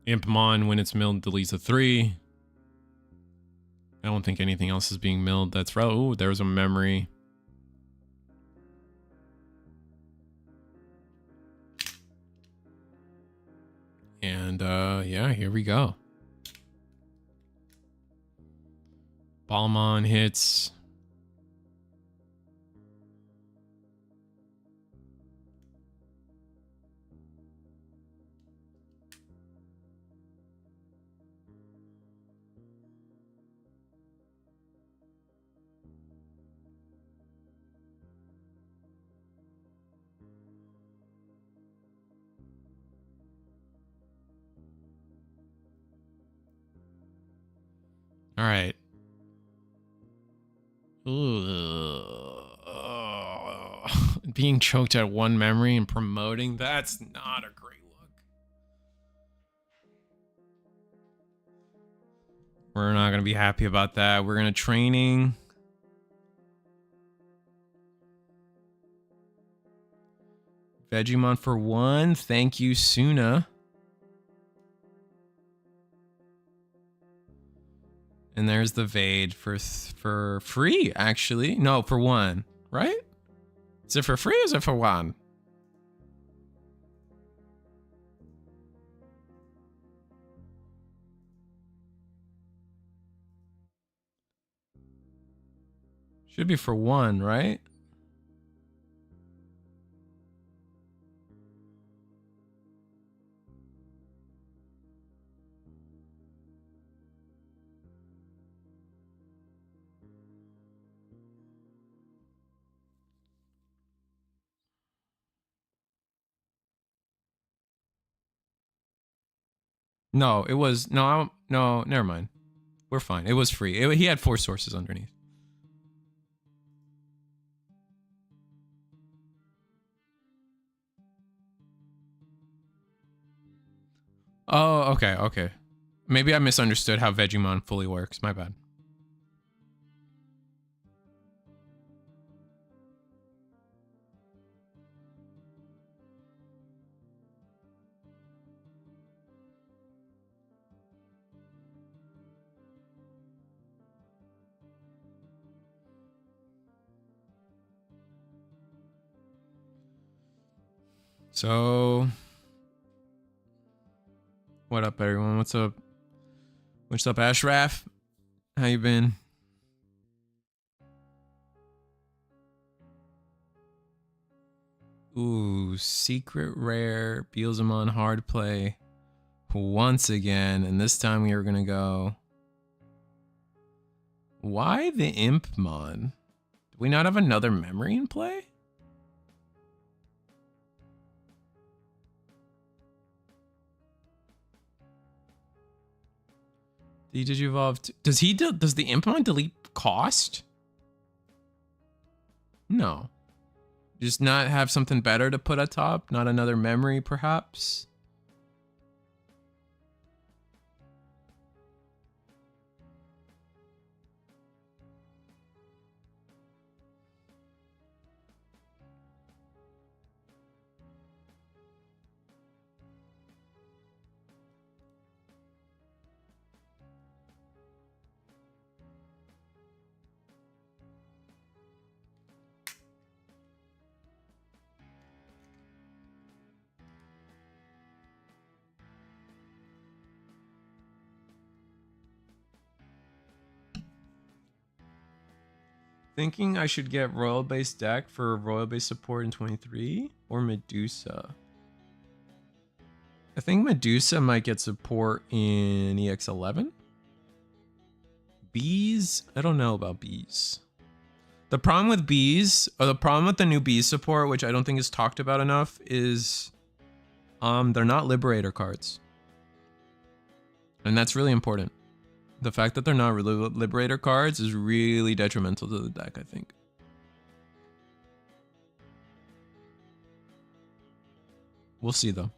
Impmon, when it's milled, deletes a 3. I don't think anything else is being milled. That's right. Ooh, there's a memory. And, yeah, here we go. Balmon hits. All right. Being choked at one memory and promoting, that's not a great look. We're not going to be happy about that. We're going to training. Vegemon for 1. Thank you, Suna. And there's the Vade for free, actually. No, for 1, right? Is it for free or is it for 1? Should be for 1, right? No, it was no, no, never mind. We're fine. It was free. He had 4 sources underneath. Oh, okay, okay. Maybe I misunderstood how Vegemon fully works. My bad. So, what up, everyone? What's up? What's up, Ashraf? How you been? Ooh, secret rare Beelzemon hard play once again, and this time we are gonna go. Why the Impmon? Do we not have another memory in play? Did you evolve? Does the Impmon delete cost? No. Just not have something better to put atop? Not another memory, perhaps? Thinking I should get Royal Base deck for Royal Base support in 23 or Medusa. I think Medusa might get support in EX11. Bees? I don't know about bees. The problem with bees, or the problem with the new bees support, which I don't think is talked about enough, is they're not Liberator cards. And that's really important. The fact that they're not Liberator cards is really detrimental to the deck, I think. We'll see, though.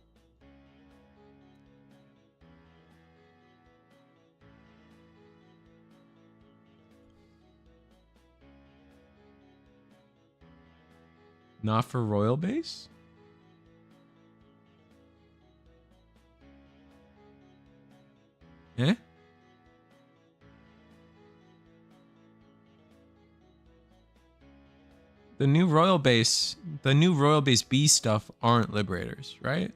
Not for Royal Base? Eh? The new Royal Base B stuff aren't Liberators, right?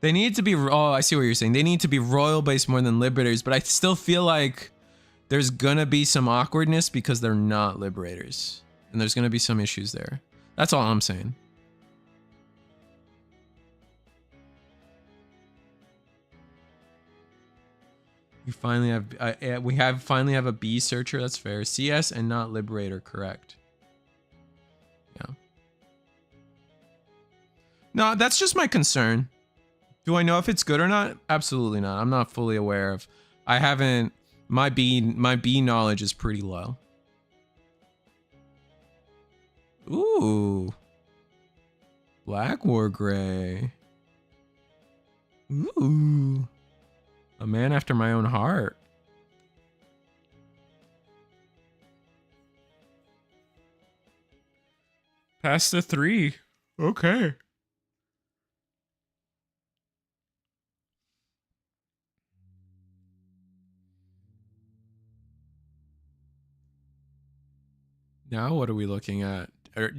They need to be, oh, I see what you're saying. They need to be Royal Base more than Liberators, but I still feel like there's gonna be some awkwardness because they're not Liberators. And there's gonna be some issues there. That's all I'm saying. We finally have, finally have a B searcher. That's fair. CS and not Liberator, correct.
No, that's just my concern. Do I know if it's good or not? Absolutely not. I'm not fully aware of. I haven't. My B knowledge is pretty low. Ooh. Black War Gray. Ooh. A man after my own heart. Past the 3. Okay. Now what are we looking at?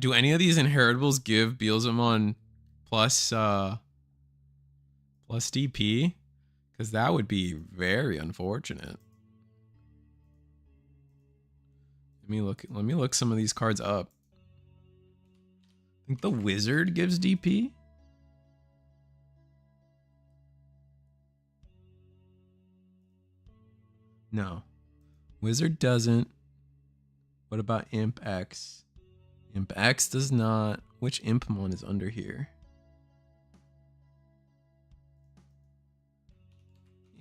Do any of these inheritables give Beelzemon plus plus DP? Because that would be very unfortunate. Let me look some of these cards up. I think the wizard gives DP. No. Wizard doesn't. What about Imp X? Imp X does not. Which Impmon is under here?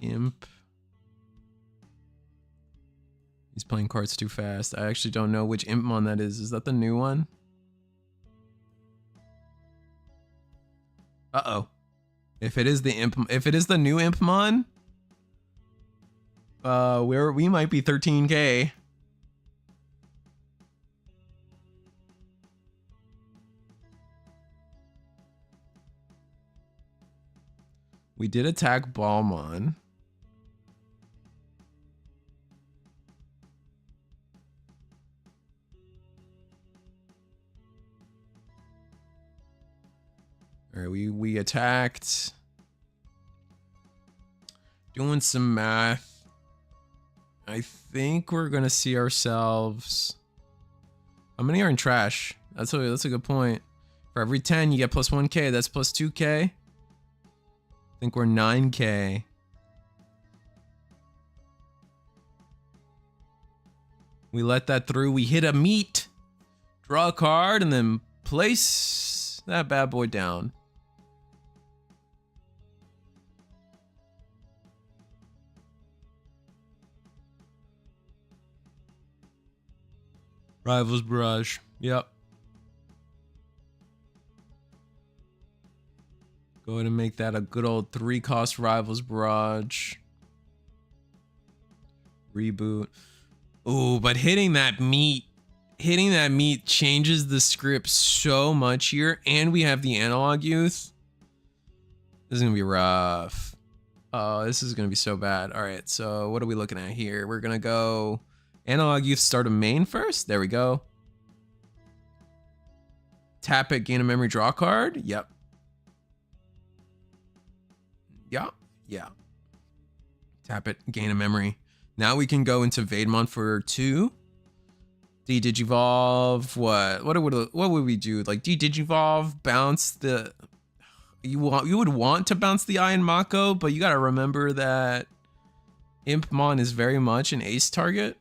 Imp. He's playing cards too fast. I actually don't know which Impmon that is. Is that the new one? Uh-oh. If it is the new Impmon, we might be 13K. We did attack Balmon. All right, we attacked. Doing some math. I think we're gonna see ourselves. How many are in trash? That's a good point. For every 10, you get plus 1K. That's plus 2K. I think we're 9K. We let that through. We hit a meat. Draw a card and then place that bad boy down. Rivals Barrage. Yep. Go ahead and make that a good old 3-cost Rivals Barrage. Reboot. Ooh, but hitting that meat changes the script so much here. And we have the Analog Youth. This is going to be rough. Oh, this is going to be so bad. All right, so what are we looking at here? We're going to go Analog Youth, start a main first. There we go. Tap it, gain a memory, draw a card. Yep. Yeah. Tap it, gain a memory. Now we can go into Vaidmon for 2. De-Digivolve, what would we do? Like De-Digivolve, bounce the... You would want to bounce the Iron Mako, but you gotta remember that Impmon is very much an ace target.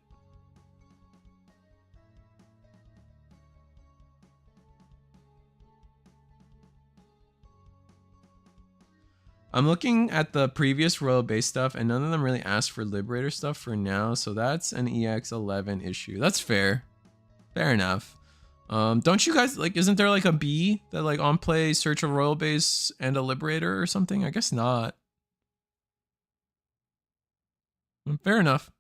I'm looking at the previous Royal Base stuff, and none of them really asked for Liberator stuff for now, so that's an EX11 issue. That's fair. Fair enough. Don't you guys, like, isn't there like a B that like on play search a Royal Base and a Liberator or something? I guess not. Fair enough.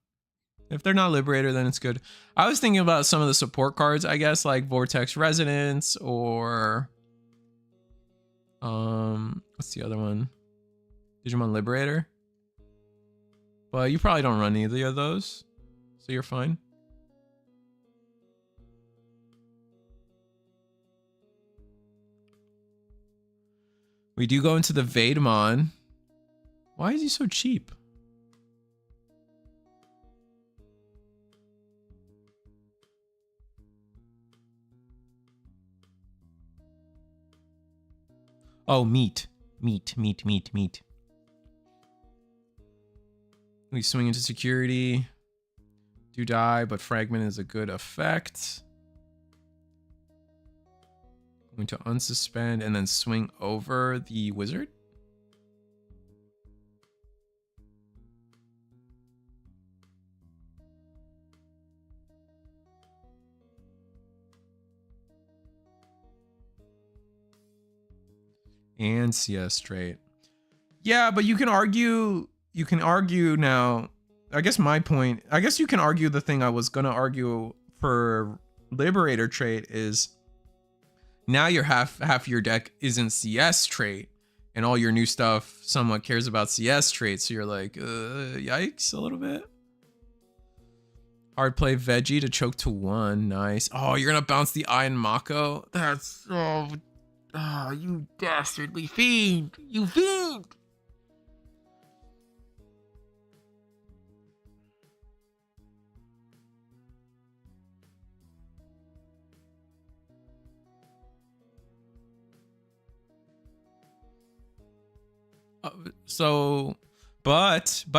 If they're not Liberator, then it's good. I was thinking about some of the support cards, I guess, like Vortex Resonance or... what's the other one? Digimon Liberator. But you probably don't run either of those, so you're fine. We do go into the Vaidmon. Why is he so cheap? Oh, meat. We swing into security. Do die, but fragment is a good effect. I'm going to unsuspend and then swing over the wizard. And CS trait. Yeah, but you can argue now. I guess my point, I guess you can argue the thing I was gonna argue for Liberator trait is now your half your deck isn't CS trait, and all your new stuff somewhat cares about CS trait. So you're like, yikes a little bit. Hard play Veggie to choke to 1. Nice. Oh, you're gonna bounce the Iron Mako. That's you dastardly fiend. You fiend. But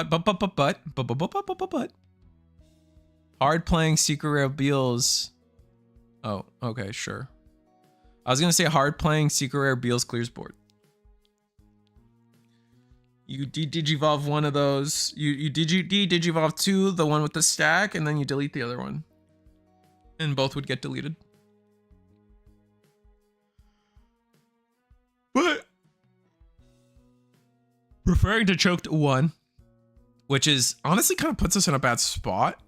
hard playing secret rare Beals. Oh, okay, sure. I was gonna say hard playing secret rare Beals clears board. You digivolve one of those. You digivolve 2, the one with the stack, and then you delete the other one, and both would get deleted. But preferring to choke to 1, which is honestly kind of puts us in a bad spot.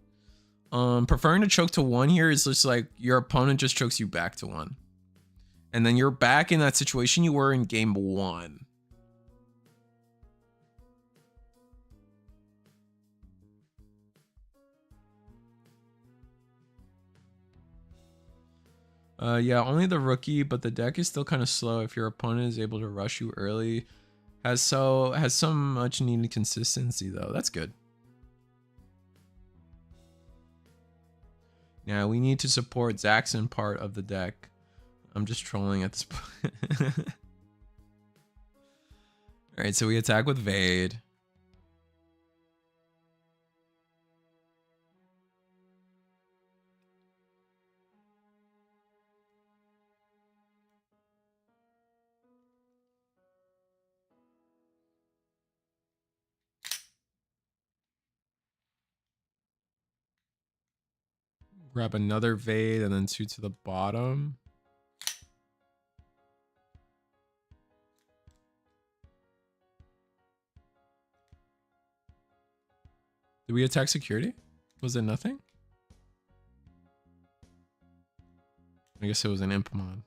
Preferring to choke to 1 here is just like your opponent just chokes you back to 1. And then you're back in that situation you were in game 1. Yeah, only the rookie, but the deck is still kind of slow if your opponent is able to rush you early. Has some much needed consistency though. That's good. Now we need to support Zaxxon part of the deck. I'm just trolling at this point. Alright, so we attack with Vade. Grab another Vade and then 2 to the bottom. Did we attack security? Was it nothing? I guess it was an Impmon.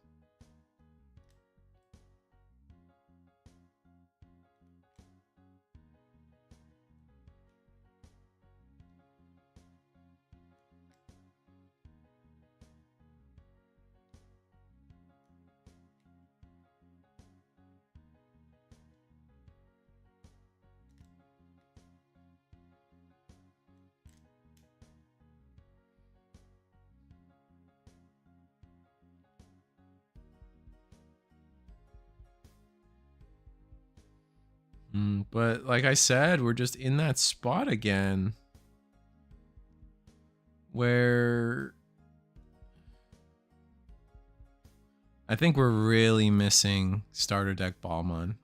But like I said, we're just in that spot again where I think we're really missing starter deck Balmon.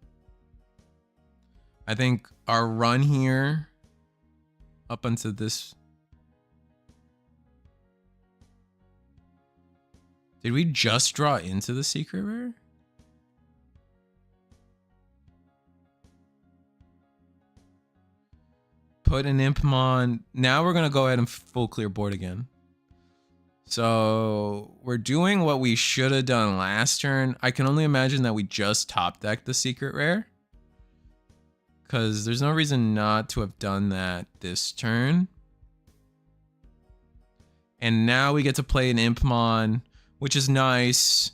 I think our run here up until this. Did we just draw into the secret rare? Put an Impmon. Now we're going to go ahead and full clear board again. So we're doing what we should have done last turn. I can only imagine that we just top decked the secret rare, because there's no reason not to have done that this turn. And now we get to play an Impmon, which is nice.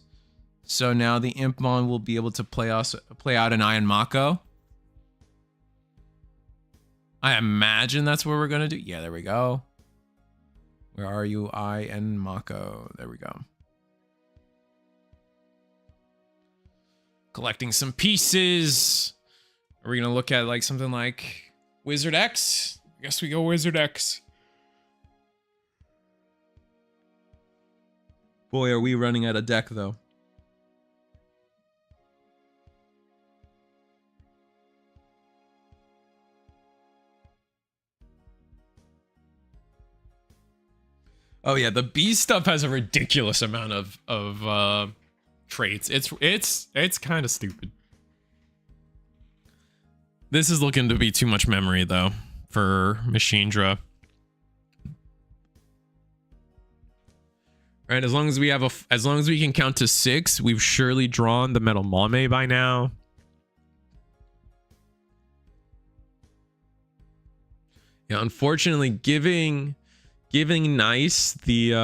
So now the Impmon will be able to play out an Iron Mako. I imagine that's what we're going to do. Yeah, there we go. Where are you? Iron Mako. There we go. Collecting some pieces. Are we going to look at like something like Wizard X? I guess we go Wizard X. Boy, are we running out of deck though.
Oh yeah, the B stuff has a ridiculous amount of traits. It's kind of stupid. This is looking to be too much memory though for Machindra. All right, as long as we have as long as we can count to 6, we've surely drawn the Metal Mame by now. Yeah, unfortunately, giving Nice the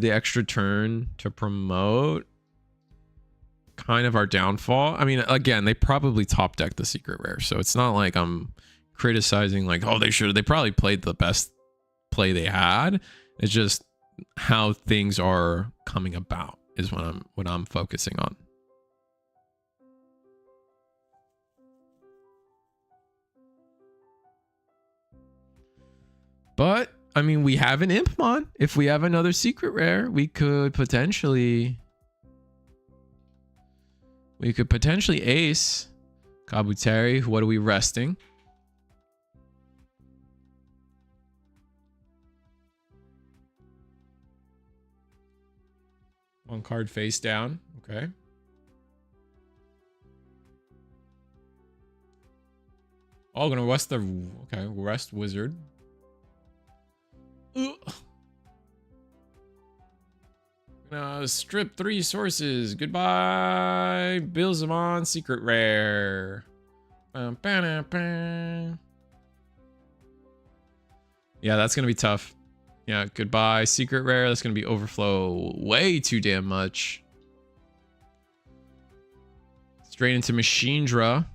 extra turn to promote kind of our downfall. I mean, again, they probably top decked the secret rare, so it's not like I'm criticizing like, oh, they probably played the best play they had. It's just how things are coming about is what I'm focusing on. But I mean, we have an Impmon. If we have another secret rare, we could potentially ace Kabuteri. What are we resting? One card face down. Okay. Oh, gonna rest the rest wizard. Strip 3 sources. Goodbye, Bilzamon secret rare. Yeah, that's gonna be tough. Yeah, goodbye secret rare. That's gonna be overflow way too damn much. Straight into Machindra.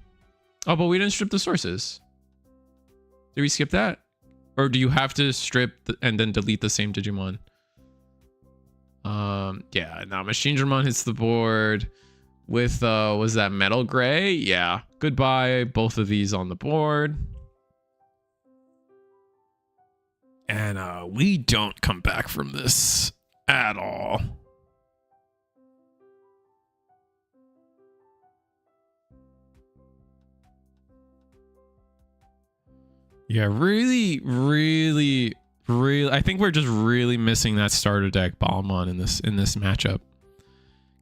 Oh, but we didn't strip the sources. Did we skip that? Or do you have to strip and then delete the same Digimon? Yeah, now Machindramon hits the board with was that Metal Gray? Yeah. Goodbye, both of these on the board. And we don't come back from this at all. Yeah, really, I think we're just really missing that starter deck Balmon in this matchup.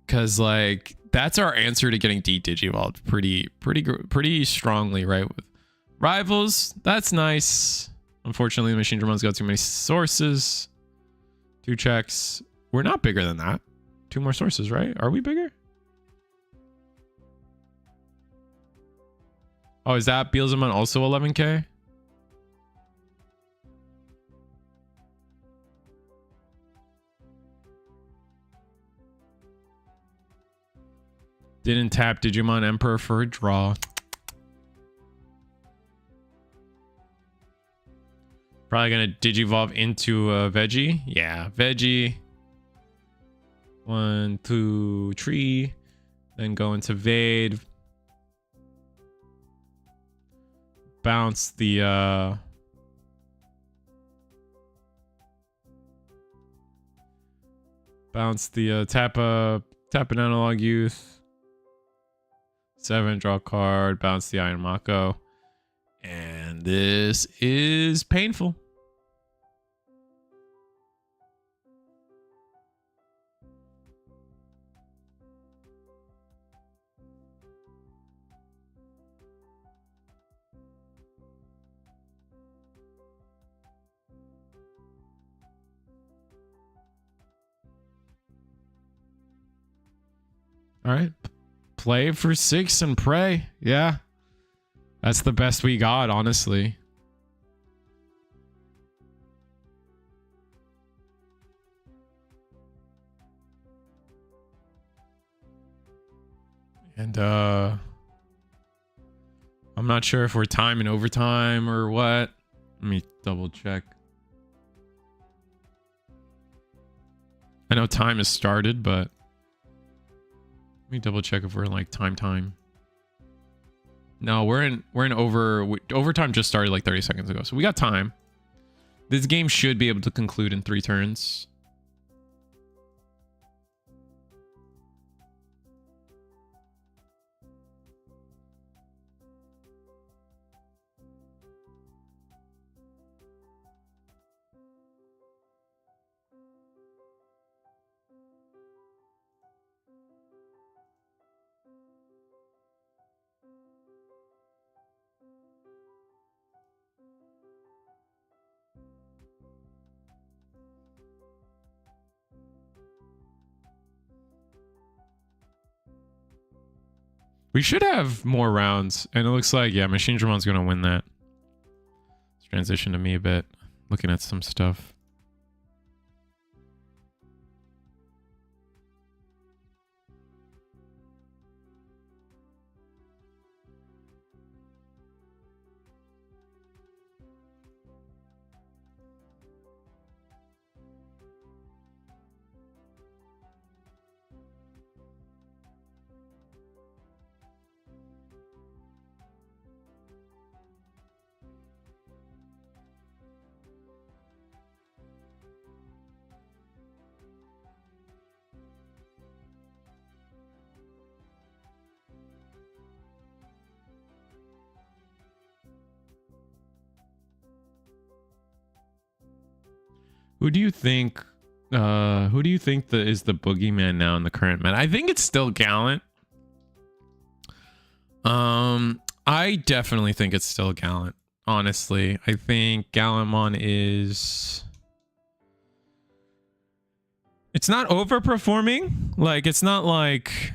Cause like that's our answer to getting de-digivolved pretty strongly, right? With rivals, that's nice. Unfortunately, the Machindramon's got too many sources. 2 checks. We're not bigger than that. 2 more sources, right? Are we bigger? Oh, is that Beelzemon also 11k? Didn't tap Digimon Emperor for a draw. Probably gonna Digivolve into a Veggie. Yeah, Veggie. 1, 2, 3. Then go into Vade. Bounce the tap an analog youth. 7, draw card, bounce the Iron Mako. And this is painful. All right. Play for 6 and pray. Yeah. That's the best we got, honestly. And I'm not sure if we're timing overtime or what. Let me double check. I know time has started, but let me double check if we're in like time. No, we're in overtime just started like 30 seconds ago. So we got time. This game should be able to conclude in 3 turns. We should have more rounds, and it looks like, yeah, Machine Dramon's gonna win that. Let's transition to me a bit, looking at some stuff. Who do you think is the boogeyman now in the current meta? I think it's still Gallant. I definitely think it's still Gallant. Honestly, I think Gallantmon is... It's not overperforming. Like, it's not like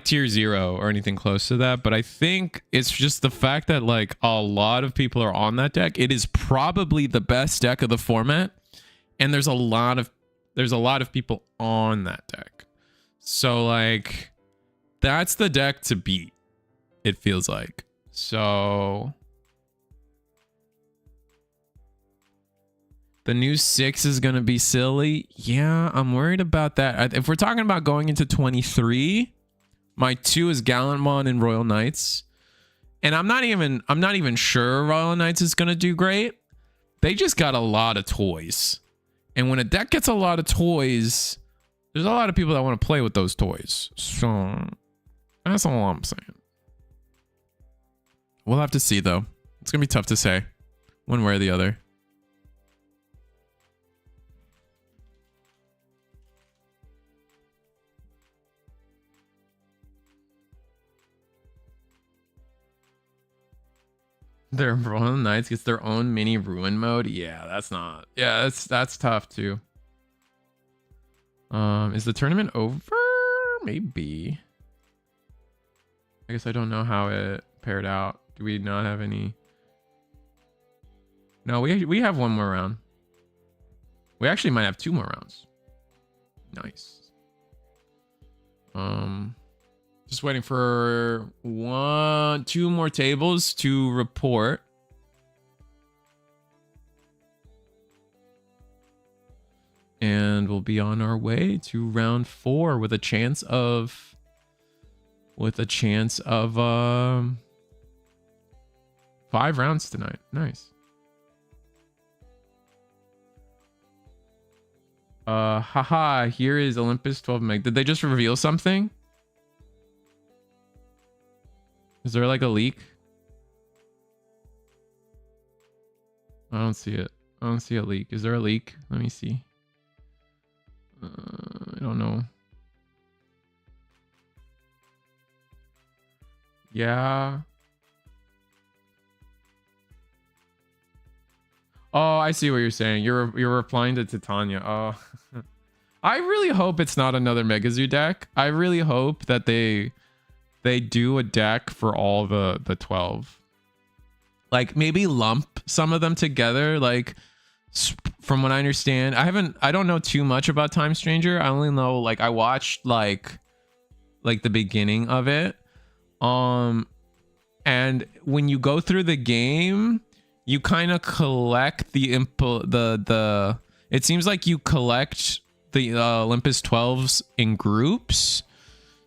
tier 0 or anything close to that, but I think it's just the fact that like a lot of people are on that deck. It is probably the best deck of the format, and there's a lot of people on that deck. So like that's the deck to beat, it feels like. So the new 6 is going to be silly. Yeah, I'm worried about that. If we're talking about going into 23, my 2 is Gallantmon and Royal Knights. And I'm not even sure Royal Knights is going to do great. They just got a lot of toys. And when a deck gets a lot of toys, there's a lot of people that want to play with those toys. So that's all I'm saying. We'll have to see though. It's going to be tough to say one way or the other. Their Royal Knights gets their own mini ruin mode. Yeah, that's not. Yeah, that's tough too. Is the tournament over? Maybe. I guess I don't know how it paired out. Do we not have any? No, we have one more round. We actually might have 2 more rounds. Nice. Just waiting for 2 more tables to report. And we'll be on our way to round 4 with a chance of 5 rounds tonight. Nice. Haha, here is Olympus 12 meg. Did they just reveal something? Is there like a leak? I don't see it. I don't see a leak. Is there a leak? Let me see. I don't know. Yeah. Oh, I see what you're saying. You're replying to Titania. Oh. I really hope it's not another Megazoo deck. I really hope that they do a deck for all the 12. Like maybe lump some of them together. Like from what I understand, I don't know too much about Time Stranger. I only know like I watched like the beginning of it. And when you go through the game, you kind of collect the it seems like you collect the Olympus 12s in groups.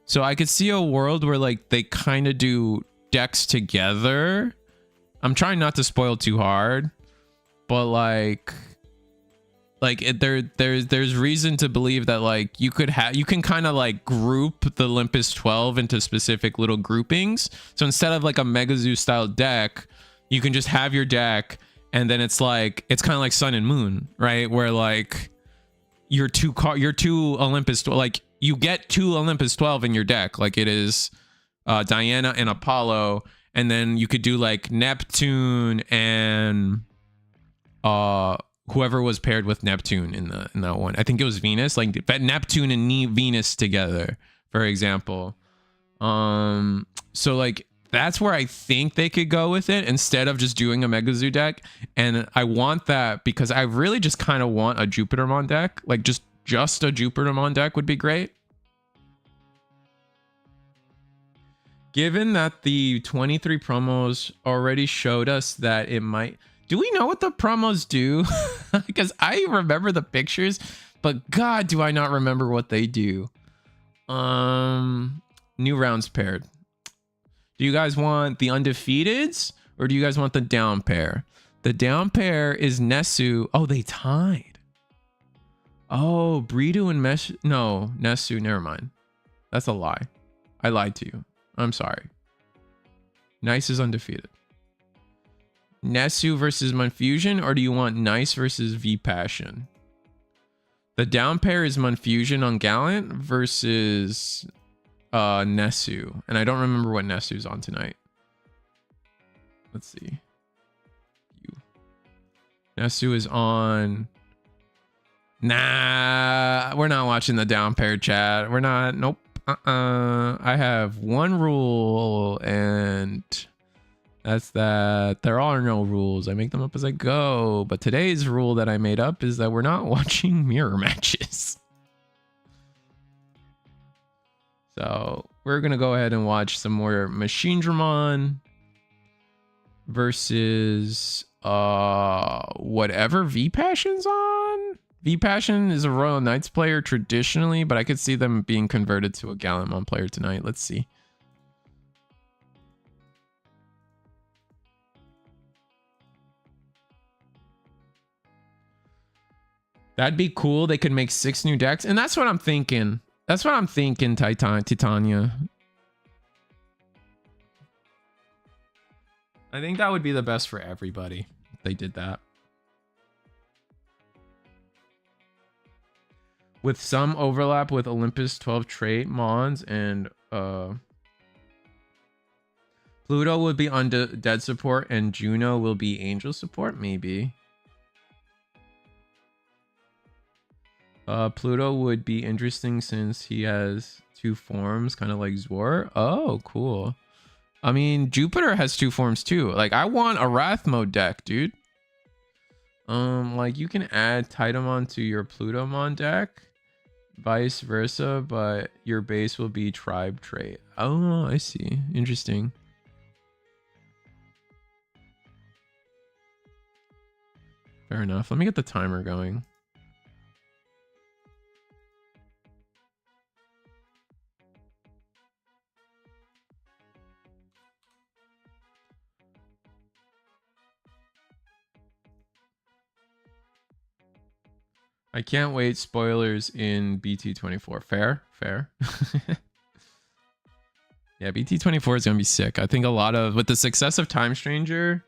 So I could see a world where like they kind of do decks together. I'm trying not to spoil too hard, but there's reason to believe that like you can kind of like group the Olympus 12 into specific little groupings. So instead of like a Megazoo style deck, you can just have your deck, and then it's kind of like Sun and Moon, right? Where like your two Olympus, like you get 2 Olympus 12 in your deck. Like it is Diana and Apollo, and then you could do like Neptune and whoever was paired with Neptune in that one. I think it was Venus, like Neptune and Venus together, for example. So like that's where I think they could go with it instead of just doing a Megazoo deck. And I want that because I really just kind of want a Jupitermon deck. Like just a Jupitermon deck would be great. Given that the 23 promos already showed us that it might... Do we know what the promos do? Because I remember the pictures, but God, do I not remember what they do. New rounds paired. Do you guys want the undefeateds or do you guys want the down pair? The down pair is Nesu. Oh, they tied. Oh, Bridu and Mesh. No, Nesu. Never mind. That's a lie. I lied to you. I'm sorry. Nice is undefeated. Nesu versus Monfusion, or do you want Nice versus V Passion? The down pair is Monfusion on Gallant versus Nesu. And I don't remember what Nesu's on tonight. Let's see. Nesu is on... Nah, we're not watching the down pair, chat. We're not. Nope. I have one rule, and that's that there are no rules. I make them up as I go. But today's rule that I made up is that we're not watching mirror matches. So we're going to go ahead and watch some more Machine Dramon versus whatever V Passion's on. V Passion is a Royal Knights player traditionally, but I could see them being converted to a Gallantmon player tonight. Let's see. That'd be cool. They could make 6 new decks, and that's what I'm thinking. That's what I'm thinking, Titania. I think that would be the best for everybody if they did that. With some overlap with Olympus 12 trait Mons, and Pluto would be undead support and Juno will be angel support, maybe. Pluto would be interesting since he has 2 forms, kind of like Zor. Oh, cool. I mean, Jupiter has 2 forms too. Like, I want a Wrath mode deck, dude. Like you can add Titamon to your Plutomon deck. Vice versa, but your base will be tribe trait. Oh, I see. Interesting. Fair enough. Let me get the timer going. I can't wait. Spoilers in BT24. Fair. Yeah, BT24 is gonna be sick. I think a lot of, with the success of Time Stranger,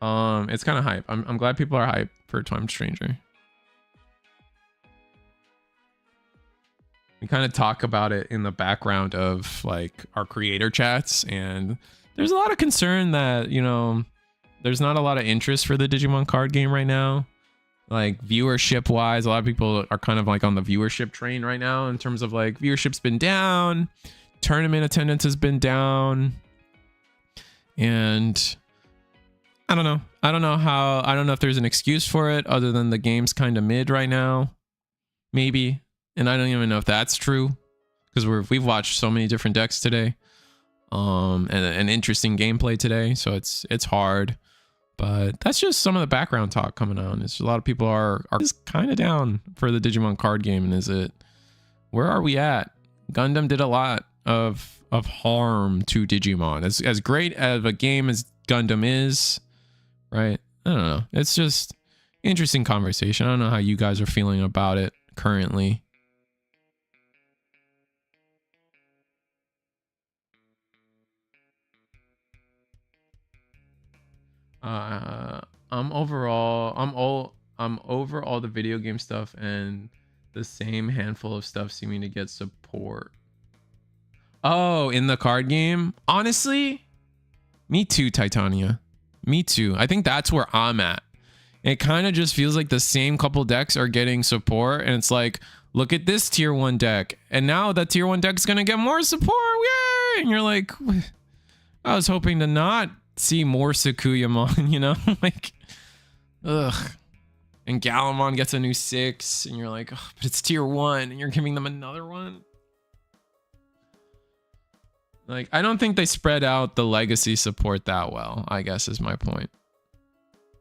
it's kind of hype. I'm glad people are hyped for Time Stranger. We kind of talk about it in the background of like our creator chats, and there's a lot of concern that, you know, there's not a lot of interest for the Digimon card game right now. Like viewership wise, a lot of people are kind of like on the viewership train right now in terms of like viewership's been down, tournament attendance has been down, and I don't know. I don't know if there's an excuse for it other than the game's kind of mid right now, maybe. And I don't even know if that's true because we've watched so many different decks today, and an interesting gameplay today, so it's hard. But that's just some of the background talk coming on. It's a lot of people are just kind of down for the Digimon card game. And where are we at? Gundam did a lot of harm to Digimon. As great of a game as Gundam is, right? I don't know. It's just interesting conversation. I don't know how you guys are feeling about it currently. I'm over all the video game stuff and the same handful of stuff seeming to get support. Oh, in the card game? Honestly, Me too, Titania. Me too. I think that's where I'm at. It kind of just feels like the same couple decks are getting support, and it's like, look at this tier 1 deck, and now that tier 1 deck is gonna get more support. Yay! And you're like, I was hoping to not see more Sakuyamon, you know? Like, ugh. And Galamon gets a new 6, and you're like, oh, but it's tier 1, and you're giving them another one. Like, I don't think they spread out the legacy support that well, I guess is my point.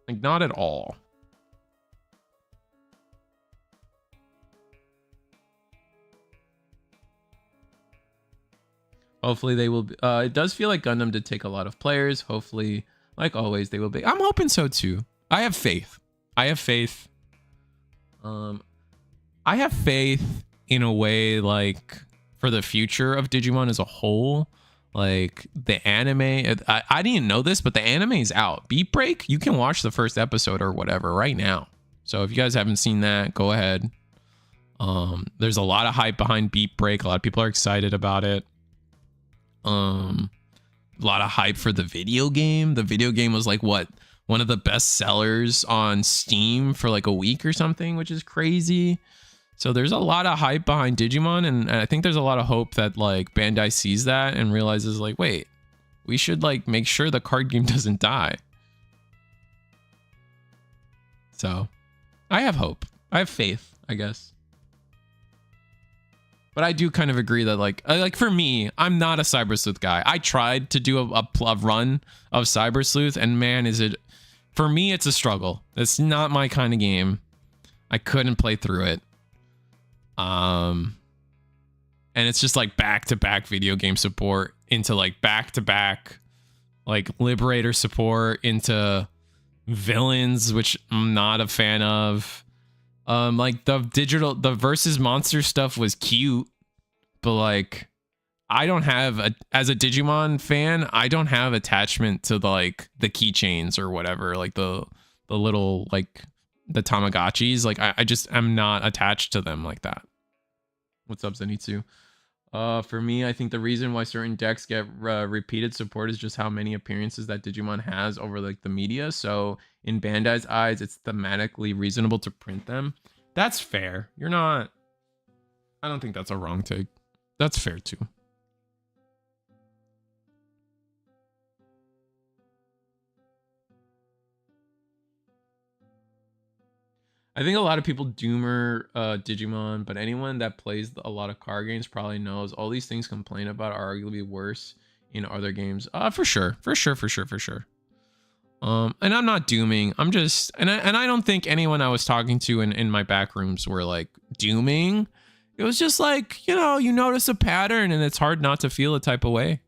Like, not at all. Hopefully they will be, it does feel like Gundam did take a lot of players. Hopefully, like always, they will be. I'm hoping so too. I have faith. I have faith. I have faith in a way, like, for the future of Digimon as a whole. Like, the anime, I didn't know this, but the anime is out. Beat Break, you can watch the first episode or whatever right now. So if you guys haven't seen that, go ahead. There's a lot of hype behind Beat Break. A lot of people are excited about it. A lot of hype for the video game. The video game was like, what, one of the best sellers on Steam for like a week or something, which is crazy. So there's a lot of hype behind Digimon, and I think there's a lot of hope that like Bandai sees that and realizes like, wait, we should like make sure the card game doesn't die. So I have hope. I have faith, I guess. But I do kind of agree that like for me, I'm not a Cyber Sleuth guy. I tried to do a run of Cyber Sleuth, and man, is it, for me, it's a struggle. It's not my kind of game. I couldn't play through it. And it's just like back-to-back video game support into like back-to-back like Liberator support into villains, which I'm not a fan of. Like the versus monster stuff was cute, but like I don't have as a Digimon fan, I don't have attachment to like the keychains or whatever, like the little like the Tamagotchis. Like I just am not attached to them like that. What's up, Zenitsu? For me, I think the reason why certain decks get repeated support is just how many appearances that Digimon has over like the media. So in Bandai's eyes, it's thematically reasonable to print them. That's fair. You're not, I don't think that's a wrong take. That's fair too. I think a lot of people doomer Digimon, but anyone that plays a lot of card games probably knows all these things complain about are arguably worse in other games. For sure. And I'm not dooming. I'm just, and I don't think anyone I was talking to in my back rooms were like dooming. It was just like, you know, you notice a pattern and it's hard not to feel a type of way,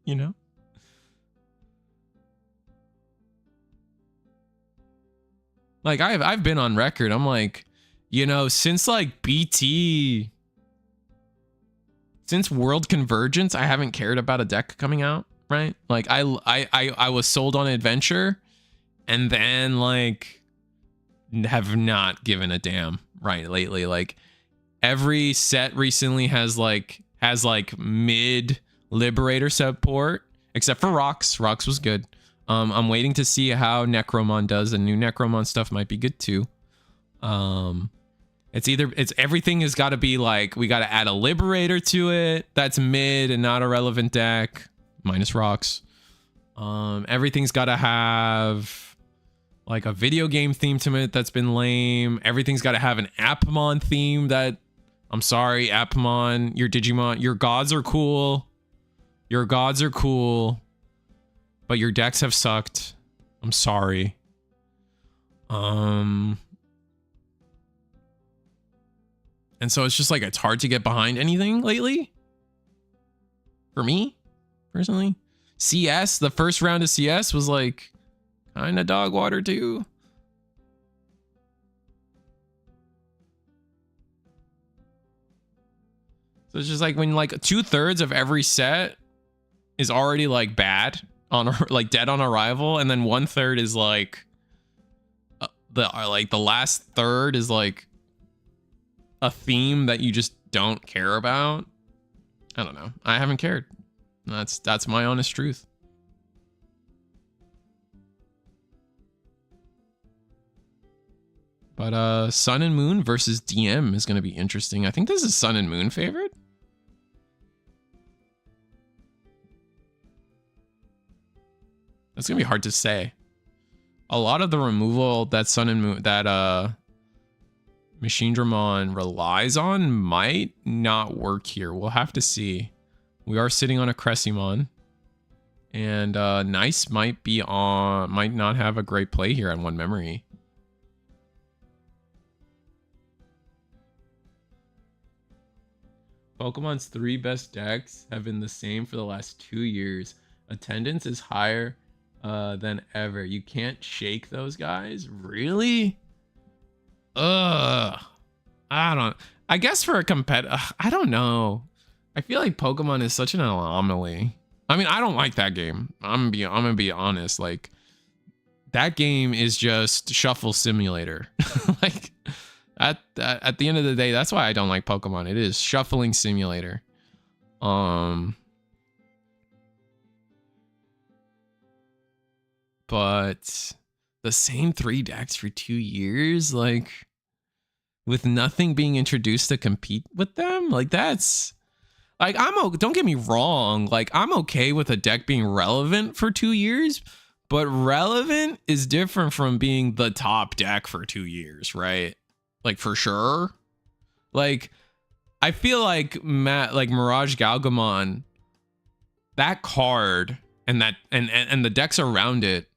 you know? Like I've been on record. I'm like, you know, since like BT, since World Convergence, I haven't cared about a deck coming out, right? Like I was sold on Adventure, and then like have not given a damn right lately. Like every set recently has like mid Liberator support, except for Rox. Rox was good. I'm waiting to see how Necromon does. The new Necromon stuff might be good too. It's everything has got to be like, we got to add a Liberator to it. That's mid and not a relevant deck, minus Rox. Everything's got to have like a video game theme to it. That's been lame. Everything's got to have an Appmon theme that, I'm sorry, Appmon, your Digimon, your gods are cool. Your gods are cool. But your decks have sucked. I'm sorry. And so it's just like, it's hard to get behind anything lately. For me, personally. CS, the first round of CS was like kind of dog water too. So it's just like when like 2/3 of every set is already like bad. On like dead on arrival, and then 1/3 is like the last third is like a theme that you just don't care about. I don't know. I haven't cared. That's my honest truth.
But Sun and Moon versus DM is going to be interesting. I think this is Sun and Moon favored. That's going to be hard to say. A lot of the removal that Sun and Moon, that Machine Dramon relies on might not work here. We'll have to see. We are sitting on a Cressimon. And Nice might not have a great play here on one memory. Pokemon's 3 best decks have been the same for the last 2 years. Attendance is higher than ever. You can't shake those guys? Really? I guess for a I don't know. I feel like Pokemon is such an anomaly. I mean, I don't like that game. I'm gonna be honest. Like, that game is just shuffle simulator. Like, at the end of the day, that's why I don't like Pokemon. It is shuffling simulator. But the same 3 decks for 2 years, like, with nothing being introduced to compete with them, like, that's like, don't get me wrong, like, I'm okay with a deck being relevant for 2 years, but relevant is different from being the top deck for 2 years, right? Like, for sure. Like, I feel like Mirage Galgamon, that card and the decks around it,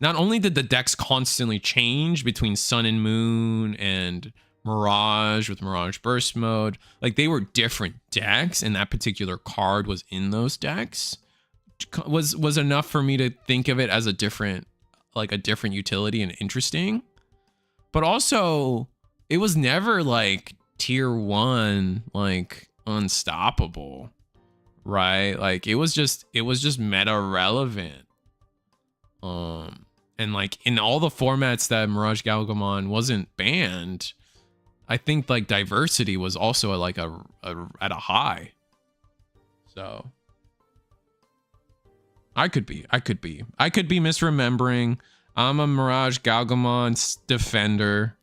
not only did the decks constantly change between Sun and Moon and Mirage with Mirage Burst Mode, like, they were different decks, and that particular card was in those decks, was enough for me to think of it as a different utility and interesting. But also, it was never like tier 1, like, unstoppable, right? Like, it was just meta relevant. And like, in all the formats that Mirage Galgamon wasn't banned, I think, like, diversity was also at a high. So I could be misremembering. I'm a Mirage Galgamon defender.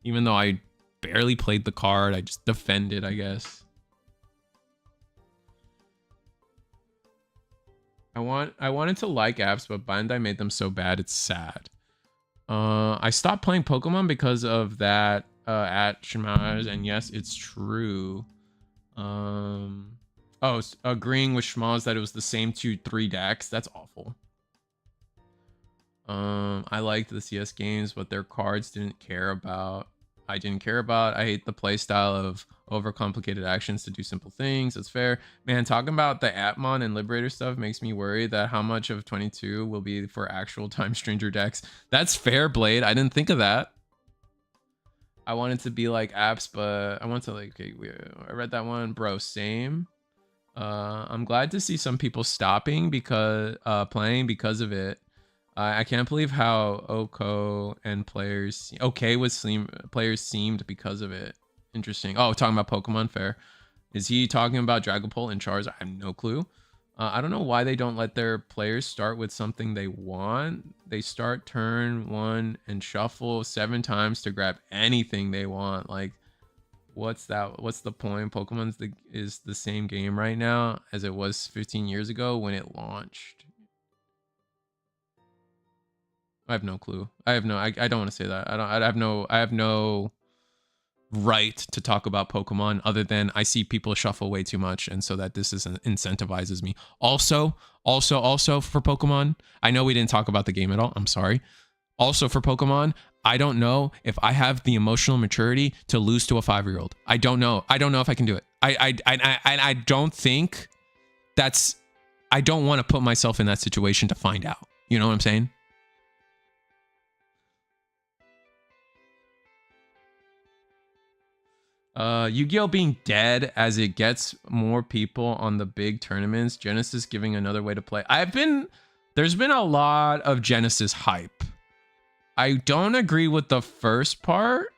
Even though I barely played the card, I just defended, I guess. I wanted to like apps, but Bandai made them so bad it's sad. I stopped playing Pokemon because of that at Shmaz, and yes, it's true. Agreeing with Shmaz that it was the same 2-3 decks. That's awful. I liked the CS games, but their cards I didn't care about. I hate the playstyle of overcomplicated actions to do simple things. It's fair. Man, talking about the Atmon and Liberator stuff makes me worry that how much of 22 will be for actual Time Stranger decks. That's fair, Blade. I didn't think of that. I wanted to be like apps, but I want to, like, okay, I read that one, bro. Same. I'm glad to see some people stopping because playing because of it. I can't believe how players seemed because of it. Interesting. Oh, talking about Pokemon, fair. Is he talking about Dragapult and Charizard? I have no clue. I don't know why they don't let their players start with something they want. They start turn 1 and shuffle 7 times to grab anything they want. Like, what's that? What's the point? Pokemon is the same game right now as it was 15 years ago when it launched. I have no clue. I don't want to say that. I have no right to talk about Pokemon other than I see people shuffle way too much, and so that this incentivizes me. Also for Pokemon, I know we didn't talk about the game at all. I'm sorry. Also for Pokemon, I don't know if I have the emotional maturity to lose to a 5-year-old. I don't know if I can do it. I don't think that's. I don't want to put myself in that situation to find out. You know what I'm saying? Yu-Gi-Oh being dead as it gets more people on the big tournaments. Genesis giving another way to play. There's been a lot of Genesis hype. I don't agree with the first part.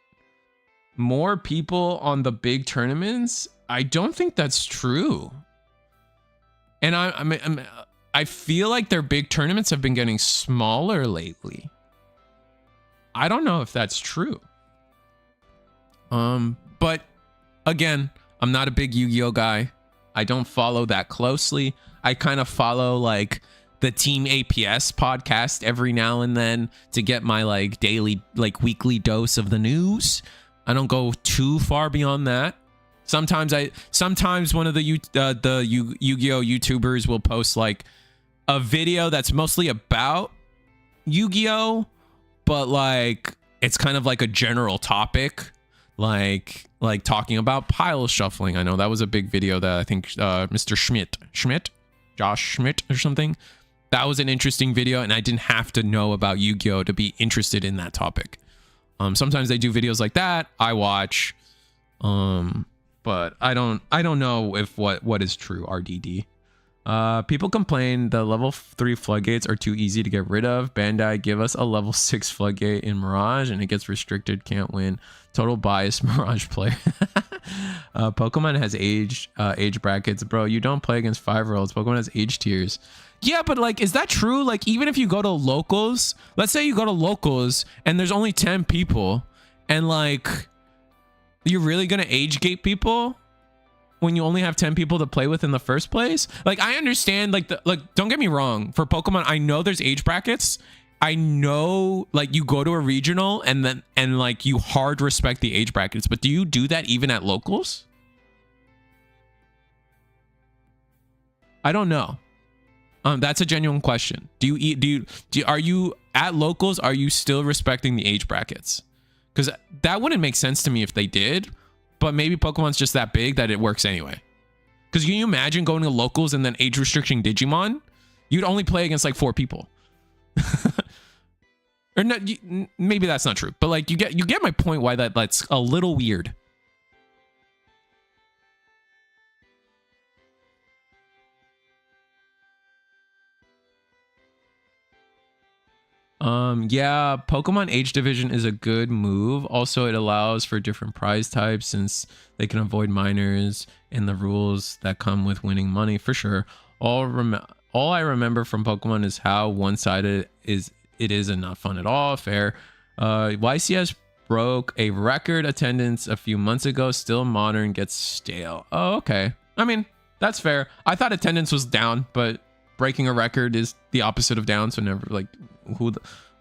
More people on the big tournaments. I don't think that's true. And I feel like their big tournaments have been getting smaller lately. I don't know if that's true. But again, I'm not a big Yu-Gi-Oh guy. I don't follow that closely. I kind of follow like the Team APS podcast every now and then to get my like daily, like weekly dose of the news. I don't go too far beyond that. Sometimes one of the Yu-Gi-Oh YouTubers will post like a video that's mostly about Yu-Gi-Oh, but like it's kind of like a general topic, like talking about pile shuffling. I know that was a big video that I think Mr. Josh Schmidt or something. That was an interesting video, and I didn't have to know about Yu-Gi-Oh to be interested in that topic. Sometimes they do videos like that. I watch, but I don't know if what is true. RDD. People complain the level 3 floodgates are too easy to get rid of. Bandai, give us a level 6 floodgate in Mirage and it gets restricted, can't win. Total bias Mirage player. Pokemon has age brackets. Bro, you don't play against 5-year-olds. Pokemon has age tiers. Yeah, but like, is that true? Like, even if you go to locals, let's say you go to locals and there's only 10 people and like, you're really gonna age gate people when you only have 10 people to play with in the first place? Like, I understand, like, don't get me wrong, for Pokemon, I know there's age brackets. I know, like, you go to a regional and like you hard respect the age brackets, but do you do that even at locals? I don't know. That's a genuine question. Are you at locals? Are you still respecting the age brackets? Because that wouldn't make sense to me if they did. But maybe Pokemon's just that big that it works anyway. Because can you imagine going to locals and then age restricting Digimon? You'd only play against like 4 people. Or no, maybe that's not true. But like you get my point why that's a little weird. Yeah, Pokemon Age Division is a good move. Also, it allows for different prize types since they can avoid minors and the rules that come with winning money for sure. All I remember from Pokemon is how one-sided it is and not fun at all. Fair. YCS broke a record attendance a few months ago. Still modern, gets stale. Oh, okay. I mean, that's fair. I thought attendance was down, but breaking a record is the opposite of down, so never like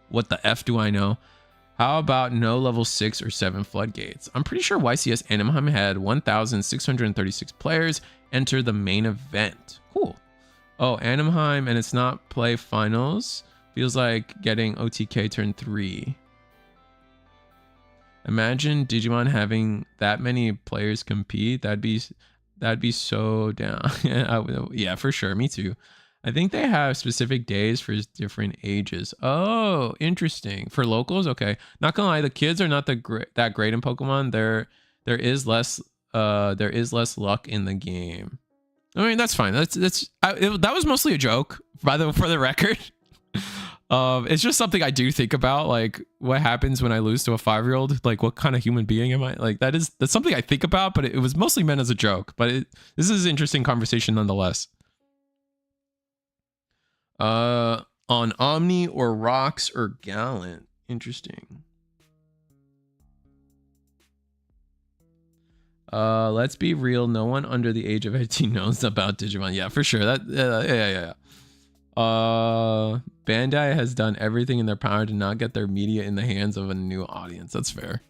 what the F do I know? How about no level 6 or 7 floodgates? I'm pretty sure YCS Anaheim had 1,636 players enter the main event. Cool. Oh, Anaheim, and it's not play finals. Feels like getting OTK turn 3. Imagine Digimon having that many players compete. That'd be so down. Yeah, for sure. Me too. I think they have specific days for different ages. Oh, interesting. For locals, okay. Not gonna lie, the kids are not that great in Pokemon. There is less luck in the game. I mean, that's fine. That was mostly a joke, for the record. It's just something I do think about, like what happens when I lose to a 5-year-old. Like, what kind of human being am I? Like, that's something I think about, but it was mostly meant as a joke. But this is an interesting conversation nonetheless. On Omni or Rocks or Gallant. Interesting. Let's be real. No one under the age of 18 knows about Digimon. Yeah, for sure. Yeah. Bandai has done everything in their power to not get their media in the hands of a new audience. That's fair.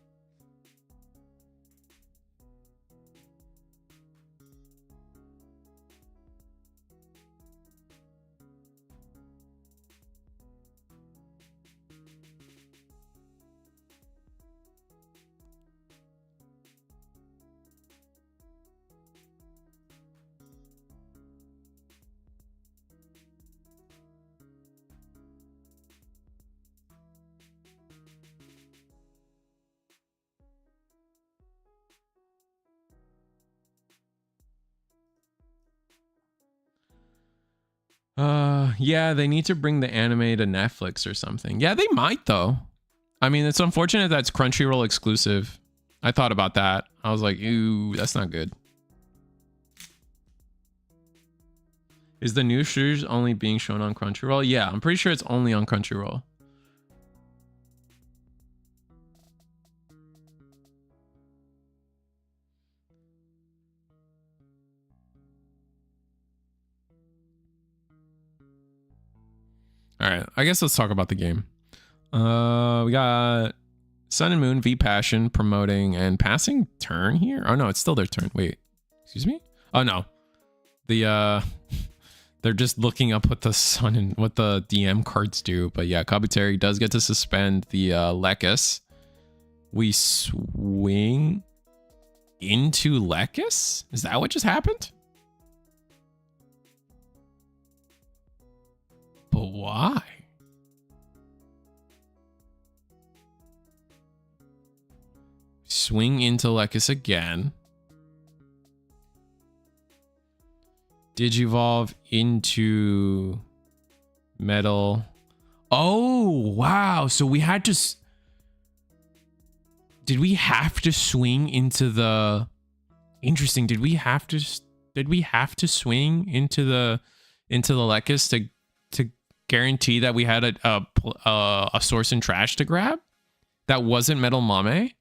Yeah, they need to bring the anime to Netflix or something. Yeah, they might though. I mean, it's unfortunate that's Crunchyroll exclusive. I thought about that. I was like, ooh, that's not good. Is the new series only being shown on Crunchyroll? Yeah, I'm pretty sure it's only on Crunchyroll.
right, I guess let's talk about the game. We got Sun and Moon, V Passion promoting and passing turn here. Oh no, it's still their turn. Wait, excuse me. Oh no, the they're just looking up what the Sun and what the DM cards do. But yeah, Kabuteri does get to suspend the Lekis. We swing into Lekis. Is that what just happened? But why? Swing into Lekis again. Digivolve into Metal. Oh, wow. So we had to... Did we have to swing into the... Interesting. Did we have to swing into the Lekis to guarantee that we had a source in trash to grab? That wasn't Metal Mame?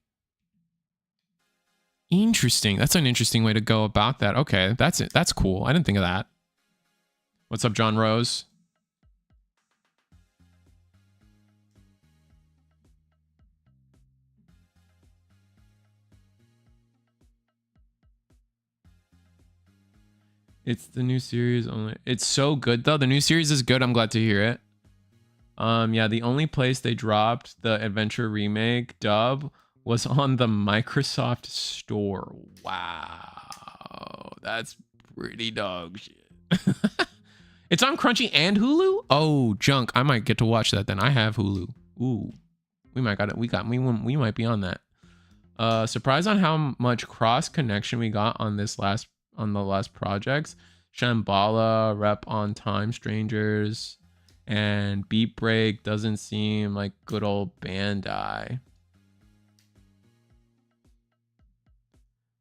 Interesting. That's an interesting way to go about that. Okay, that's it. That's cool. I didn't think of that. What's up, John Rose? It's the new series only. It's so good though. The new series is good. I'm glad to hear it. Yeah, the only place they dropped the Adventure Remake dub was on the Microsoft Store. Wow. That's pretty dog shit. It's on Crunchy and Hulu? Oh, junk. I might get to watch that then. I have Hulu. Ooh. We might got it. We might be on that. Surprised on how much cross connection we got on the last projects. Shambhala, Rep on Time Strangers, and Beat Break doesn't seem like good old Bandai.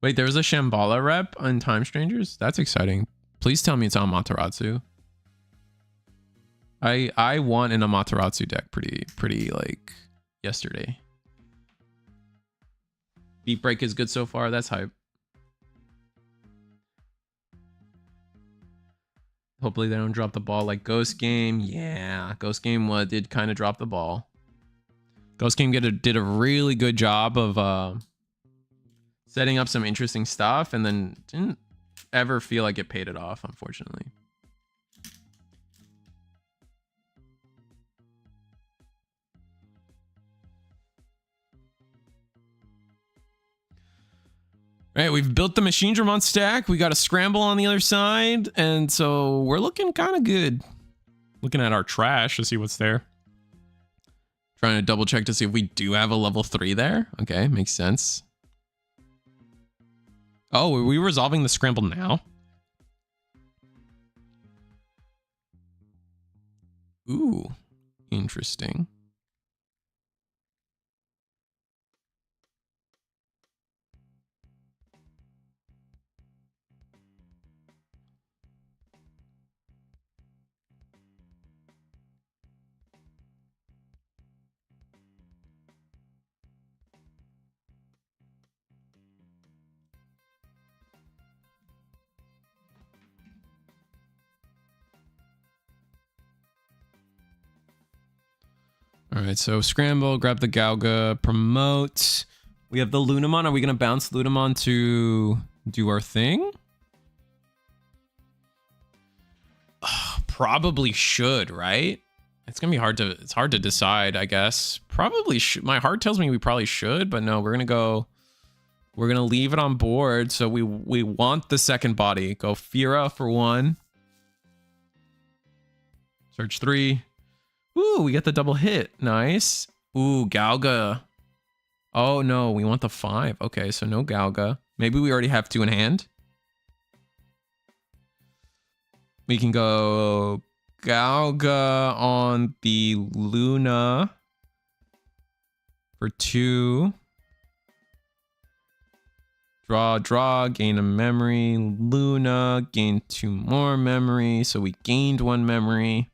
Wait, there was a Shambhala rep on Time Strangers? That's exciting. Please tell me it's on Amaterasu. I won in a Amaterasu deck pretty like yesterday. Beat Break is good so far. That's hype. Hopefully they don't drop the ball like Ghost Game. Yeah, Ghost Game did kind of drop the ball. Ghost Game did a really good job of setting up some interesting stuff and then didn't ever feel like it paid it off, unfortunately. All right, we've built the Machine Drum on stack. We got a Scramble on the other side. And so we're looking kind of good. Looking at our trash to see what's there. Trying to double check to see if we do have a level 3 there. Okay, makes sense. Oh, are we resolving the Scramble now? Ooh, interesting. All right, so Scramble, grab the Gauga, promote. We have the Lunamon. Are we going to bounce Lunamon to do our thing? Probably should, right? It's going to be hard to decide, I guess. Probably should. My heart tells me we probably should, but no, we're going to leave it on board. So we want the second body. Go Fira for 1. Search 3. Ooh, we get the double hit. Nice. Ooh, Gauga. Oh, no. We want the 5. Okay, so no Gauga. Maybe we already have 2 in hand. We can go Gauga on the Luna for 2. Draw, gain a memory. Luna, gain 2 more memory. So we gained 1 memory.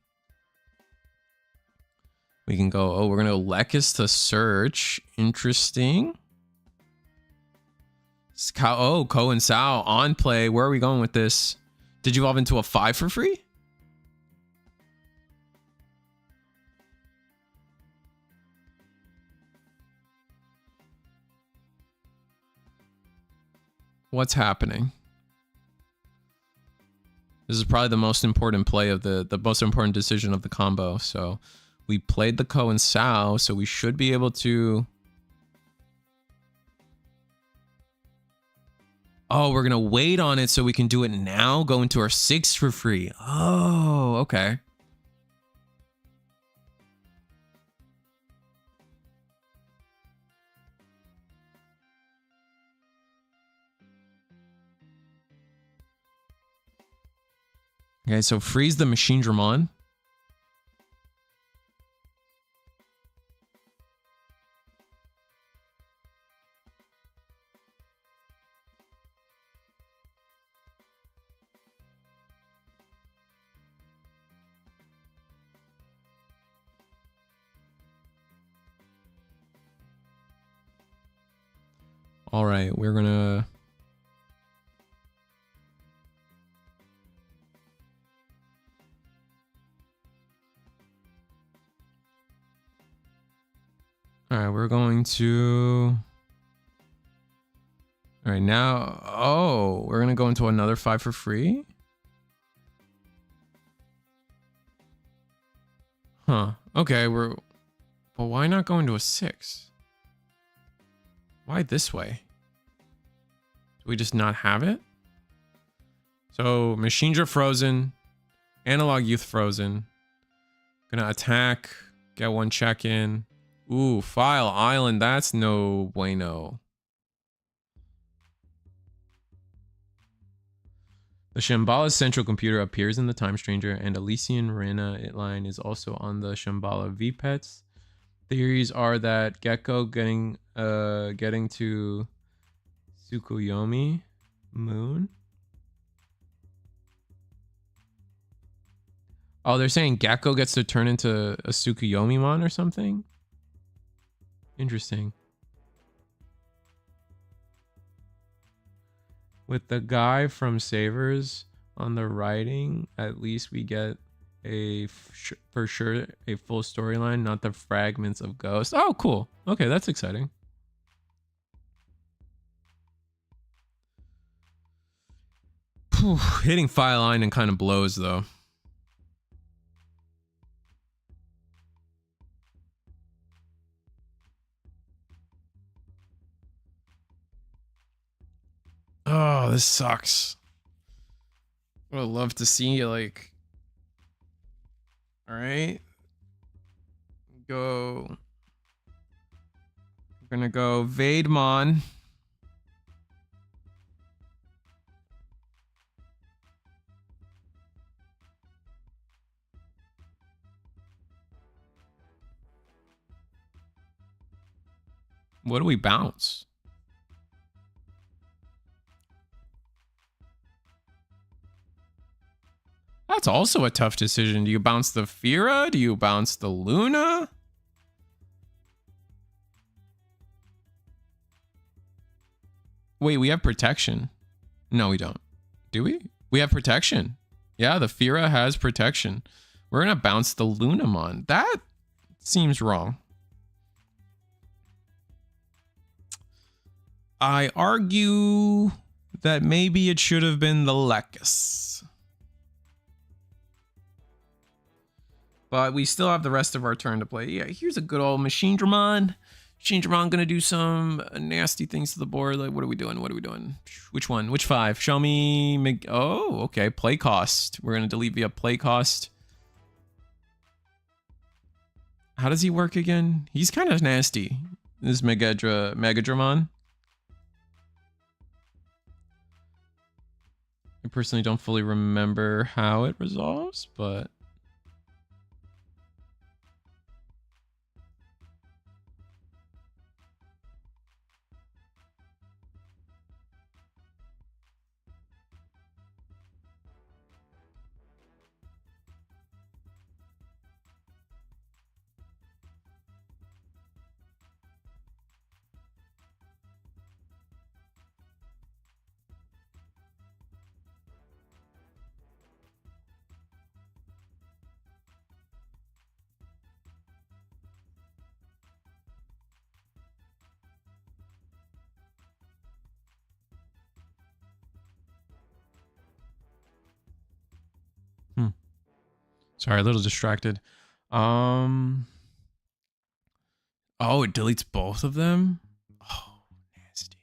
We can go, oh, we're going to go Lekis to search. Interesting. Oh, Ko and Sao on play. Where are we going with this? Did you evolve into a 5 for free?
What's happening? This is probably the most important play of the most important decision of the combo. So we played the Ko and Sao, so we should be able to... Oh, we're gonna wait on it so we can do it now, go into our 6 for free. Oh, okay. Okay, so freeze the Machine Dramon. All right, we're gonna... All right, we're going to... All right, now... Oh, we're gonna go into another 5 for free? Huh. Okay, we're... But why not go into a 6? Why this way? Do we just not have it? So, Machinedra frozen. Analog Youth frozen. Gonna attack. Get one check in. Ooh, File Island. That's no bueno. The Shambhala central computer appears in the Time Stranger, and Elysian Rena line is also on the Shambhala VPETs. Theories are that Gecko getting to Tsukuyomi moon. Oh, they're saying Gecko gets to turn into a Tsukuyomi-mon or something? Interesting. With the guy from Savers on the writing, at least we get for sure a full storyline, not the fragments of Ghost. Oh, cool. Okay, that's exciting. Whew, hitting File Island kind of blows though. Oh, this sucks. I would love to see, like... Alright. Go... We're gonna go Vademon. What do we bounce? That's also a tough decision. Do you bounce the Fira? Do you bounce the Luna? Wait, we have protection. No, we don't. Do we? We have protection. Yeah, the Fira has protection. We're gonna bounce the Lunamon. That seems wrong. I argue that maybe it should have been the Lekis. But we still have the rest of our turn to play. Yeah, here's a good old Machinedramon. Machinedramon gonna do some nasty things to the board. Like, what are we doing? What are we doing? Which one? Which 5? Show me... Oh, okay. Play cost. We're gonna delete via play cost. How does he work again? He's kind of nasty. This Megadramon. I personally don't fully remember how it resolves, but... Sorry, a little distracted. Oh, it deletes both of them? Oh, nasty.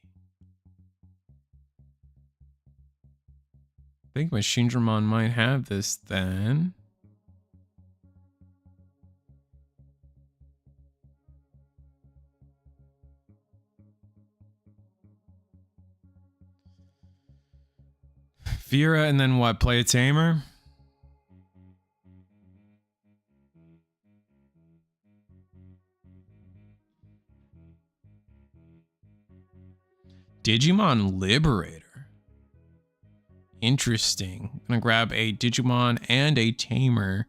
I think my Shindramon might have this then. Vera and then what? Play a tamer? Digimon Liberator. Interesting. I'm gonna grab a Digimon and a tamer.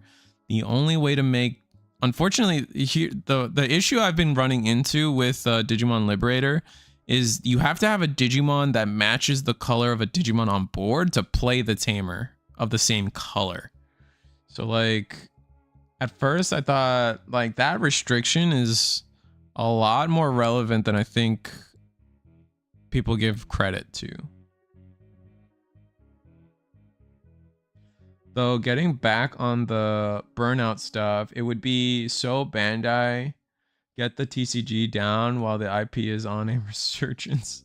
The only way to make, unfortunately, here the issue I've been running into with Digimon Liberator is you have to have a Digimon that matches the color of a Digimon on board to play the tamer of the same color. So like, at first I thought like that restriction is a lot more relevant than I think people give credit to. Though getting back on the burnout stuff, it would be so Bandai get the TCG down while the IP is on a resurgence.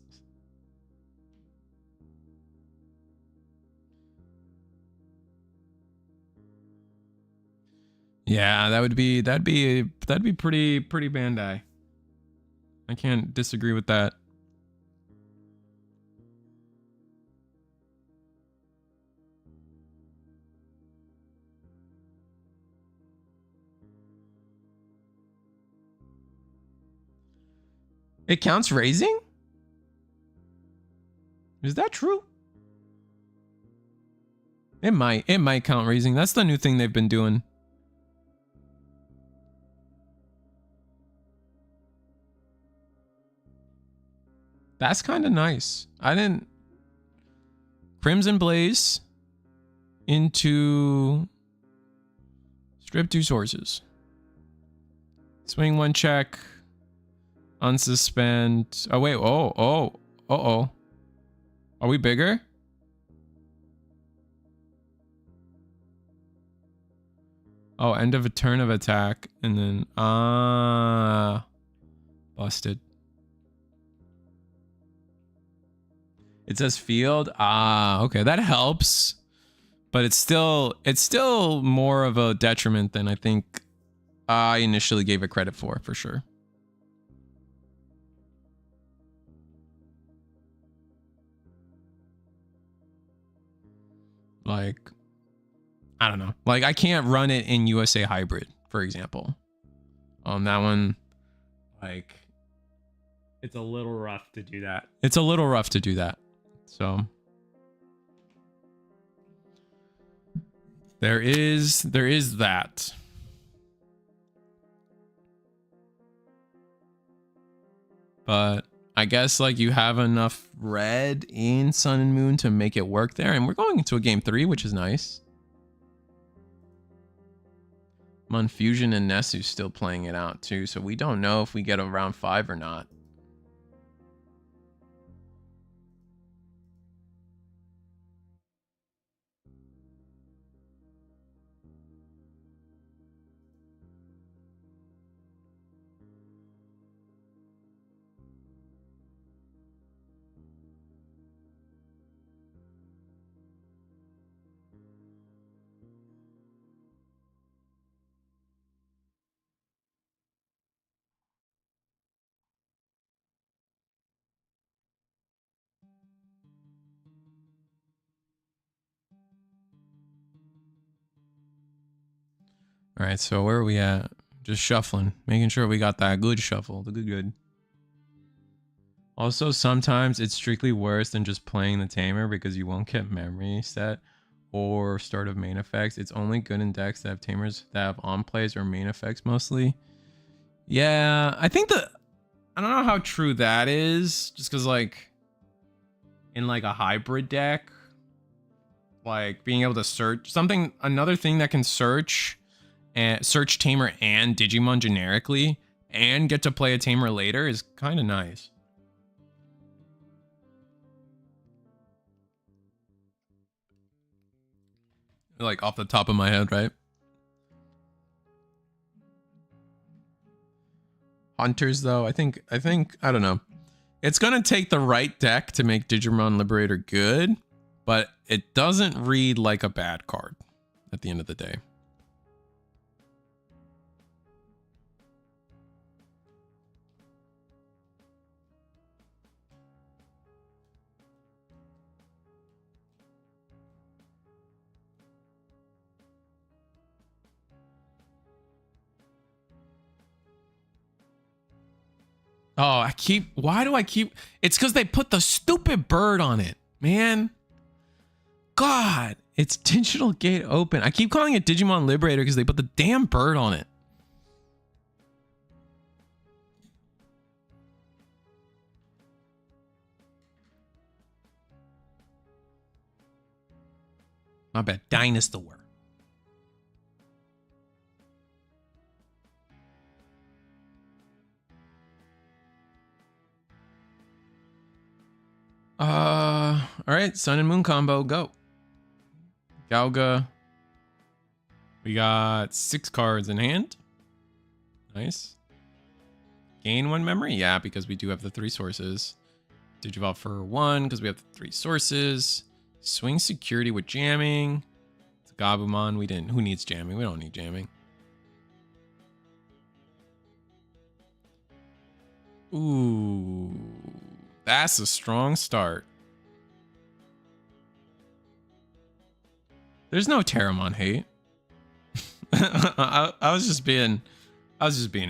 Yeah, that'd be pretty Bandai. I can't disagree with that. It counts raising? Is that true? It might count raising. That's the new thing they've been doing. That's kind of nice. I didn't Crimson Blaze into strip 2 sources. Swing 1 check. Unsuspend. Oh wait, uh-oh. Are we bigger? Oh, end of a turn of attack, and then busted. It says field. Okay, that helps, but it's still more of a detriment than I think I initially gave it credit for sure. Like, I don't know. Like, I can't run it in USA Hybrid, for example. On that one, like, it's a little rough to do that. So there is that. But I guess like you have enough red in Sun and Moon to make it work there, and we're going into a game 3, which is nice. Monfusion and Nesu's still playing it out too, so we don't know if we get a round 5 or not. All right, so where are we at? Just shuffling, making sure we got that good shuffle, the good. Also, sometimes it's strictly worse than just playing the tamer because you won't get memory set or start of main effects. It's only good in decks that have tamers that have on plays or main effects mostly. Yeah, I think I don't know how true that is, just because like in like a hybrid deck, like being able to search something, another thing that can search and search tamer and Digimon generically and get to play a tamer later is kind of nice. Like off the top of my head, right? hunters though. I think I don't know. It's gonna take the right deck to make Digimon Liberator good, but it doesn't read like a bad card at the end of the day. Oh, why do I keep, it's because they put the stupid bird on it, man. God, it's Digital Gate Open. I keep calling it Digimon Liberator because they put the damn bird on it. My bad, Dinosaur. All right, Sun and Moon combo, go. Gauga. We got 6 cards in hand. Nice. Gain 1 memory? Yeah, because we do have the 3 sources. Digivolve for 1 because we have the 3 sources. Swing security with jamming. It's Gabumon. We didn't. Who needs jamming? We don't need jamming. Ooh. That's a strong start. There's no Terramon hate. I was just being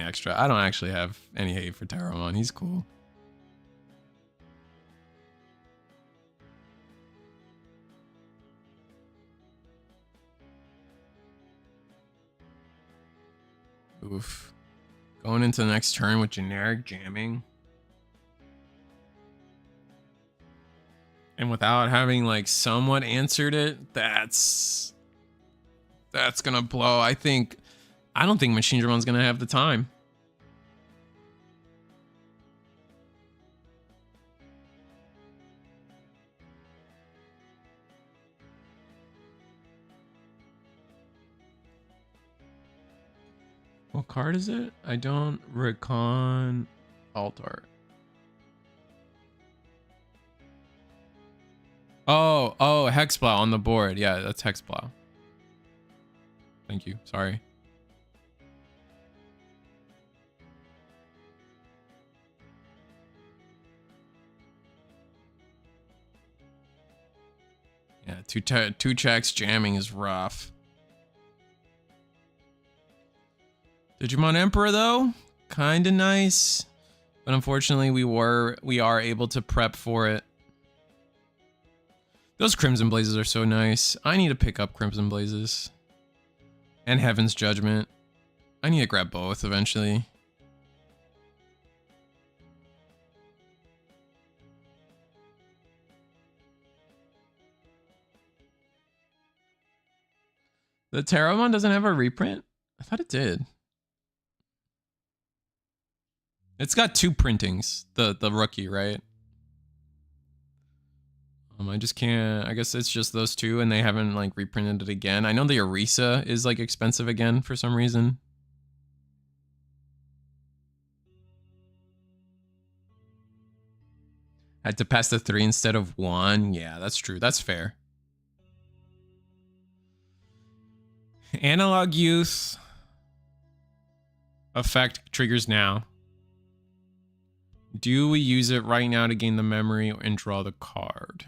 extra. I don't actually have any hate for Terramon. He's cool. Oof. Going into the next turn with generic jamming. And without having like somewhat answered it, that's gonna blow. I don't think Machine Dramon's gonna have the time. What card is it? I don't recon alt art. Oh, Hexplow on the board. Yeah, that's Hexplow. Thank you. Sorry. Yeah, two checks jamming is rough. Digimon Emperor though, kind of nice, but unfortunately we are able to prep for it. Those Crimson Blazes are so nice. I need to pick up Crimson Blazes and Heaven's Judgment. I need to grab both eventually. The Terramon doesn't have a reprint? I thought it did. It's got 2 printings, the rookie, right? I just can't, I guess it's just those 2 and they haven't like reprinted it again. I know the Orisa is like expensive again for some reason. Had to pass the 3 instead of 1. Yeah, that's true. That's fair. Analog Youth effect triggers now. Do we use it right now to gain the memory and draw the card?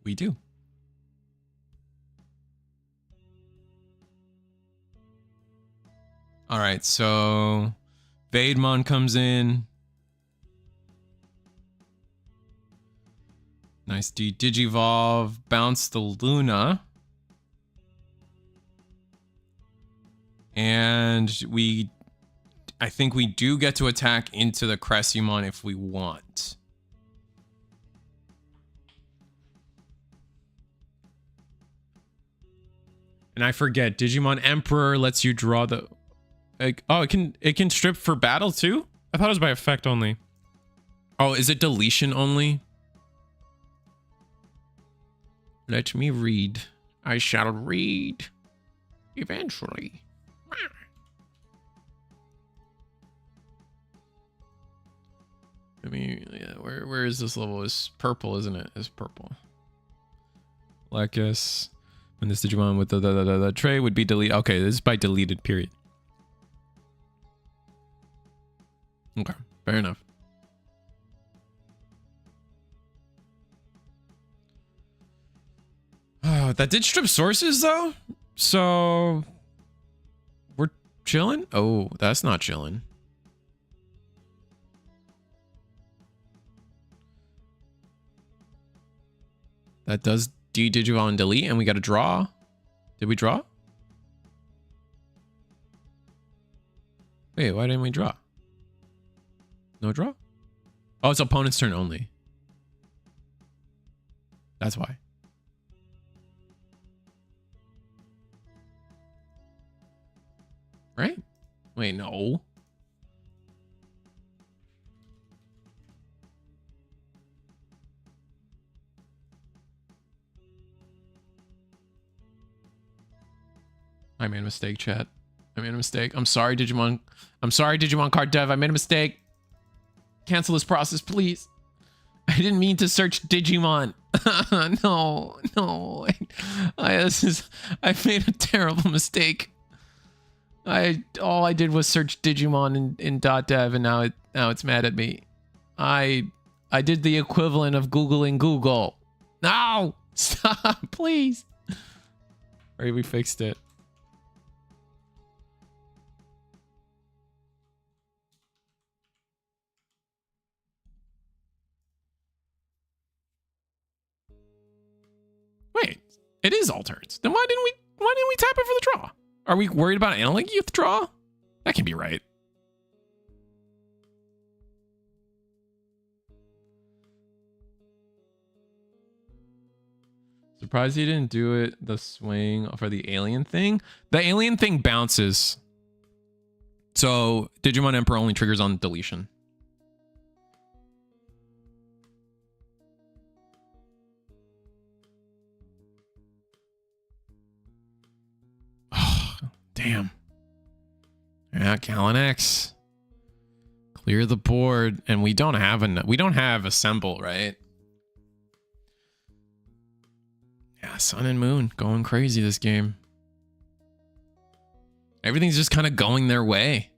We do. All right, so Vademon comes in. Nice Digivolve, bounce the Luna. And I think we do get to attack into the Cressumon if we want. And I forget, Digimon Emperor lets you draw the... Like, oh, it can strip for battle too? I thought it was by effect only.
Oh, is it deletion only? Let me read. I shall read. Eventually. I mean, yeah, where is this level? It's purple, isn't it? It's purple. Lekis. When this Digimon with the tray would be deleted. Okay, this is by deleted, period. Okay, fair enough. Oh, that did strip sources though? So we're chilling? Oh, that's not chilling. That does Digimon delete and we got to draw. Did we draw? Wait, why didn't we draw? No draw? Oh, it's opponent's turn only. That's why. Right? Wait, no. I made a mistake, chat. I made a mistake. I'm sorry, Digimon. I'm sorry, Digimon card dev. I made a mistake. Cancel this process, please. I didn't mean to search Digimon. No. I made a terrible mistake. All I did was search Digimon in .dev and now it's mad at me. I did the equivalent of Googling Google. No! Stop, please. All right, we fixed it. Wait, it is all turns. Then why didn't we tap it for the draw? Are we worried about analog youth draw? That can be right. Surprised he didn't do it the swing for the alien thing. The alien thing bounces. So Digimon Emperor only triggers on deletion. Oh, damn. Yeah, Callan X. Clear the board, and we don't have assemble, right? Yeah, Sun and Moon going crazy this game. Everything's just kind of going their way.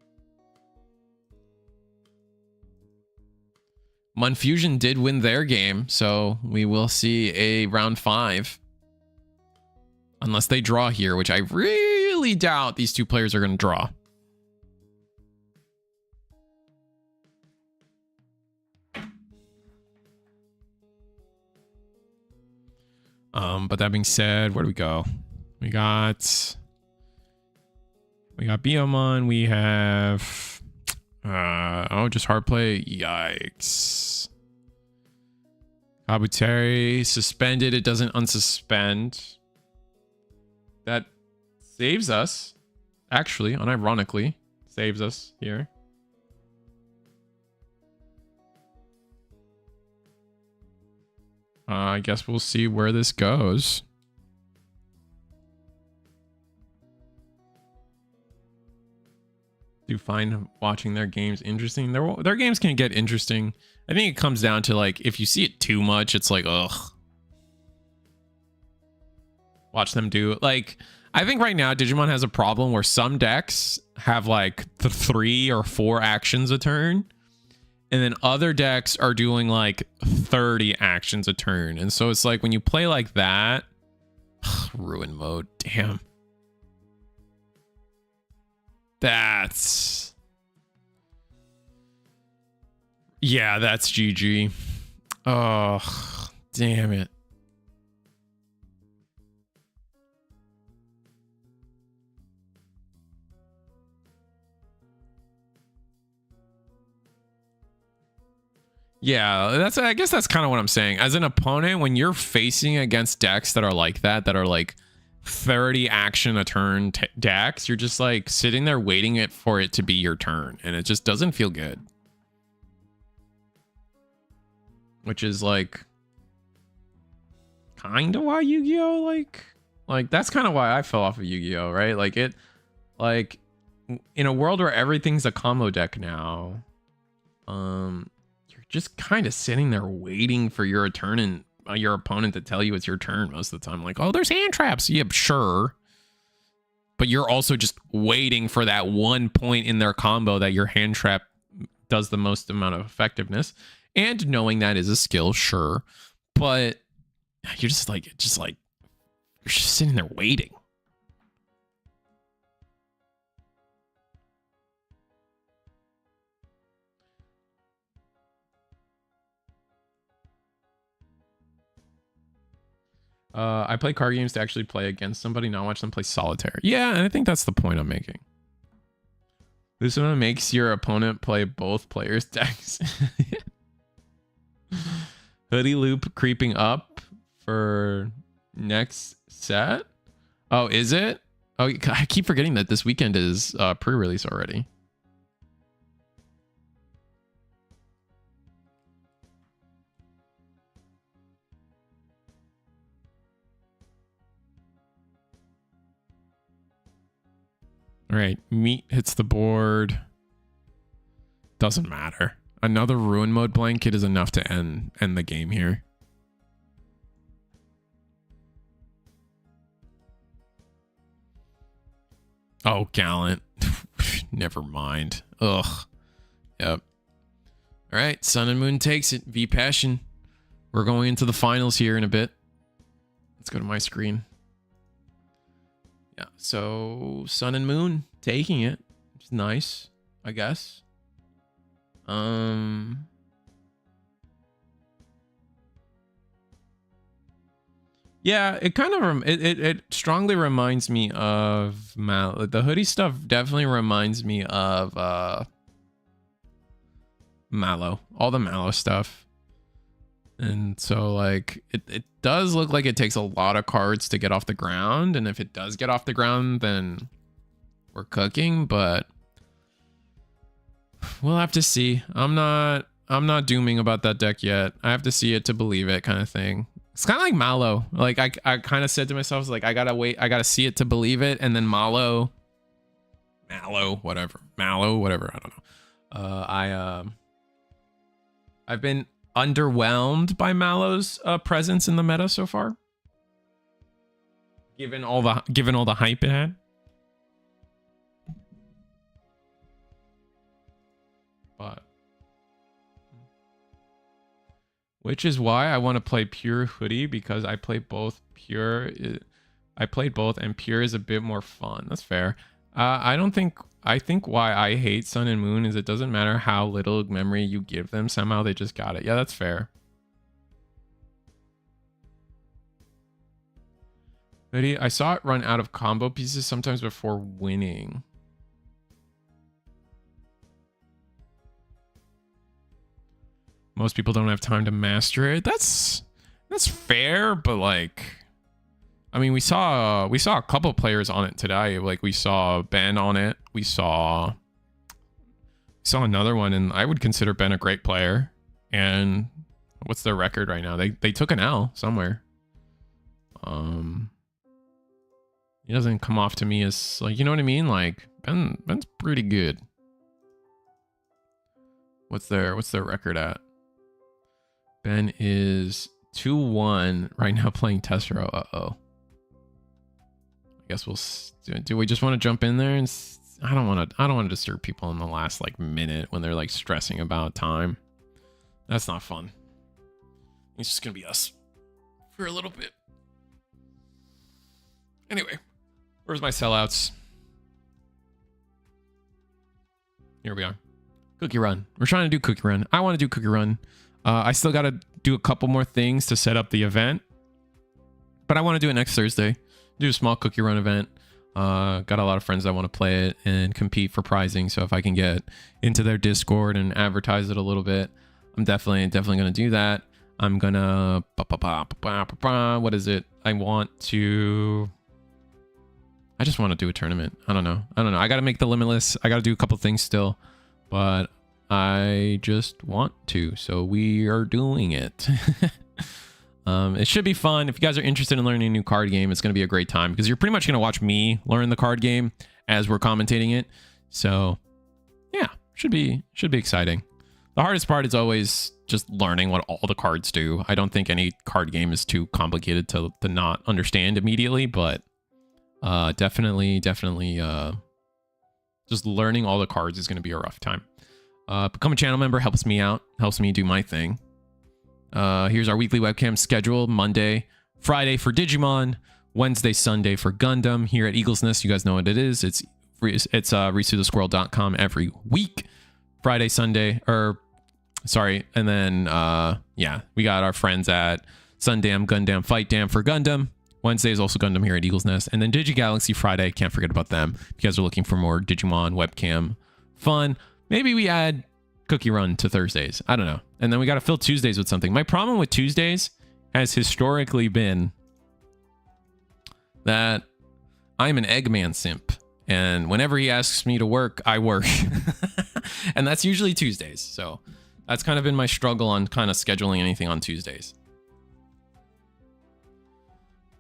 Munfusion did win their game, so we will see a round 5. Unless they draw here, which I really doubt these two players are going to draw. But that being said, where do we go? We got Biomon. We have just hard play. Yikes. Kabuteru suspended. It doesn't unsuspend. That saves us. Actually, unironically, saves us here. I guess we'll see where this goes. Do you find watching their games interesting? Their games can get interesting. I think it comes down to, like, if you see it too much, it's like, ugh. Watch them do it. Like, I think right now Digimon has a problem where some decks have like 3 or 4 actions a turn. And then other decks are doing like 30 actions a turn. And so it's like when you play like that, ruin mode, damn. That's GG. Oh, damn it. Yeah, I guess that's kind of what I'm saying. As an opponent, when you're facing against decks that are like that are like 30 action a turn decks, you're just like sitting there waiting for it to be your turn, and it just doesn't feel good.
which is like kind of why Yu-Gi-Oh like that's kind of why I fell off of Yu-Gi-Oh, right? Like it, like in a world where everything's a combo deck now, you're just kind of sitting there waiting for your turn and your opponent to tell you it's your turn most of the time. Like, oh, there's hand traps. Yeah, sure. But you're also just waiting for that one point in their combo that your hand trap does the most amount of effectiveness. And knowing that is a skill, sure. But you're just like, you're just sitting there waiting. I play card games to actually play against somebody, not watch them play solitaire. Yeah, and I think that's the point I'm making. This one makes your opponent play both players' decks. Hoodie loop creeping up for next set. Oh, is it? Oh, I keep forgetting that this weekend is pre-release already. All right, meat hits the board. Doesn't matter. Another ruin mode blanket is enough to end the game here. Oh, Gallant. Never mind. Ugh. Yep. All right, Sun and Moon takes it. V Passion. We're going into the finals here in a bit. Let's go to my screen. Yeah, so Sun and Moon taking it. It's nice, I guess. Yeah, it kind of it strongly reminds me of Mallow. The hoodie stuff definitely reminds me of Mallow. All the Mallow stuff. And so like it does look like it takes a lot of cards to get off the ground, and if it does get off the ground, then we're cooking, but we'll have to see. I'm not dooming about that deck yet. I have to see it to believe it, kind of thing. It's kind of like Mallow. Like I kind of said to myself, like I gotta see it to believe it, and then Mallow, whatever, I don't know. I've been underwhelmed by Mallow's presence in the meta so far, given all the hype it had. But which is why I want to play Pure Hoodie, because I play both Pure. I played both, and Pure is a bit more fun. That's fair. I think why I hate Sun and Moon is it doesn't matter how little memory you give them, somehow they just got it. Yeah, that's fair. Hoodie, I saw it run out of combo pieces sometimes before winning. Most people don't have time to master it. That's fair, but like, I mean, we saw a couple players on it today. Like we saw Ben on it. We saw another one, and I would consider Ben a great player. And what's their record right now? They took an L somewhere. He doesn't come off to me as like, you know what I mean? Like Ben's pretty good. What's their record at? Ben is 2-1 right now playing Tessero. Uh-oh. I guess we'll do we just want to jump in there and I don't want to disturb people in the last like minute when they're like stressing about time. That's not fun. It's just gonna be us for a little bit. Anyway, where's my sellouts? Here we are. Cookie run. We're trying to do cookie run. I want to do cookie run. I still got to do a couple more things to set up the event, but I want to do it next Thursday. Do a small cookie run event. Got a lot of friends that want to play it and compete for prizing. So if I can get into their Discord and advertise it a little bit, I'm definitely going to do that. I'm gonna what is it? I just want to do a tournament. I don't know. I got to make the limitless. I got to do a couple things still, but
I just want to. So we are doing it. It should be fun. If you guys are interested in learning a new card game, it's going to be a great time because you're pretty much going to watch me learn the card game as we're commentating it. So yeah, should be exciting. The hardest part is always just learning what all the cards do. I don't think any card game is too complicated to not understand immediately, but definitely just learning all the cards is going to be a rough time. Become a channel member helps me out, helps me do my thing. Here's our weekly webcam schedule. Monday, Friday for Digimon, Wednesday, Sunday for Gundam. Here at Eagle's Nest, you guys know what it is. It's reachthrough-the-squirrel.com every week. Friday, Sunday, and then yeah, we got our friends at Sundam, Gundam, Fight Dam for Gundam. Wednesday is also Gundam here at Eagle's Nest. And then DigiGalaxy Friday, can't forget about them. If you guys are looking for more Digimon webcam fun, maybe we add Cookie Run to Thursdays. I don't know. And then we got to fill Tuesdays with something. My problem with Tuesdays has historically been that I'm an Eggman simp. And whenever he asks me to work, I work. And that's usually Tuesdays. So that's kind of been my struggle on kind of scheduling anything on Tuesdays.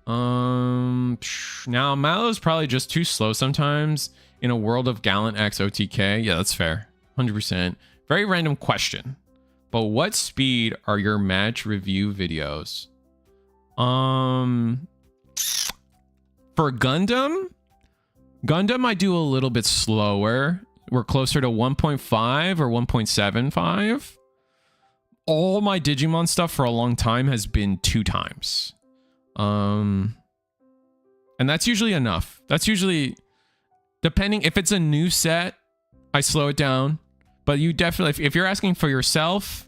Now Mallow's probably just too slow sometimes in a world of Gallant X OTK. Yeah, that's fair. 100%. Very random question. But what speed are your match review videos? For Gundam, I do a little bit slower. We're closer to 1.5 or 1.75. All my Digimon stuff for a long time has been 2 times. And that's usually enough. That's usually, depending, if it's a new set, I slow it down. But you definitely, if you're asking for yourself,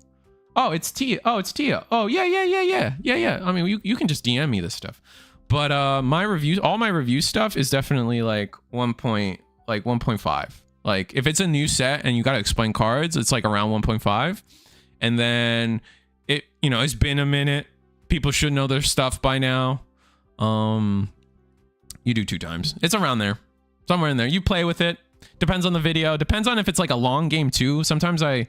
oh, it's Tia. Oh, it's Tia. Oh, yeah. I mean, you can just DM me this stuff. But my reviews, all my review stuff is definitely like 1.5. Like if it's a new set and you got to explain cards, it's like around 1.5. And then it, you know, it's been a minute. People should know their stuff by now. You do 2 times. It's around there. Somewhere in there. You play with it. Depends on the video. Depends on if it's like a long game too. Sometimes if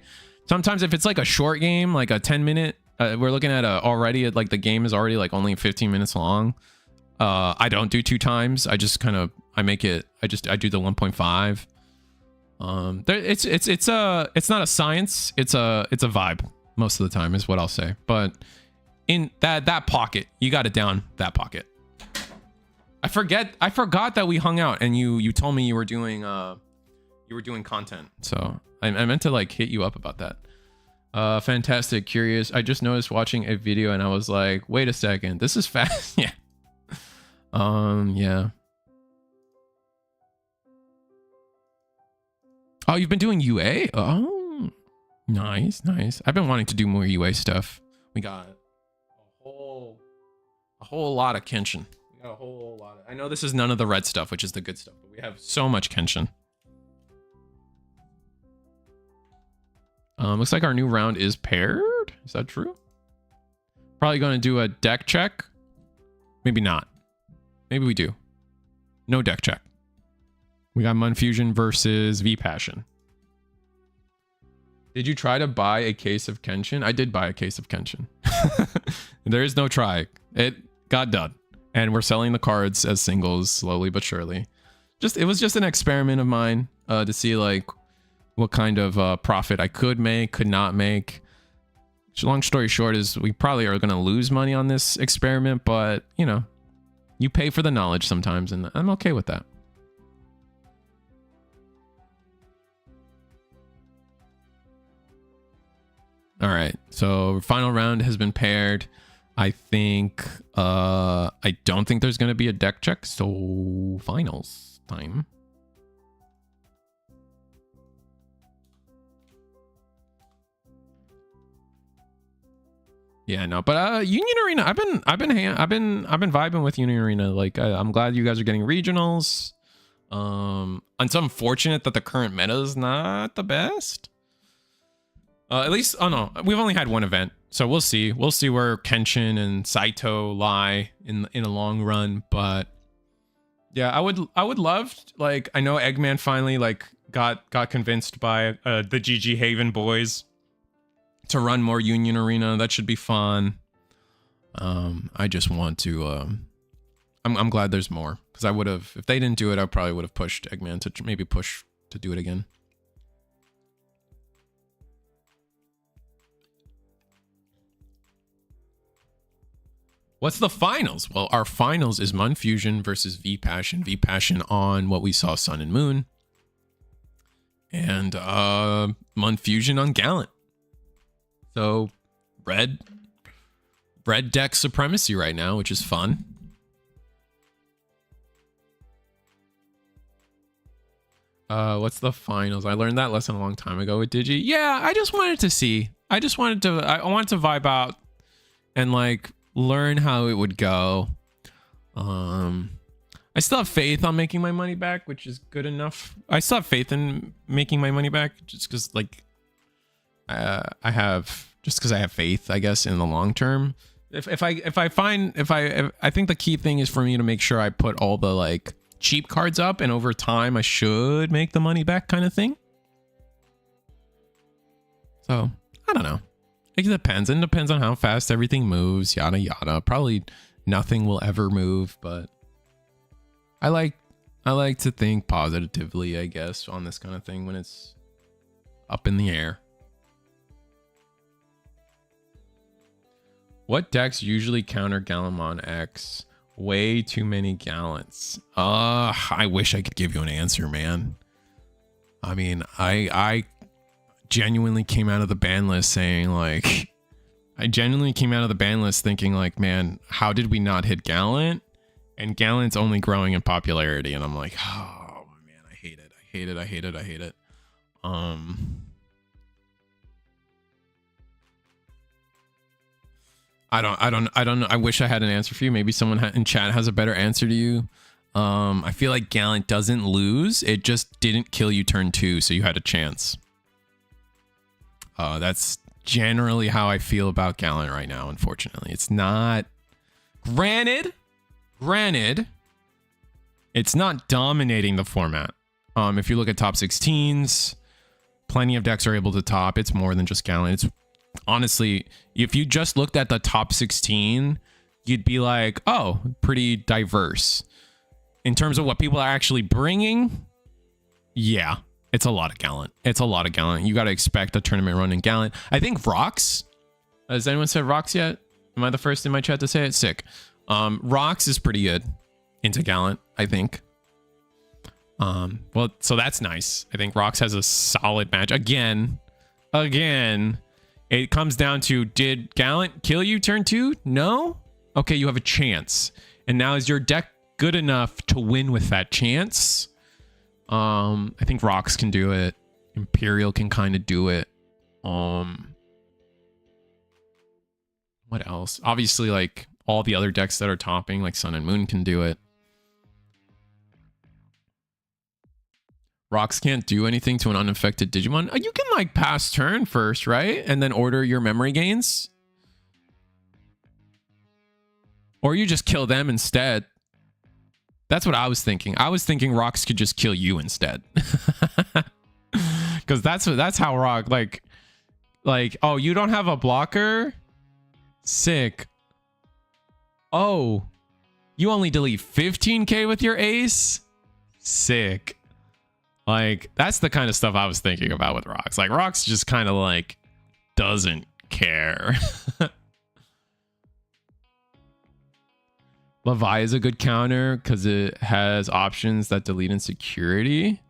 it's like a short game, like a 10-minute, we're looking at already like the game is already like only 15 minutes long. I don't do 2 times. I just kind of, I do the 1.5. It's not a science. It's a vibe most of the time is what I'll say. But in that pocket, you got it down that pocket. I forgot that we hung out and you told me you were doing content. So I meant to like hit you up about that. Fantastic. Curious. I just noticed watching a video and I was like, wait a second, this is fast. Yeah. Yeah. Oh, you've been doing UA? Oh, nice. I've been wanting to do more UA stuff. We got a whole lot of Kenshin. We got a whole lot of, I know this is none of the red stuff, which is the good stuff, but we have so much Kenshin. Looks like our new round is paired. Is that true? Probably going to do a deck check. Maybe not. Maybe we do. No deck check. We got Mun Fusion versus V Passion. Did you try to buy a case of Kenshin? I did buy a case of Kenshin. There is no try. It got done. And we're selling the cards as singles slowly but surely. It was just an experiment of mine to see like what kind of profit I could not make. Long story short is we probably are going to lose money on this experiment, but you know, you pay for the knowledge sometimes and I'm okay with that. All right, so final round has been paired. I think, I don't think there's going to be a deck check, so finals time. Yeah, no, but Union Arena, I've been vibing with Union Arena. Like, I'm glad you guys are getting regionals. It's unfortunate that the current meta is not the best. At least, oh no, we've only had one event, so we'll see. We'll see where Kenshin and Saito lie in a long run. But yeah, I would love, like, I know Eggman finally like got convinced by the GG Haven boys to run more Union Arena. That should be fun. I just want to. I'm glad there's more, because I would have, if they didn't do it, I probably would have pushed Eggman to maybe push to do it again. What's the finals? Well, our finals is Mun Fusion versus V Passion. V Passion on what we saw Sun and Moon. And Mun Fusion on Gallant. So red deck supremacy right now, which is fun. What's the finals? I learned that lesson a long time ago with Digi. Yeah, I just wanted to see. I wanted to vibe out and like learn how it would go. I still have faith on making my money back, which is good enough. I still have faith in making my money back just because like I have faith, I guess, in the long term. I think the key thing is for me to make sure I put all the like cheap cards up, and over time I should make the money back, kind of thing. So I don't know. It depends. It depends on how fast everything moves, yada yada. Probably nothing will ever move, but I like to think positively, I guess, on this kind of thing when it's up in the air. What decks usually counter Gallimon X? Way too many Gallants. I wish I could give you an answer, man. I mean, I genuinely came out of the ban list saying like, thinking like, man, how did we not hit Gallant? And Gallant's only growing in popularity, and I'm like, oh man, I hate it. I don't know. I wish I had an answer for you. Maybe someone in chat has a better answer to you. I feel like Gallant doesn't lose. It just didn't kill you turn 2, so you had a chance. That's generally how I feel about Gallant right now, unfortunately. It's not... Granted, it's not dominating the format. If you look at top 16s, plenty of decks are able to top. It's more than just Gallant. It's honestly, if you just looked at the top 16, you'd be like, oh, pretty diverse. In terms of what people are actually bringing, yeah, it's a lot of Gallant. You got to expect a tournament run in Gallant. I think Rox, has anyone said Rox yet? Am I the first in my chat to say it? Sick. Rox is pretty good into Gallant, I think. Well, so that's nice. I think Rox has a solid match. Again, it comes down to, did Gallant kill you turn 2? No? Okay, you have a chance. And now is your deck good enough to win with that chance? I think Rox can do it. Imperial can kind of do it. What else? Obviously, like, all the other decks that are topping, like Sun and Moon, can do it. Rox can't do anything to an unaffected Digimon. You can like pass turn first, right? And then order your memory gains. Or you just kill them instead. That's what I was thinking. I was thinking Rox could just kill you instead. Because that's how Rock, like, oh, you don't have a blocker? Sick. Oh, you only delete 15k with your ace? Sick. Like, that's the kind of stuff I was thinking about with Rox. Like, Rox just kind of, like, doesn't care. Levi is a good counter because it has options that delete insecurity.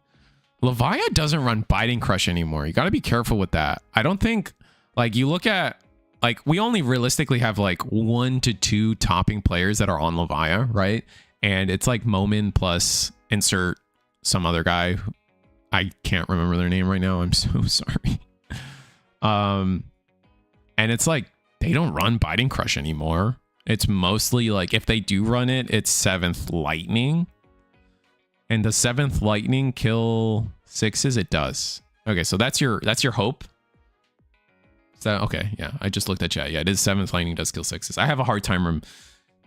Levi doesn't run Biting Crush anymore. You got to be careful with that. I don't think, like, you look at, like, we only realistically have, like, 1 to 2 topping players that are on Levi, right? And it's, like, Momin plus insert some other guy. I can't remember their name right now. I'm so sorry. And it's like, they don't run Biting Crush anymore. It's mostly like, if they do run it, it's 7th Lightning. And the 7th Lightning kill 6s? It does. Okay, so that's your hope. Is that okay? Yeah, I just looked at chat. Yeah, it is 7th Lightning does kill 6s. I have a hard time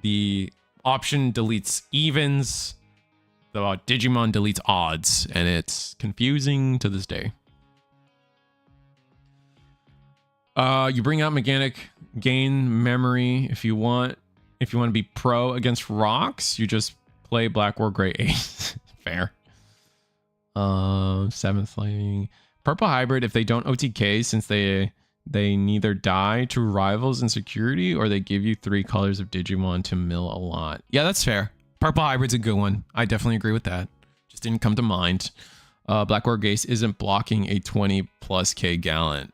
the option deletes evens. Digimon deletes odds, and it's confusing to this day. You bring out mechanic, gain memory. If you want to be pro against rocks, you just play black or gray ace. Fair. Seventh flaming. Purple hybrid, if they don't OTK, since they neither die to rivals in security or they give you 3 colors of Digimon to mill a lot. Yeah, that's fair. Purple hybrid's a good one. I definitely agree with that. Just didn't come to mind. Black or Gaze isn't blocking a 20+K Gallant.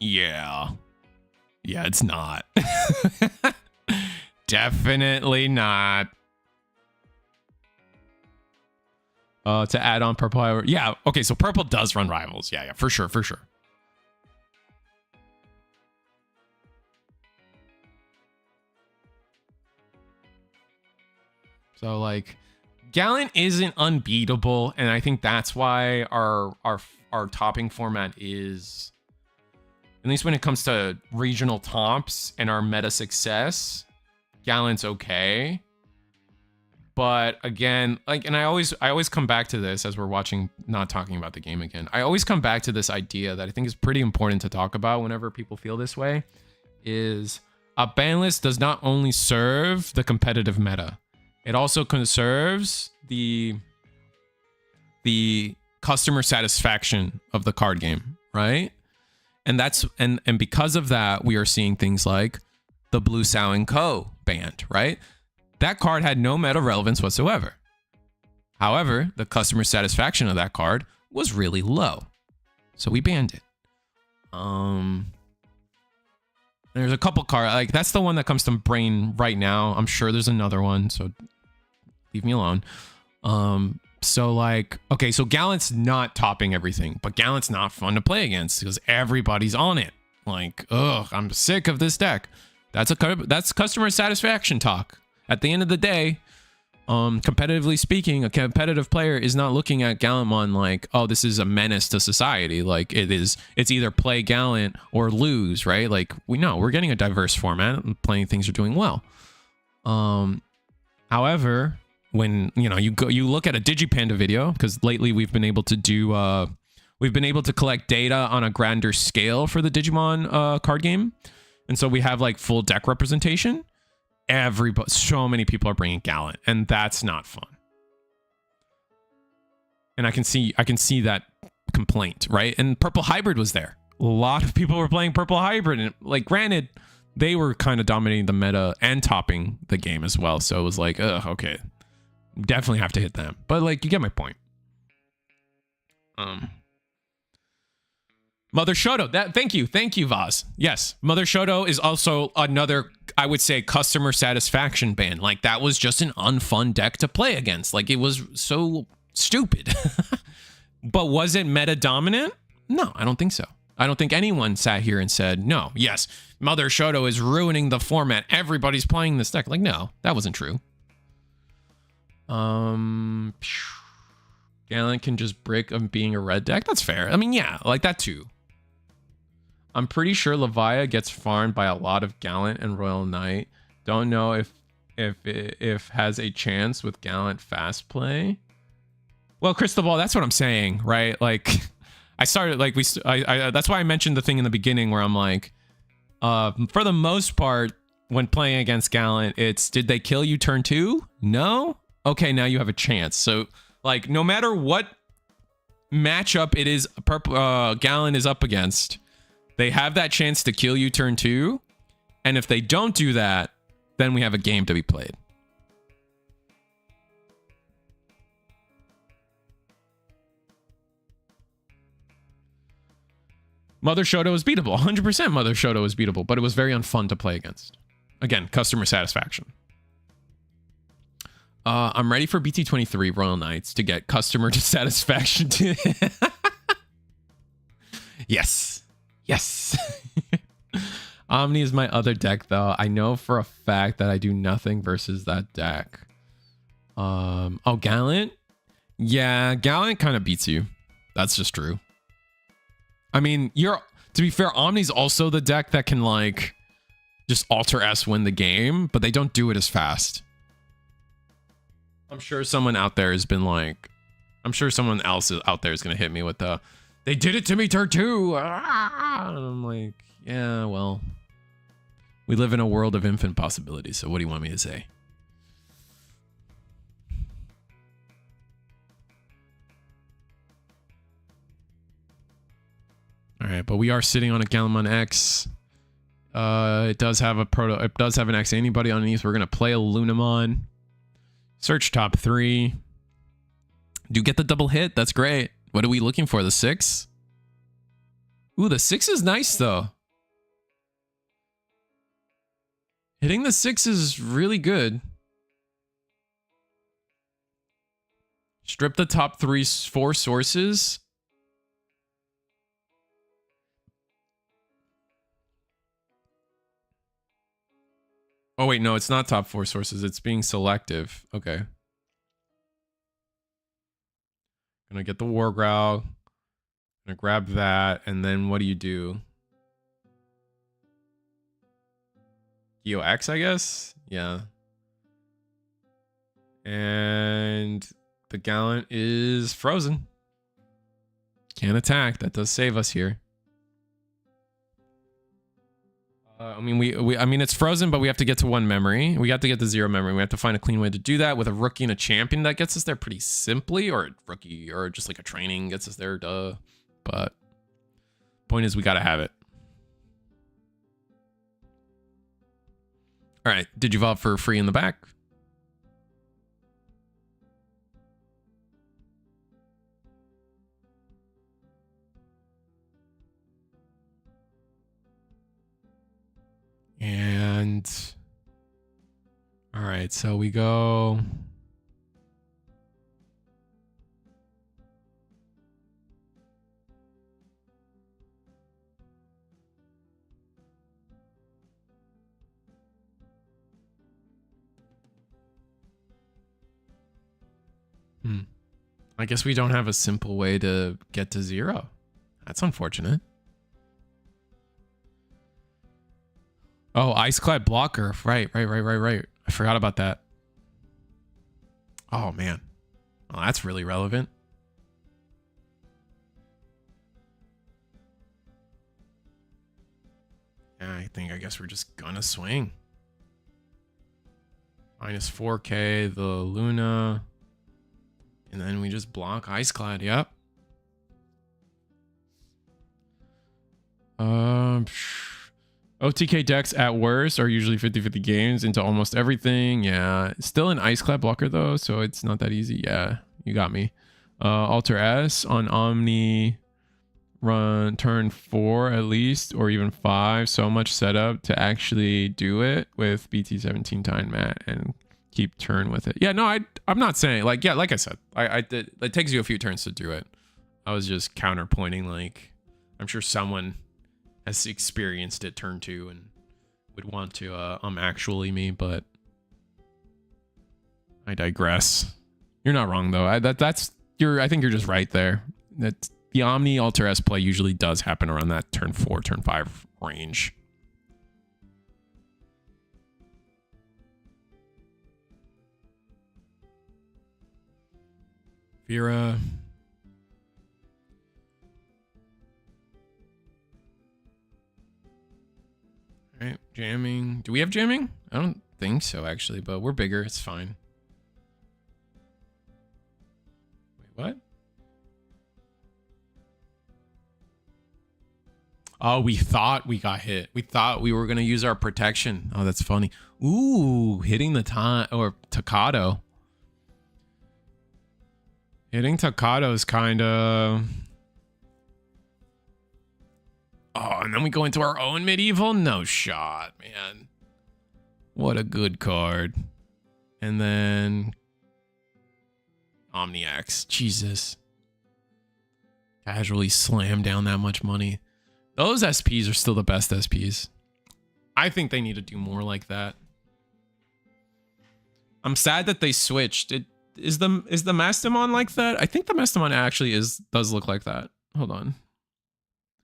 Yeah. Yeah, it's not. Definitely not. To add on purple hybrid. Yeah, okay, so purple does run rivals. Yeah, for sure, for sure. So like Gallant isn't unbeatable, and I think that's why our topping format is, at least when it comes to regional tops and our meta success, Gallant's okay. But again, like, and I always come back to this as we're watching, not talking about the game again. I always come back to this idea that I think is pretty important to talk about whenever people feel this way, is a ban list does not only serve the competitive meta, it also conserves the customer satisfaction of the card game, right? And that's and because of that, we are seeing things like the Blue Sao & Co. banned, right? That card had no meta relevance whatsoever. However, the customer satisfaction of that card was really low, so we banned it. There's a couple cards, like that's the one that comes to brain right now. I'm sure there's another one, so leave me alone. So like, okay, so Gallant's not topping everything, but Gallant's not fun to play against because everybody's on it. Like, ugh, I'm sick of this deck. That's customer satisfaction talk. At the end of the day, competitively speaking, a competitive player is not looking at Gallantmon like, oh, this is a menace to society. Like it's either play Gallant or lose, right? Like we're getting a diverse format and playing things are doing well. However, when you look at a Digipanda video, because lately we've been able to collect data on a grander scale for the Digimon card game, and so we have like full deck representation. So many people are bringing Gallant, and that's not fun. And I can see that complaint, right? And Purple Hybrid was there. A lot of people were playing Purple Hybrid, and like, granted, they were kind of dominating the meta and topping the game as well. So it was like, ugh, okay, definitely have to hit them. But like, you get my point. Mother Shoto, thank you, Vaz. Yes, Mother Shoto is also another, I would say, customer satisfaction ban. Like, that was just an unfun deck to play against. Like, it was so stupid. But was it meta dominant? No, I don't think so. I don't think anyone sat here and said, no, yes, Mother Shoto is ruining the format. Everybody's playing this deck. Like, no, that wasn't true. Gallant can just brick of being a red deck. That's fair. I mean, yeah, like that too. I'm pretty sure Levia gets farmed by a lot of Gallant and Royal Knight. Don't know if has a chance with Gallant fast play. Well, Cristobal, that's what I'm saying, right? Like, I started like that's why I mentioned the thing in the beginning where I'm like, for the most part, when playing against Gallant, it's did they kill you turn 2? No? Okay, now you have a chance. So like, no matter what matchup it is, Gallant is up against, they have that chance to kill you turn 2. And if they don't do that, then we have a game to be played. Mother Shoto is beatable. 100% Mother Shoto is beatable, but it was very unfun to play against. Again, customer satisfaction. I'm ready for BT23 Royal Knights to get customer dissatisfaction too. Yes. Yes. Omni is my other deck, though. I know for a fact that I do nothing versus that deck. Oh, Gallant? Yeah, Gallant kind of beats you. That's just true. I mean, to be fair, Omni's also the deck that can, like, just Alter S win the game, but they don't do it as fast. I'm sure someone out there has been like, I'm sure someone else out there is going to hit me with the, they did it to me turn 2. Ah! And I'm like, yeah, well, we live in a world of infinite possibilities. So what do you want me to say? All right, but we are sitting on a Gallimon X. It does have it does have an X anybody underneath. We're gonna play a Lunamon. Search top 3. Do get the double hit. That's great. What are we looking for? The 6? Ooh, the 6 is nice though. Hitting the 6 is really good. Strip the top 4 sources. Oh, wait, no, it's not top 4 sources. It's being selective. Okay. Gonna get the War Growl. Gonna grab that. And then what do you do? EX, I guess? Yeah. And the Gallant is frozen. Can't attack. That does save us here. I mean, it's frozen, but we have to get to 1 memory. We have to get to 0 memory. We have to find a clean way to do that with a rookie and a champion that gets us there pretty simply, or a rookie, or just like a training gets us there, duh. But point is, we gotta have it. All right, Digivolve for free in the back. And all right, so we go. I guess we don't have a simple way to get to 0. That's unfortunate. Oh, Iceclad blocker. Right. I forgot about that. Oh, man. Well, that's really relevant. Yeah, I guess we're just gonna swing. Minus 4K, the Luna. And then we just block Iceclad. Yep. OTK decks at worst are usually 50-50 games into almost everything. Yeah. Still an Iceclad blocker though, so it's not that easy. Yeah, you got me. Alter S on Omni run turn 4 at least, or even 5. So much setup to actually do it with BT17 time mat and keep turn with it. Yeah, no, I'm not saying like, yeah, like I said, I did, it takes you a few turns to do it. I was just counterpointing, like, I'm sure someone has experienced it turn 2 and would want to actually me, but I digress. You're not wrong though. I think you're just right there. That the Omni Alter S play usually does happen around that turn 4, turn 5 range. Vera. All right, jamming. Do we have jamming? I don't think so, actually, but we're bigger. It's fine. Wait, what? Oh, we thought we got hit. We thought we were going to use our protection. Oh, that's funny. Ooh, hitting the time or Tocado. Hitting Tocado is kind of... Oh, and then we go into our own medieval? No shot, man. What a good card. And then... Omniax. Jesus. Casually slam down that much money. Those SPs are still the best SPs. I think they need to do more like that. I'm sad that they switched. Is the Mastamon like that? I think the Mastamon actually does look like that. Hold on.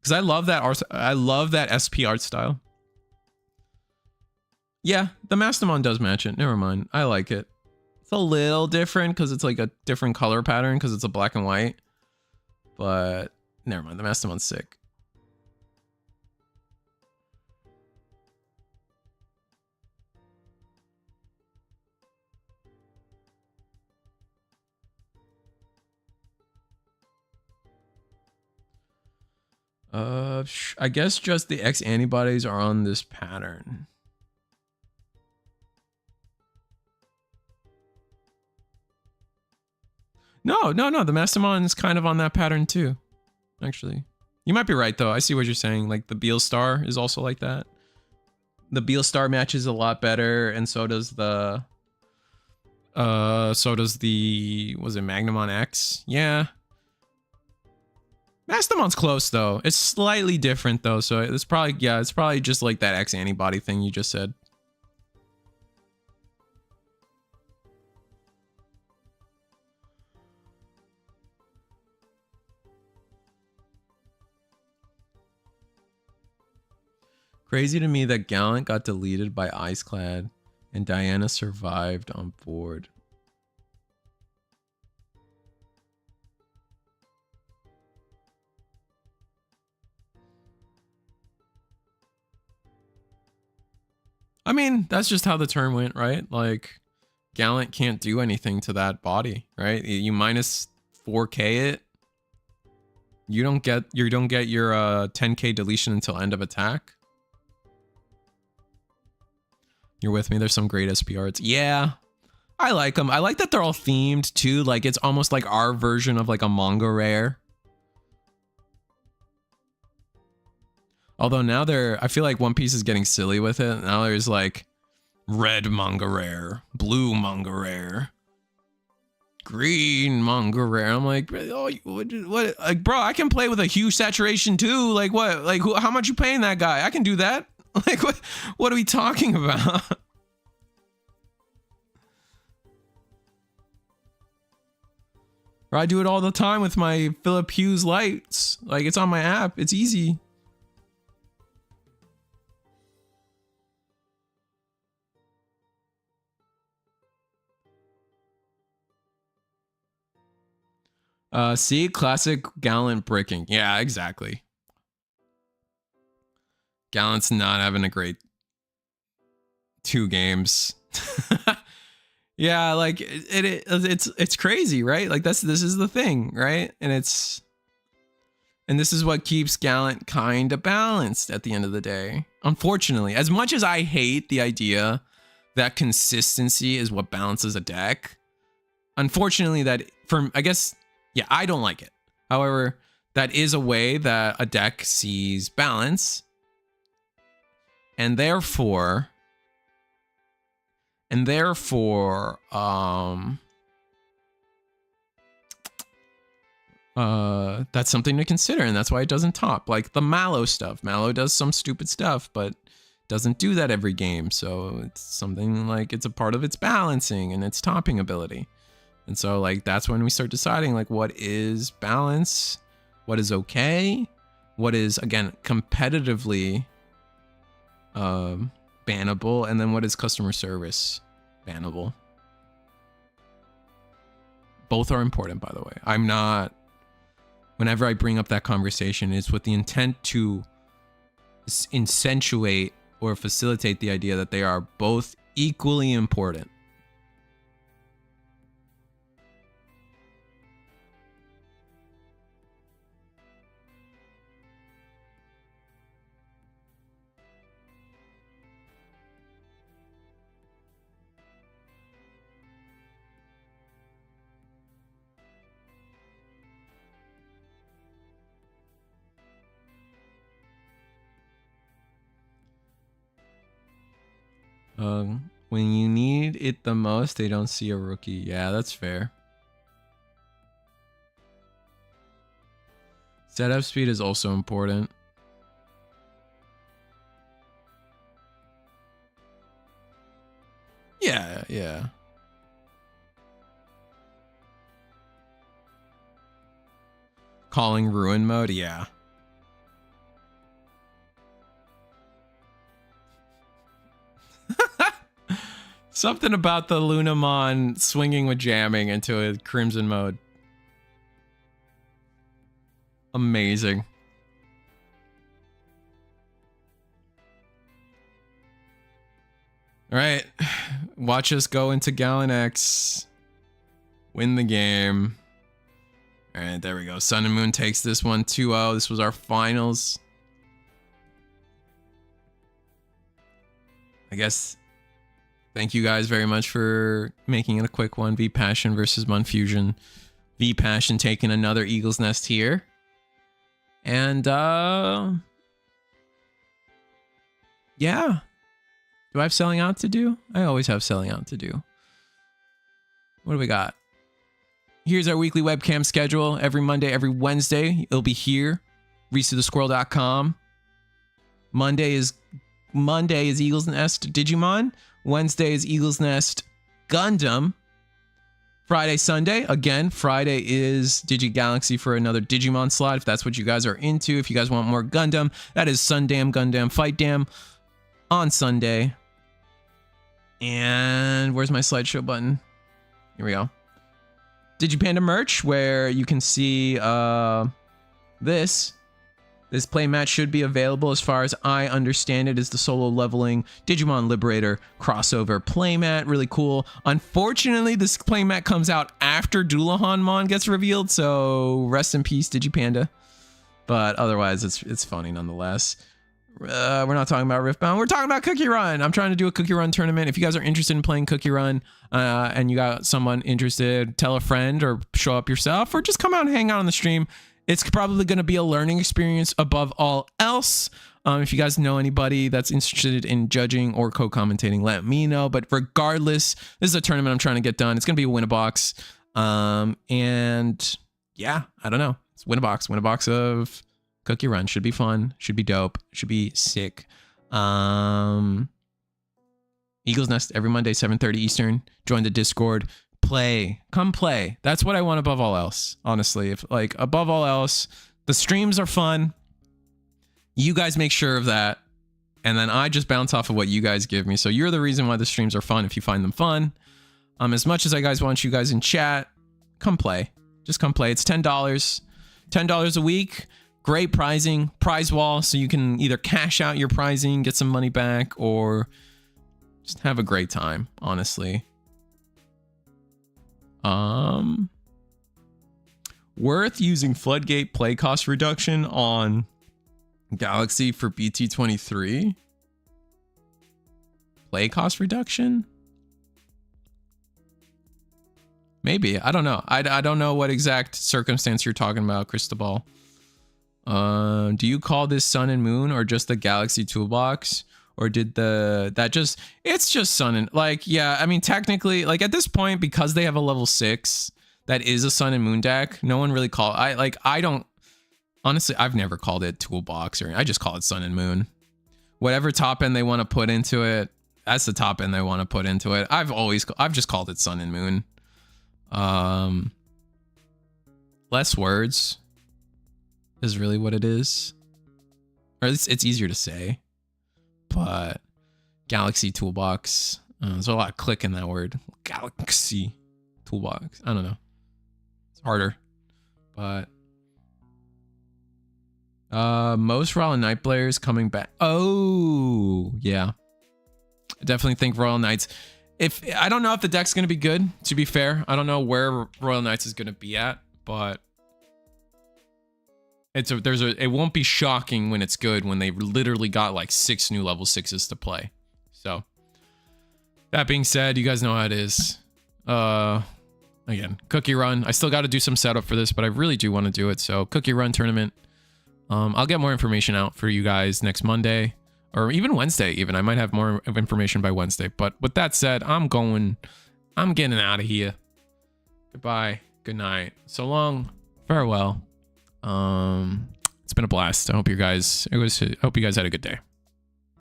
Because I love that SP art style. Yeah, the Mastamon does match it. Never mind. I like it.
It's a little different because it's like a different color pattern because it's a black and white. But never mind, the Mastermon's sick. I guess just the X antibodies are on this pattern. No. The Mastermon is kind of on that pattern too, actually. You might be right though. I see what you're saying. Like the Beal Star is also like that. The Beal Star matches a lot better, and so does the was it Magnamon X? Yeah. Mastermon's close though. It's slightly different though, so it's probably just like that X antibody thing you just said. Crazy to me that Gallant got deleted by Iceclad and Diana survived on board. I mean, that's just how the turn went, right? Like, Gallant can't do anything to that body, right? You minus 4K it. You don't get your 10K deletion until end of attack. You're with me? There's some great SP arts. Yeah, I like them. I like that they're all themed too. Like, it's almost like our version of like a manga rare. Although now I feel like One Piece is getting silly with it. Now there's like red manga rare, blue manga rare, green manga rare. I'm like, oh, what? Like, bro, I can play with a hue saturation too. Like, what? Like, how much you paying that guy? I can do that. Like, what are we talking about? Bro, I do it all the time with my Philip Hughes lights. Like, it's on my app. It's easy. See, classic Gallant bricking. Yeah, exactly. Gallant's not having a great 2 games. Yeah, like it's crazy, right? Like this is the thing, right? And this is what keeps Gallant kind of balanced at the end of the day. Unfortunately, as much as I hate the idea that consistency is what balances a deck, unfortunately I guess, yeah, I don't like it. However, that is a way that a deck sees balance. And therefore, that's something to consider, and that's why it doesn't top. Like the Mallow stuff. Mallow does some stupid stuff, but doesn't do that every game. So it's something like it's a part of its balancing and its topping ability. And so like that's when we start deciding like what is balance, what is okay, what is again competitively bannable, and then what is customer service bannable. Both are important, by the way. I'm not, whenever I bring up that conversation, it's with the intent to accentuate or facilitate the idea that they are both equally important. When you need it the most, they don't see a rookie. Yeah, that's fair. Setup speed is also important. Yeah. Calling ruin mode, yeah. Something about the Lunamon swinging with jamming into a Crimson mode. Amazing. All right. Watch us go into Gallon X. Win the game. All right, there we go. Sun and Moon takes this one 2-0. This was our finals. I guess thank you guys very much for making it a quick one. V Passion versus Mun Fusion. V Passion taking another Eagle's Nest here. And yeah. Do I have selling out to do? I always have selling out to do. What do we got? Here's our weekly webcam schedule. Every Monday, every Wednesday, it'll be here. ReeseTheSquirrel.com. Monday is Eagle's Nest Digimon. Wednesday is Eagle's Nest Gundam. Friday, Sunday, again, Friday is DigiGalaxy for another Digimon slot, if that's what you guys are into. If you guys want more Gundam, that is Sundam, Gundam, Fight Dam on Sunday. And where's my slideshow button? Here we go. Digipanda merch, where you can see this playmat should be available, as far as I understand it, is the solo leveling Digimon Liberator crossover playmat. Really cool. Unfortunately, this playmat comes out after Dullahanmon gets revealed, so rest in peace, Digipanda. But otherwise, it's funny nonetheless. We're not talking about Riftbound. We're talking about Cookie Run. I'm trying to do a Cookie Run tournament. If you guys are interested in playing Cookie Run and you got someone interested, tell a friend or show up yourself or just come out and hang out on the stream. It's probably going to be a learning experience above all else. If you guys know anybody that's interested in judging or co-commentating, let me know. But regardless, this is a tournament I'm trying to get done. It's going to be a win-a-box. And yeah, I don't know. It's win-a-box. Win-a-box of Cookie Run. Should be fun. Should be dope. Should be sick. Eagle's Nest every Monday, 7:30 Eastern. Join the Discord. Play. Come play. That's what I want above all else. Honestly, if like above all else, the streams are fun. You guys make sure of that. And then I just bounce off of what you guys give me. So you're the reason why the streams are fun if you find them fun. As much as I guys want you guys in chat, come play. Just come play. It's $10. $10 a week. Great pricing, prize wall, so you can either cash out your prizing, get some money back, or just have a great time, honestly. Worth using Floodgate play cost reduction on Galaxy for BT23? Play cost reduction? Maybe. I don't know. I don't know what exact circumstance you're talking about, Cristobal. Do you call this Sun and Moon or just the Galaxy Toolbox? Or did it's just Sun and, like, yeah, I mean, technically, like, at this point, because they have a level 6 that is a Sun and Moon deck, no one really I don't, honestly, I've never called it Toolbox, or I just call it Sun and Moon. Whatever top end they want to put into it, that's the top end they want to put into it. I've just called it Sun and Moon. Less words is really what it is. Or at least it's easier to say. But Galaxy Toolbox, there's a lot of click in that word. Galaxy Toolbox. I don't know. It's harder. But most Royal Knight players coming back. Oh, yeah. I definitely think Royal Knights. I don't know if the deck's going to be good, to be fair. I don't know where Royal Knights is going to be at, but it won't be shocking when it's good, when they literally got like 6 new level 6s to play. So that being said, you guys know how it is. Again, Cookie Run. I still got to do some setup for this, but I really do want to do it. So Cookie Run tournament. I'll get more information out for you guys next Monday, or even Wednesday even. I might have more information by Wednesday. But with that said, I'm getting out of here. Goodbye. Good night. So long. Farewell. It's been a blast. I hope you guys had a good day.